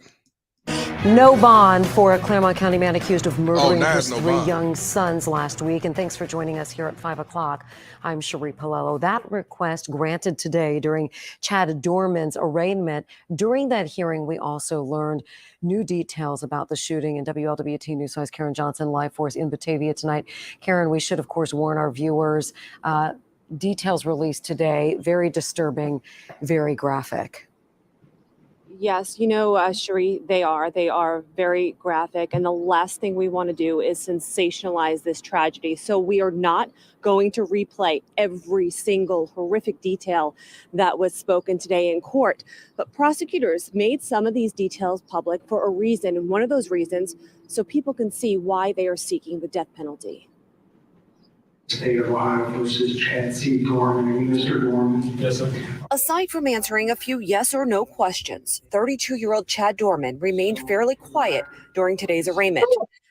No bond for a Claremont County man accused of murdering now his there's no three bond. young sons last week. And thanks for joining us here at 5 o'clock. I'm Cherie Palello. That request granted today during Chad Doermann's arraignment. During that hearing, we also learned new details about the shooting. And WLWT News 5's Karen Johnson, live for us in Batavia tonight. Karen, we should, of course, warn our viewers. Details released today, very disturbing, very graphic. Yes, you know, Cherie, they are very graphic. And the last thing we want to do is sensationalize this tragedy. So we are not going to replay every single horrific detail that was spoken today in court. But prosecutors made some of these details public for a reason. And one of those reasons, so people can see why they are seeking the death penalty. State of Ohio versus Chad C. Doermann. Mr. Doermann. Yes, sir. Aside from answering a few yes or no questions, 32-year-old Chad Doermann remained fairly quiet during today's arraignment.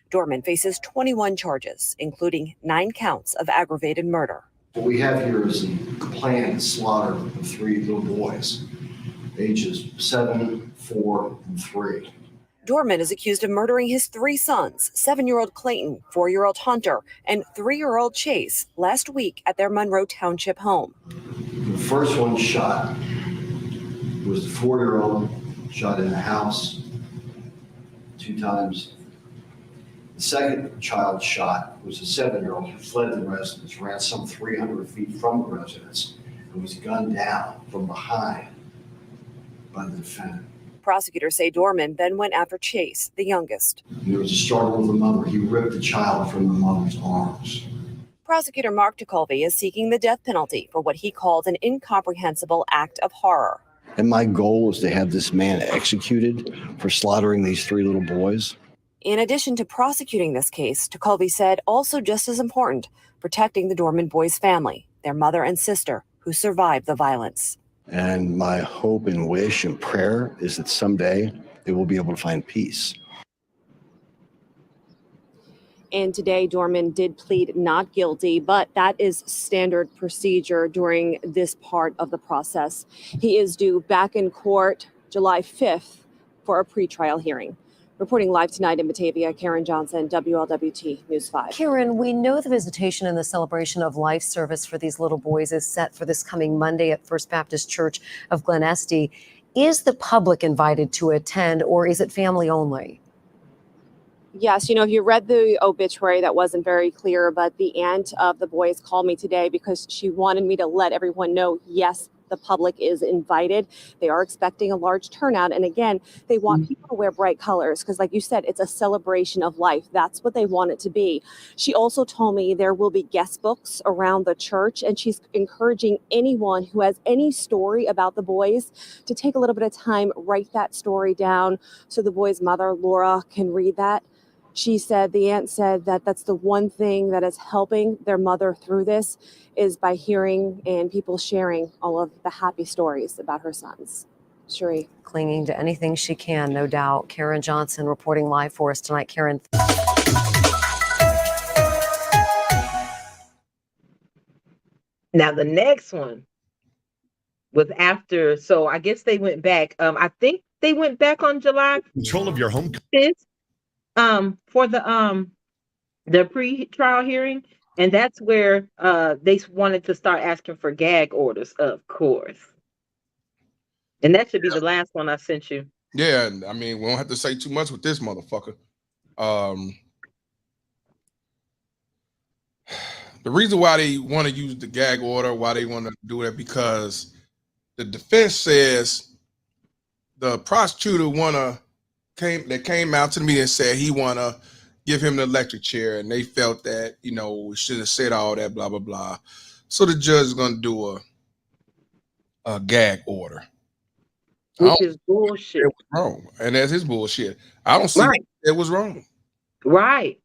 Doermann faces 21 charges, including 9 counts of aggravated murder. What we have here is a planned slaughter of 3 little boys, ages 7, 4, and 3. Doermann is accused of murdering his 3 sons, 7-year-old Clayton, 4-year-old Hunter, and 3-year-old Chase, last week at their Monroe Township home. The first one shot was the 4-year-old, shot in the house 2 times. The second child shot was a 7-year-old who fled the residence, ran some 300 feet from the residence, and was gunned down from behind by the defendant. Prosecutors say Doermann then went after Chase, the youngest. There was a struggle with the mother. He ripped the child from the mother's arms. Prosecutor Mark DeColvey is seeking the death penalty for what he called an incomprehensible act of horror. And my goal is to have this man executed for slaughtering these 3 little boys. In addition to prosecuting this case, DeColvey said also just as important, protecting the Doermann boys' family, their mother and sister, who survived the violence. And my hope and wish and prayer is that someday they will be able to find peace. And today, Doermann did plead not guilty, but that is standard procedure during this part of the process. He is due back in court July 5th for a pretrial hearing. Reporting live tonight in Batavia, Karen Johnson, WLWT News 5. Karen, we know the visitation and the celebration of life service for these little boys is set for this coming Monday at First Baptist Church of Glen Estee. Is the public invited to attend, or is it family only? Yes, you know, if you read the obituary, that wasn't very clear, but the aunt of the boys called me today because she wanted me to let everyone know, yes, the public is invited. They are expecting a large turnout. And again, they want people to wear bright colors because, like you said, it's a celebration of life. That's what they want it to be. She also told me there will be guest books around the church, and she's encouraging anyone who has any story about the boys to take a little bit of time, write that story down so the boy's mother, Laura, can read that. She said, the aunt said that that's the one thing that is helping their mother through this is by hearing and people sharing all of the happy stories about her sons. Cherie. Clinging to anything she can, no doubt. Karen Johnson reporting live for us tonight. Karen. Now, the next one was after, so I guess they went back. I think they went back on July Control of your home. 5th, for the pre-trial hearing. And that's where they wanted to start asking for gag orders, of course. And that should be the last one I sent you. Yeah, I mean, we don't have to say too much with this motherfucker. The reason why they want to use the gag order, why they want to do that, because the defense says the prosecutor came out to the meeting and said he wanna give him the electric chair, and they felt that, you know, we should have said all that, blah, blah, blah. So the judge is going to do a gag order. Which is bullshit. It was wrong. And that's his bullshit. I don't see it was wrong. Right.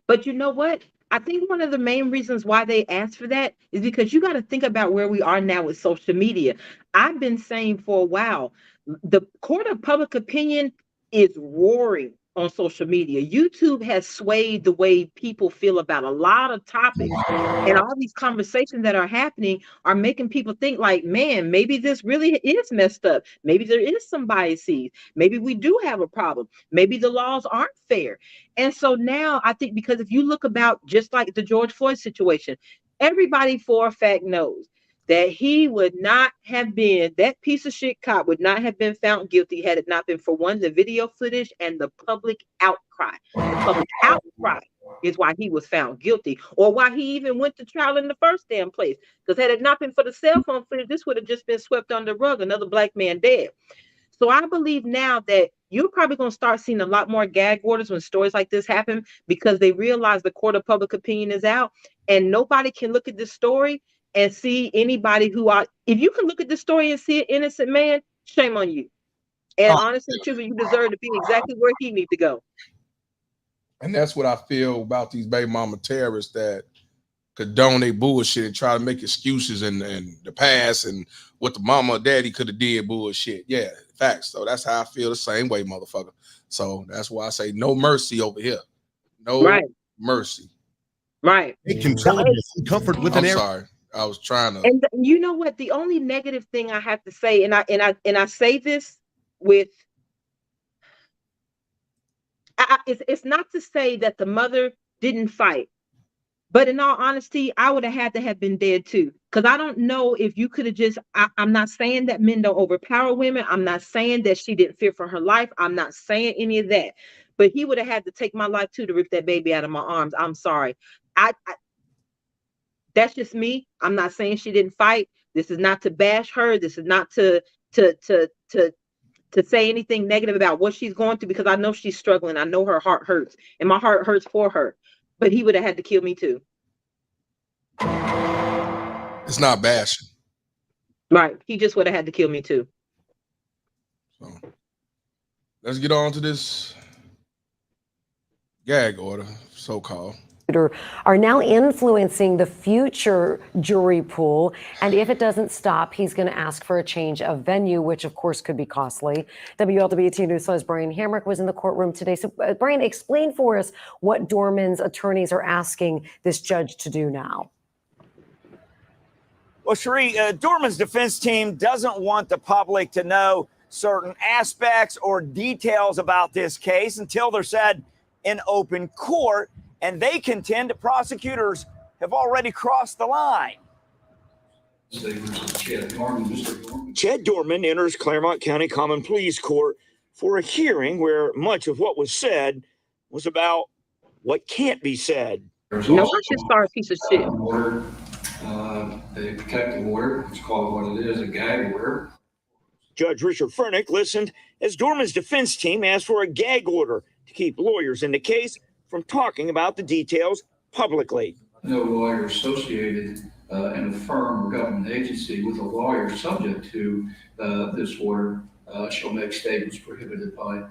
But you know what? I think one of the main reasons why they asked for that is because you got to think about where we are now with social media. I've been saying for a while, the court of public opinion is roaring on social media. YouTube has swayed the way people feel about a lot of topics. And all these conversations that are happening are making people think like, man, maybe this really is messed up. Maybe there is some biases. Maybe we do have a problem. Maybe the laws aren't fair. And so now I think, because if you look about just like the George Floyd situation, everybody for a fact knows that he would not have been, that piece of shit cop would not have been found guilty had it not been for one, the video footage and the public outcry. The public outcry is why he was found guilty, or why he even went to trial in the first damn place. Because had it not been for the cell phone footage, this would have just been swept under the rug, another black man dead. So I believe now that you're probably going to start seeing a lot more gag orders when stories like this happen, because they realize the court of public opinion is out, and nobody can look at this story and see anybody who are, if you can look at this story and see an innocent man, shame on you. And honestly, truly, you deserve to be exactly where he needs to go. And that's what I feel about these baby mama terrorists that condone their bullshit and try to make excuses and the past and what the mama or daddy could have did bullshit. Yeah, facts. So that's how I feel the same way, motherfucker. So that's why I say no mercy over here. No mercy. Right. Take control of your comfort with an air. Sorry. I was trying to. And you know what? The only negative thing I have to say, and I say this with, it's not to say that the mother didn't fight, but in all honesty, I would have had to have been dead too. Because I don't know if you could have just, I'm not saying that men don't overpower women. I'm not saying that she didn't fear for her life. I'm not saying any of that. But he would have had to take my life too to rip that baby out of my arms. I'm sorry. That's just me. I'm not saying she didn't fight. This is not to bash her. This is not to say anything negative about what she's going through, because I know she's struggling. I know her heart hurts, and my heart hurts for her. But he would have had to kill me too. It's not bashing. Right. He just would have had to kill me too. So let's get on to this gag order, so-called. Are now influencing the future jury pool. And if it doesn't stop, he's going to ask for a change of venue, which of course could be costly. WLWT News Flow's Brian Hamrick was in the courtroom today. So Brian, explain for us what Doermann's attorneys are asking this judge to do now. Well, Cherie, Doermann's defense team doesn't want the public to know certain aspects or details about this case until they're said in open court. And they contend that prosecutors have already crossed the line. Chad Doermann enters Claremont County Common Pleas Court for a hearing where much of what was said was about what can't be said. No, I just saw a piece of shit. The protective order, it's called what it is, a gag order. Judge Richard Furnick listened as Doermann's defense team asked for a gag order to keep lawyers in the case from talking about the details publicly. No lawyer associated in a firm or government agency with a lawyer subject to this order shall make statements prohibited by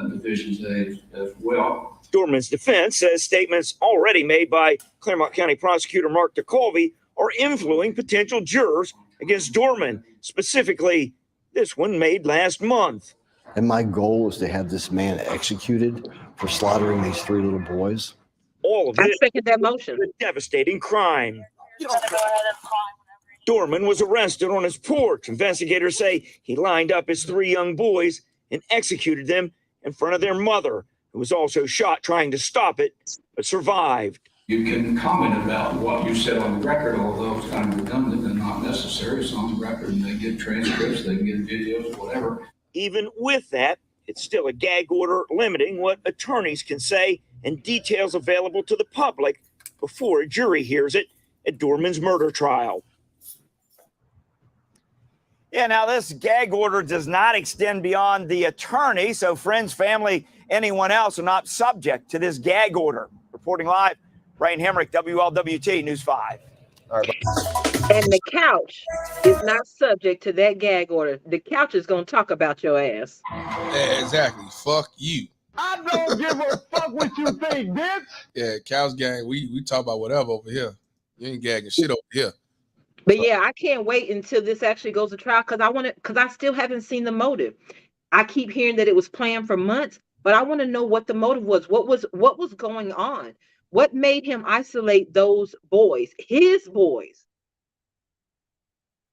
Divisions A as well. Doermann's defense says statements already made by Claremont County Prosecutor Mark DeColvey are influencing potential jurors against Doermann, specifically this one made last month. And my goal is to have this man executed for slaughtering these 3 little boys. All of it. I second that motion. A devastating crime. Doermann was arrested on his porch. Investigators say he lined up his 3 young boys and executed them in front of their mother, who was also shot trying to stop it, but survived. You can comment about what you said on the record, although it's kind of redundant and not necessary. It's on the record, and they get transcripts, they can get videos, whatever. Even with that, it's still a gag order limiting what attorneys can say and details available to the public before a jury hears it at Doermann's murder trial. Yeah, now this gag order does not extend beyond the attorney, so friends, family, anyone else are not subject to this gag order. Reporting live, Brian Hemrick, WLWT News 5. All right. And the couch is not subject to that gag order. The couch is going to talk about your ass. Yeah, exactly. Fuck you. I don't give a fuck what you think, bitch. Yeah, Couch Gang, we talk about whatever over here. You ain't gagging shit over here. But yeah, I can't wait until this actually goes to trial because I still haven't seen the motive. I keep hearing that it was planned for months, but I want to know what the motive was. What was going on? What made him isolate those boys, his boys?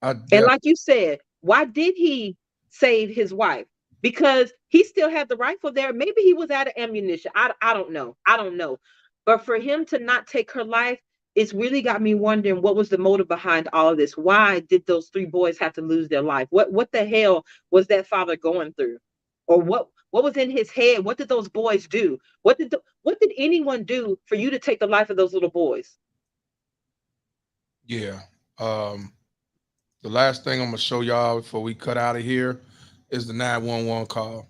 And like you said, why did he save his wife? Because he still had the rifle there. Maybe he was out of ammunition. I don't know. I don't know. But for him to not take her life, it's really got me wondering what was the motive behind all of this. Why did those 3 boys have to lose their life? What the hell was that father going through? Or what was in his head? What did those boys do? What did anyone do for you to take the life of those little boys? Yeah. The last thing I'm gonna show y'all before we cut out of here is the 911 call.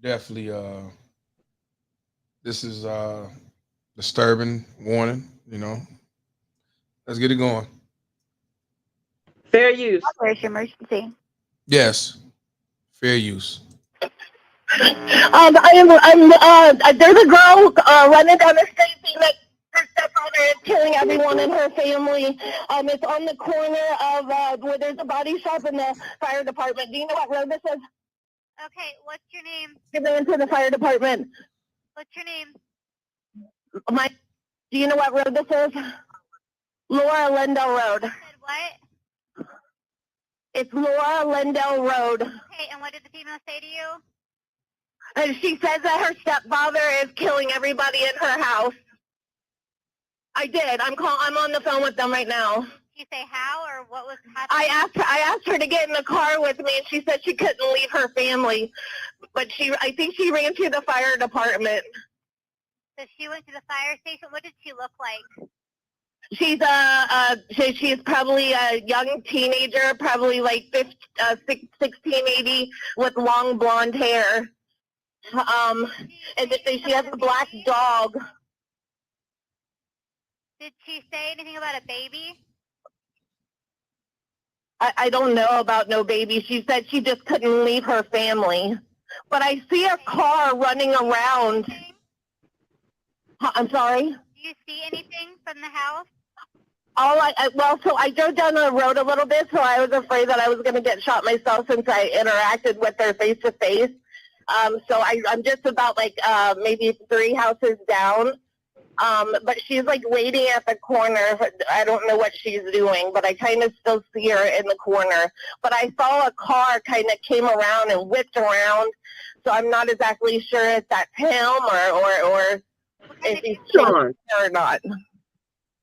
Definitely this is disturbing warning, you know. Let's get it going. Fair use. Where's your emergency? Yes. Fair use. There's a girl running down the street being like her stepfather is killing everyone in her family. It's on the corner of where there's a body shop and the fire department. Do you know what road this is? Okay, what's your name? Give it into the fire department. What's your name? Do you know what road this is? Laura Lindell Road. You said what? It's Laura Lindell Road. Okay, and what did the female say to you? And she says that her stepfather is killing everybody in her house. I did. I'm on the phone with them right now. Did you say how or what was happening? I asked her to get in the car with me, and she said she couldn't leave her family, but I think she ran to the fire department. So she went to the fire station. What did she look like? She's probably a young teenager, probably like 16, 18, with long blonde hair. And she has a black dog. Did she say anything about a baby? I don't know about no baby. She said she just couldn't leave her family. But I see a car running around. I'm sorry? Do you see anything from the house? So I drove down the road a little bit, so I was afraid that I was going to get shot myself since I interacted with her face to face. So I'm just about maybe 3 houses down. But she's like waiting at the corner. I don't know what she's doing, but I kind of still see her in the corner. But I saw a car kind of came around and whipped around, so I'm not exactly sure if that's him or if he's chasing her or not.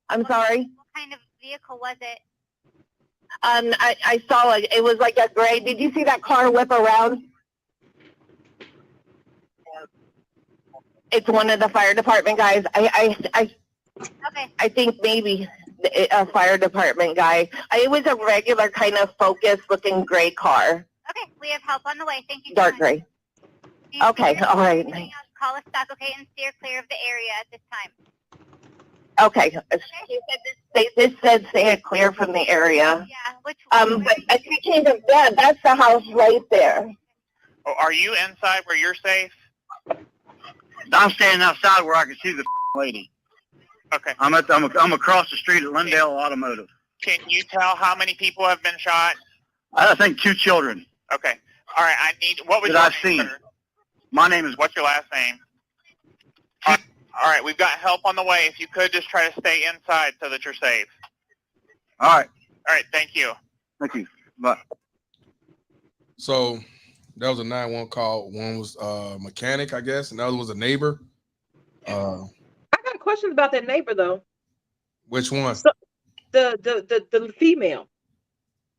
I'm sorry? What kind of vehicle was it? I saw it was like a gray. Did you see that car whip around? It's one of the fire department guys. I think maybe a fire department guy. It was a regular kind of focused looking gray car. Okay, we have help on the way. Thank you. Dark gray. Okay, all right. Call us back, okay, and steer clear of the area at this time. Okay. She said this said stay clear from the area. Yeah, which but I think even that's the house right there. Oh, are you inside where you're safe? I'm standing outside where I can see the lady. Okay. I'm across the street at Lindell Automotive. Can you tell how many people have been shot? I think 2 children. Okay. All right. What was that your I've name, seen. sir? My name is. What's your last name? All right. We've got help on the way. If you could just try to stay inside so that you're safe. All right. All right. Thank you. Thank you. Bye. So that was a 911 call. One was a mechanic, I guess, and the other was a neighbor. I got questions about that neighbor though. Which one? So, the female.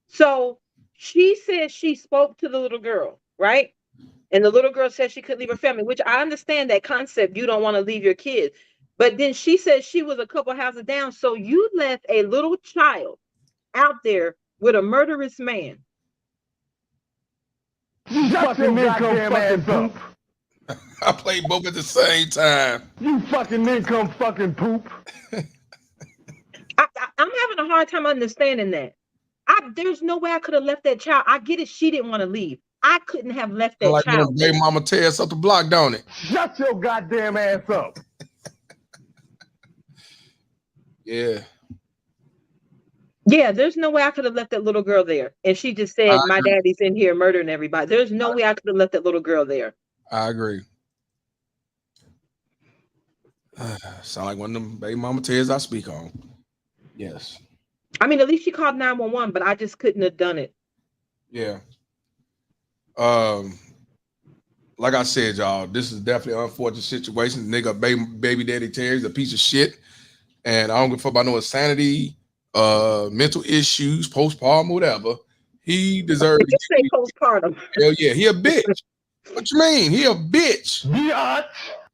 So she said she spoke to the little girl, right? And the little girl said she couldn't leave her family, which I understand that concept. You don't want to leave your kid. But then she said she was a couple houses down. So you left a little child out there with a murderous man. You fucking nincomb fucking poop. I played both at the same time. You fucking nincomb fucking poop. I'm having a hard time understanding that. There's no way I could have left that child. I get it. She didn't want to leave. I couldn't have left that Like child. when baby mama tears up the block, don't it? Shut your goddamn ass up. Yeah. Yeah, there's no way I could have left that little girl there. And she just said, my daddy's in here murdering everybody. There's no way I could have left that little girl there. I agree. Sound like one of them baby mama tears I speak on. Yes. I mean, at least she called 911, but I just couldn't have done it. Yeah. Like I said, y'all, this is definitely an unfortunate situation. Nigga, baby daddy Terry's a piece of shit. And I don't give a fuck about no insanity, mental issues, postpartum, whatever. He deserves to say postpartum. Hell yeah, he a bitch. What you mean? He a bitch. Yeah.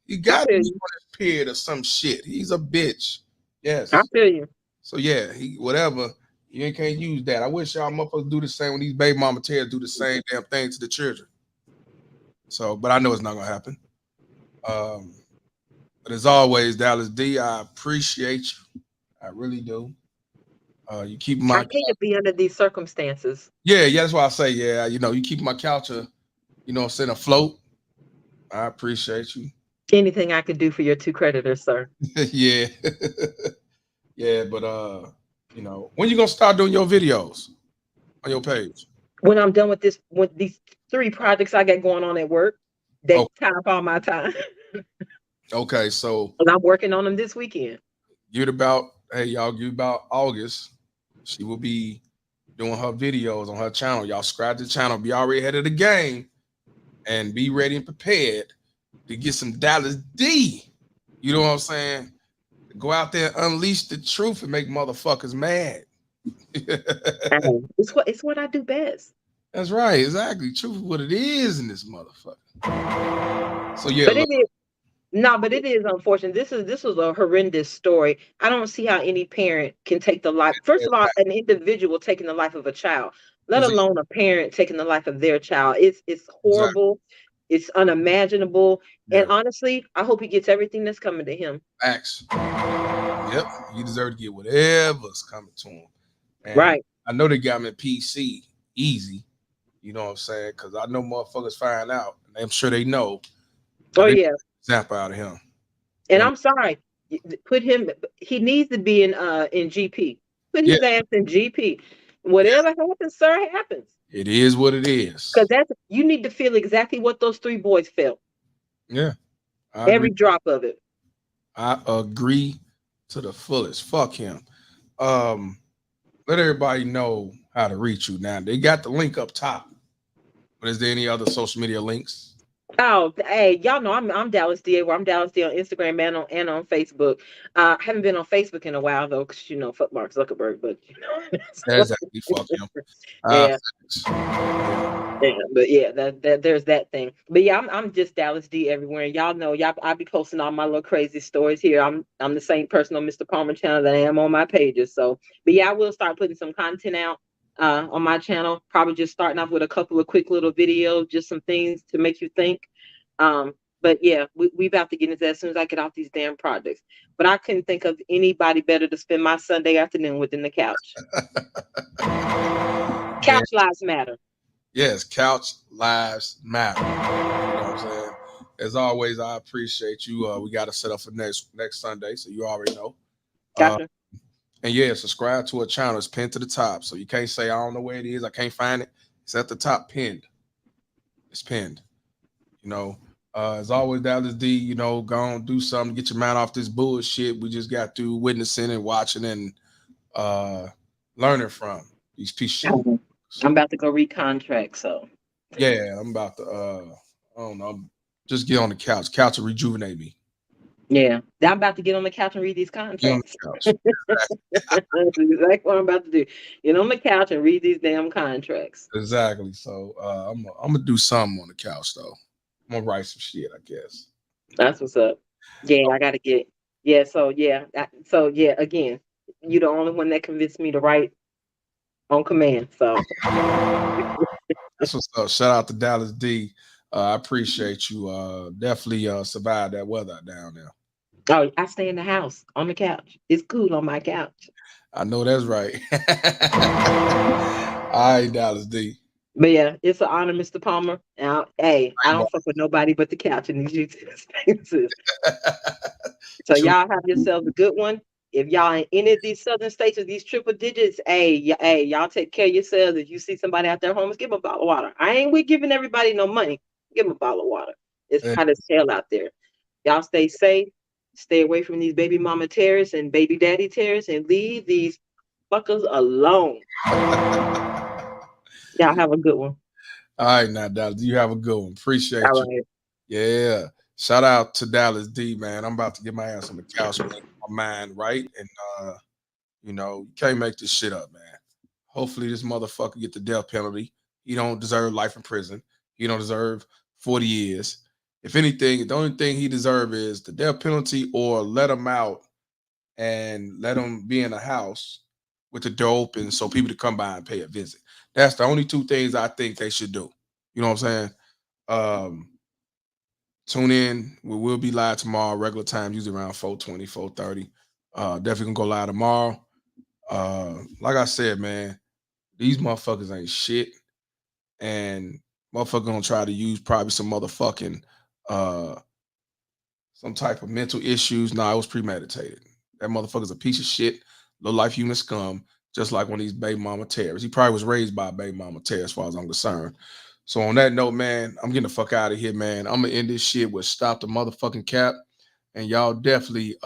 He got to be on his period or some shit. He's a bitch. Yes. I feel you. So yeah, he whatever. You can't use that. I wish y'all motherfuckers do the same when these baby mama tears do the same damn thing to the children. So, but I know it's not gonna happen. But as always, Dallas D, I appreciate you. I really do. You keep my I hate to be under these circumstances. yeah, that's why I say, yeah, you keep my couch sitting afloat. I appreciate you. Anything I could do for your two creditors, sir. Yeah. Yeah, but when you gonna start doing your videos on your page? When I'm done with these 3 projects I got going on at work, they tie up all my time. Okay, so I'm working on them this weekend. Give about August. She will be doing her videos on her channel. Y'all subscribe to the channel, be already ahead of the game, and be ready and prepared to get some Dallas D. You know what I'm saying? Go out there, unleash the truth, and make motherfuckers mad. It's what I do best. That's right, exactly. Truth is what it is in this motherfucker. So yeah, but it is unfortunate. This was a horrendous story. I don't see how any parent can take the life. First of all, an individual taking the life of a child, let alone a parent taking the life of their child. It's horrible. Exactly. It's unimaginable. Yeah. And honestly, I hope he gets everything that's coming to him. Facts. Yep, he deserves to get whatever's coming to him. And right. I know they got him in PC easy. You know what I'm saying? Because I know motherfuckers find out, and I'm sure they know. Oh yeah. Zap out of him. And I'm sorry. Put him. He needs to be in GP. Put his ass in GP. Whatever happens, sir, happens. It is what it is. Because you need to feel exactly what those 3 boys felt. Yeah. Every drop of it. I agree to the fullest. Fuck him. Let everybody know how to reach you now. They got the link up top. But is there any other social media links? Oh, hey, y'all know I'm Dallas D. I'm Dallas D on Instagram and on Facebook. I haven't been on Facebook in a while though, because fuck Mark Zuckerberg, but exactly, fuck him. Yeah, but yeah, that there's that thing. But yeah, I'm just Dallas D everywhere. And y'all know, I be posting all my little crazy stories here. I'm the same person on Mr. Palmer channel that I am on my pages. So, but yeah, I will start putting some content out on my channel. Probably just starting off with a couple of quick little videos, just some things to make you think. But yeah, we about to get into that as soon as I get off these damn projects. But I couldn't think of anybody better to spend my Sunday afternoon with than the couch. Couch lives matter. Yes, couch lives matter. You know what I'm saying? As always, I appreciate you. We got to set up for next Sunday, so you already know. Gotcha. And yeah, subscribe to a channel. It's pinned to the top, so you can't say I don't know where it is. I can't find it. It's at the top, pinned. It's pinned. As always, Dallas D, go on, do something, get your mind off this bullshit we just got through witnessing and watching and learning from these pieces of shit. I'm about to go read contracts, so. Yeah, I'm about to, I don't know, just get on the couch. Couch will rejuvenate me. Yeah, I'm about to get on the couch and read these contracts. That's exactly what I'm about to do. Get on the couch and read these damn contracts. Exactly. So I'm gonna do something on the couch though. I'm gonna write some shit, I guess. That's what's up. Yeah, I gotta get. Yeah. So yeah. Again, you're the only one that convinced me to write on command. So. That's what's up. Shout out to Dallas D. I appreciate you. Definitely survived that weather down there. Oh, I stay in the house on the couch. It's cool on my couch. I know that's right. All right, Dallas D. But yeah, it's an honor, Mr. Palmer. Now, hey, I don't fuck with nobody but the couch in these YouTube spaces. So True. y'all have yourselves a good one. If y'all in any of these southern states or these triple digits, hey, y'all take care of yourselves. If you see somebody out there homeless, give them a bottle of water. I ain't with giving everybody no money. Give them a bottle of water. It's hot as hell out there. Y'all stay safe. Stay away from these baby mama terrorists and baby daddy terrorists and leave these fuckers alone. Y'all have a good one. All right, now, Dallas, you have a good one. Appreciate All you. right. Yeah. Shout out to Dallas D, man. I'm about to get my ass on the couch, make my mind right. And you can't make this shit up, man. Hopefully this motherfucker get the death penalty. He don't deserve life in prison. He don't deserve 40 years. If anything, the only thing he deserves is the death penalty or let him out and let him be in a house with the door open so people to come by and pay a visit. That's the only two things I think they should do. You know what I'm saying? Tune in. We will be live tomorrow, regular time, usually around 4:20, 4:30. Definitely gonna go live tomorrow. Like I said, man, these motherfuckers ain't shit. And motherfucker gonna try to use probably some motherfucking some type of mental issues. Nah, it was premeditated. That motherfucker's a piece of shit, low life human scum, just like one of these baby mama terrorists. He probably was raised by a baby mama terrorist, as far as I'm concerned. So on that note, man, I'm getting the fuck out of here, man. I'm gonna end this shit with stop the motherfucking cap. And y'all definitely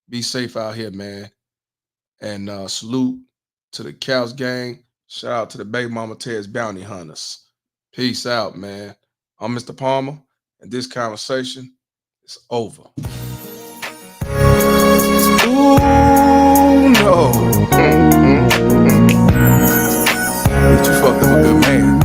be safe out here, man. And salute to the Cows gang. Shout out to the baby mama terrorist bounty hunters. Peace out, man. I'm Mr. Palmer, and this conversation is over. Ooh, no. Bitch, you fucked up a good man.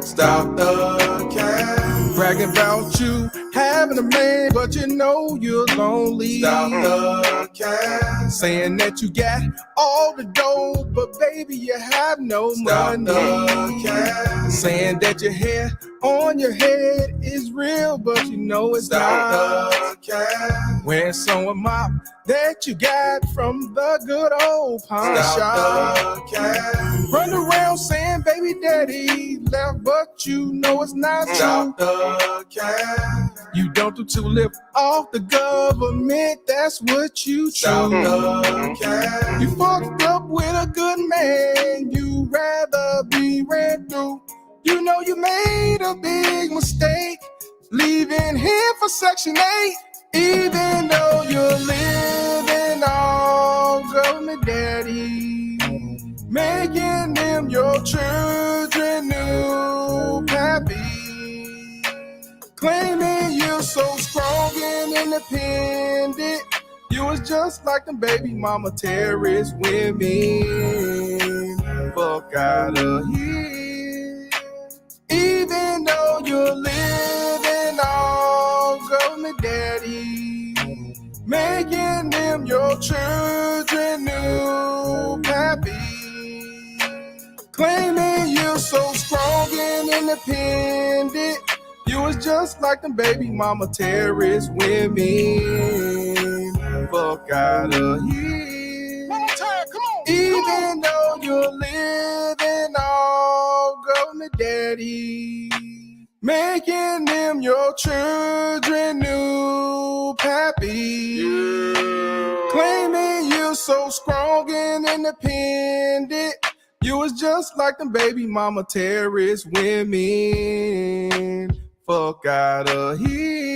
Stop the cap. Bragging about you having a man, but you know you're lonely. Stop the cap. Saying that you got all the dough, but baby, you have no money. The cap. Saying that your hair on your head is real, but you know it's not. The cap. Wearing some mop that you got from the good old pawn shop. Run around saying baby daddy left, but you know it's not true. You don't do to live off the government, that's what you choose. You fucked up with a good man, you rather be ran through. You know you made a big mistake, leaving here for Section 8. Even though you're living off government daddy, making them your children new pappy. Claiming you're so strong and independent, you was just like them baby mama terrorist women. Fuck out of here. Even though you're living off government daddy, making them your children new pappy. Claiming you're so strong and independent, you was just like them baby mama terrorist women. Fuck out of here. One more time, come on. Even though you're living off government daddy, making them your children new pappy. Claiming you're so strong and independent, you was just like them baby mama terrorist women. Fuck out of here.